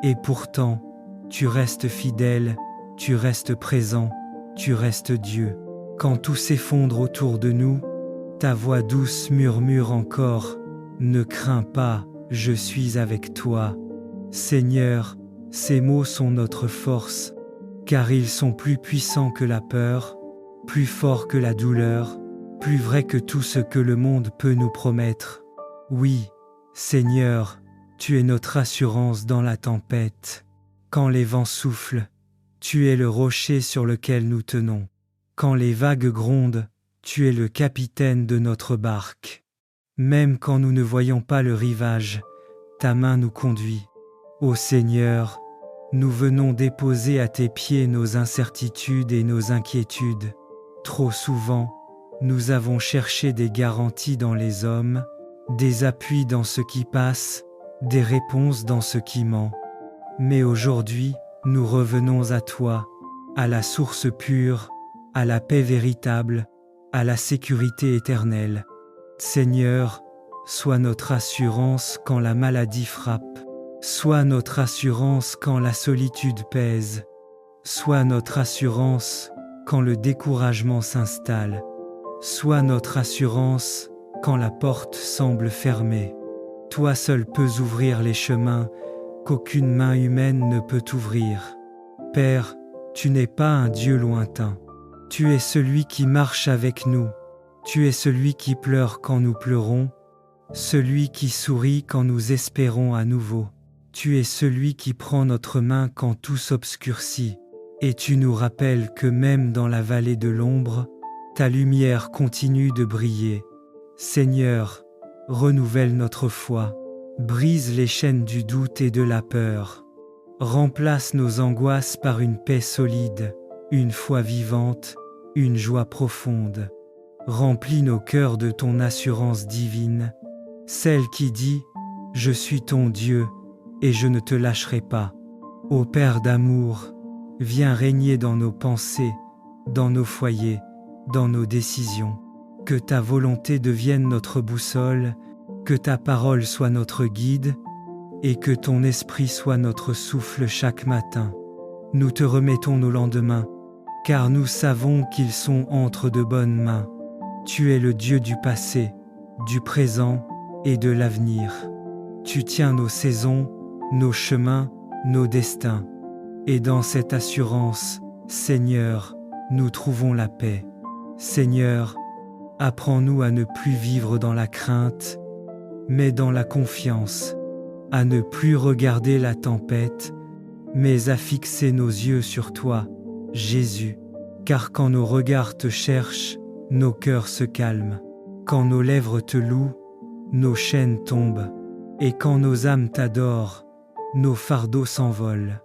Et pourtant, tu restes fidèle, tu restes présent, tu restes Dieu. Quand tout s'effondre autour de nous, ta voix douce murmure encore, « Ne crains pas, je suis avec toi. » Seigneur, ces mots sont notre force, car ils sont plus puissants que la peur, plus forts que la douleur, plus vrais que tout ce que le monde peut nous promettre. Oui, Seigneur, tu es notre assurance dans la tempête. Quand les vents soufflent, tu es le rocher sur lequel nous tenons. Quand les vagues grondent, tu es le capitaine de notre barque. Même quand nous ne voyons pas le rivage, ta main nous conduit. Ô Seigneur, nous venons déposer à tes pieds nos incertitudes et nos inquiétudes. Trop souvent, nous avons cherché des garanties dans les hommes, des appuis dans ce qui passe, des réponses dans ce qui ment. Mais aujourd'hui, nous revenons à toi, à la source pure, à la paix véritable, à la sécurité éternelle. Seigneur, sois notre assurance quand la maladie frappe, sois notre assurance quand la solitude pèse, sois notre assurance quand le découragement s'installe, sois notre assurance quand la porte semble fermée. Toi seul peux ouvrir les chemins qu'aucune main humaine ne peut ouvrir. Père, tu n'es pas un Dieu lointain. Tu es celui qui marche avec nous. Tu es celui qui pleure quand nous pleurons, celui qui sourit quand nous espérons à nouveau. Tu es celui qui prend notre main quand tout s'obscurcit, et tu nous rappelles que même dans la vallée de l'ombre, ta lumière continue de briller. Seigneur, renouvelle notre foi, brise les chaînes du doute et de la peur. Remplace nos angoisses par une paix solide, une foi vivante, une joie profonde. Remplis nos cœurs de ton assurance divine, celle qui dit « Je suis ton Dieu et je ne te lâcherai pas ». Ô Père d'amour, viens régner dans nos pensées, dans nos foyers, dans nos décisions. Que ta volonté devienne notre boussole, que ta parole soit notre guide, et que ton esprit soit notre souffle chaque matin. Nous te remettons nos lendemains, car nous savons qu'ils sont entre de bonnes mains. Tu es le Dieu du passé, du présent et de l'avenir. Tu tiens nos saisons, nos chemins, nos destins. Et dans cette assurance, Seigneur, nous trouvons la paix. Seigneur, apprends-nous à ne plus vivre dans la crainte, mais dans la confiance, à ne plus regarder la tempête, mais à fixer nos yeux sur toi, Jésus. Car quand nos regards te cherchent, nos cœurs se calment. Quand nos lèvres te louent, nos chaînes tombent. Et quand nos âmes t'adorent, nos fardeaux s'envolent.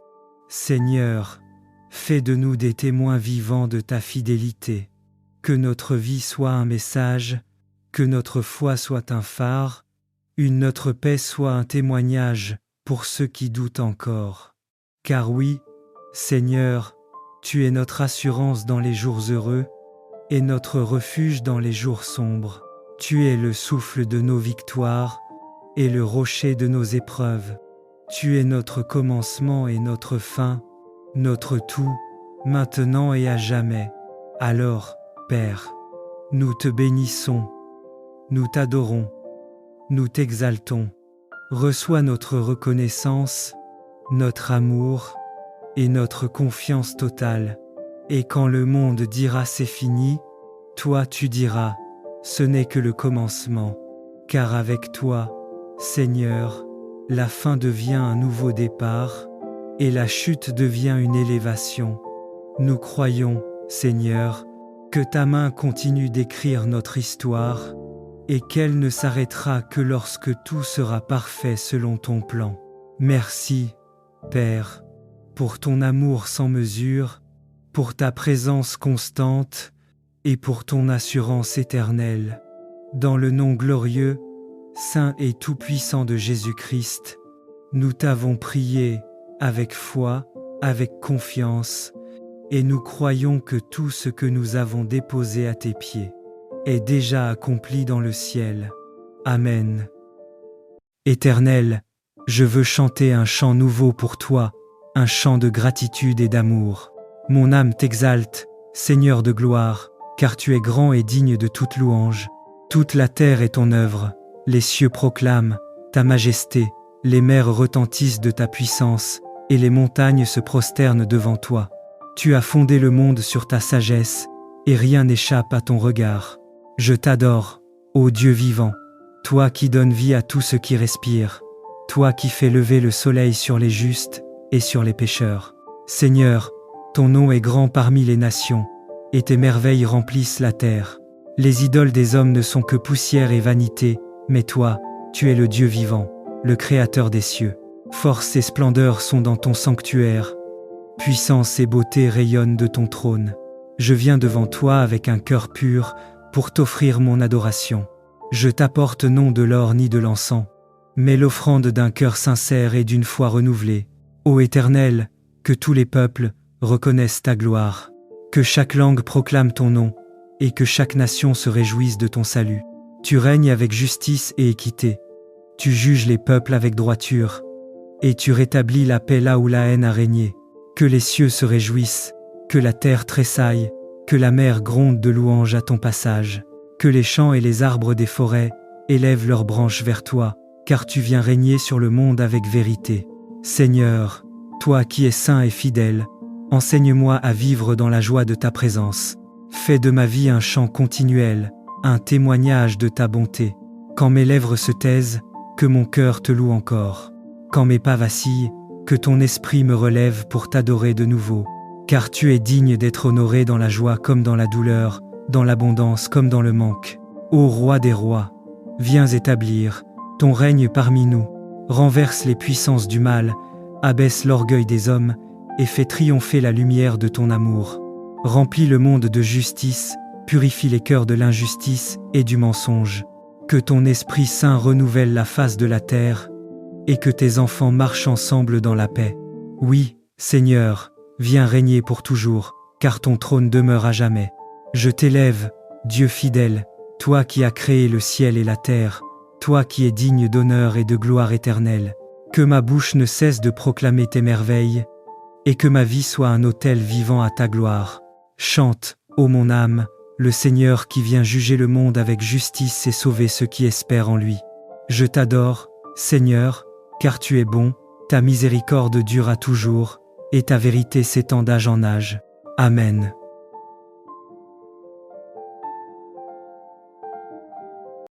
Seigneur, fais de nous des témoins vivants de ta fidélité. Que notre vie soit un message, que notre foi soit un phare, notre paix soit un témoignage pour ceux qui doutent encore. Car oui, Seigneur, tu es notre assurance dans les jours heureux et notre refuge dans les jours sombres. Tu es le souffle de nos victoires et le rocher de nos épreuves. Tu es notre commencement et notre fin, notre tout, maintenant et à jamais. Alors, Père, nous te bénissons, nous t'adorons, nous t'exaltons. Reçois notre reconnaissance, notre amour et notre confiance totale. Et quand le monde dira c'est fini, toi tu diras, ce n'est que le commencement. Car avec toi, Seigneur, la fin devient un nouveau départ et la chute devient une élévation. Nous croyons, Seigneur, que ta main continue d'écrire notre histoire et qu'elle ne s'arrêtera que lorsque tout sera parfait selon ton plan. Merci, Père, pour ton amour sans mesure, pour ta présence constante et pour ton assurance éternelle. Dans le nom glorieux, saint et tout-puissant de Jésus-Christ, nous t'avons prié avec foi, avec confiance, et nous croyons que tout ce que nous avons déposé à tes pieds est déjà accompli dans le ciel. Amen. Éternel, je veux chanter un chant nouveau pour toi, un chant de gratitude et d'amour. Mon âme t'exalte, Seigneur de gloire, car tu es grand et digne de toute louange. Toute la terre est ton œuvre, les cieux proclament ta majesté, les mers retentissent de ta puissance, et les montagnes se prosternent devant toi. Tu as fondé le monde sur ta sagesse, et rien n'échappe à ton regard. Je t'adore, ô Dieu vivant, toi qui donnes vie à tout ce qui respire, toi qui fais lever le soleil sur les justes et sur les pécheurs. Seigneur, ton nom est grand parmi les nations, et tes merveilles remplissent la terre. Les idoles des hommes ne sont que poussière et vanité, mais toi, tu es le Dieu vivant, le Créateur des cieux. Force et splendeur sont dans ton sanctuaire, puissance et beauté rayonnent de ton trône. Je viens devant toi avec un cœur pur pour t'offrir mon adoration. Je t'apporte non de l'or ni de l'encens, mais l'offrande d'un cœur sincère et d'une foi renouvelée. Ô Éternel, que tous les peuples reconnaissent ta gloire. Que chaque langue proclame ton nom, et que chaque nation se réjouisse de ton salut. Tu règnes avec justice et équité. Tu juges les peuples avec droiture, et tu rétablis la paix là où la haine a régné. Que les cieux se réjouissent, que la terre tressaille, que la mer gronde de louanges à ton passage. Que les champs et les arbres des forêts élèvent leurs branches vers toi, car tu viens régner sur le monde avec vérité. Seigneur, toi qui es saint et fidèle, enseigne-moi à vivre dans la joie de ta présence. Fais de ma vie un chant continuel, un témoignage de ta bonté. Quand mes lèvres se taisent, que mon cœur te loue encore. Quand mes pas vacillent, que ton esprit me relève pour t'adorer de nouveau. Car tu es digne d'être honoré dans la joie comme dans la douleur, dans l'abondance comme dans le manque. Ô roi des rois, viens établir ton règne parmi nous. Renverse les puissances du mal, abaisse l'orgueil des hommes, et fais triompher la lumière de ton amour. Remplis le monde de justice, purifie les cœurs de l'injustice et du mensonge. Que ton Esprit Saint renouvelle la face de la terre, et que tes enfants marchent ensemble dans la paix. Oui, Seigneur, viens régner pour toujours, car ton trône demeure à jamais. Je t'élève, Dieu fidèle, toi qui as créé le ciel et la terre, toi qui es digne d'honneur et de gloire éternelle. Que ma bouche ne cesse de proclamer tes merveilles, et que ma vie soit un autel vivant à ta gloire. Chante, ô mon âme, le Seigneur qui vient juger le monde avec justice et sauver ceux qui espèrent en lui. Je t'adore, Seigneur, car tu es bon, ta miséricorde dure à toujours, et ta vérité s'étend d'âge en âge. Amen.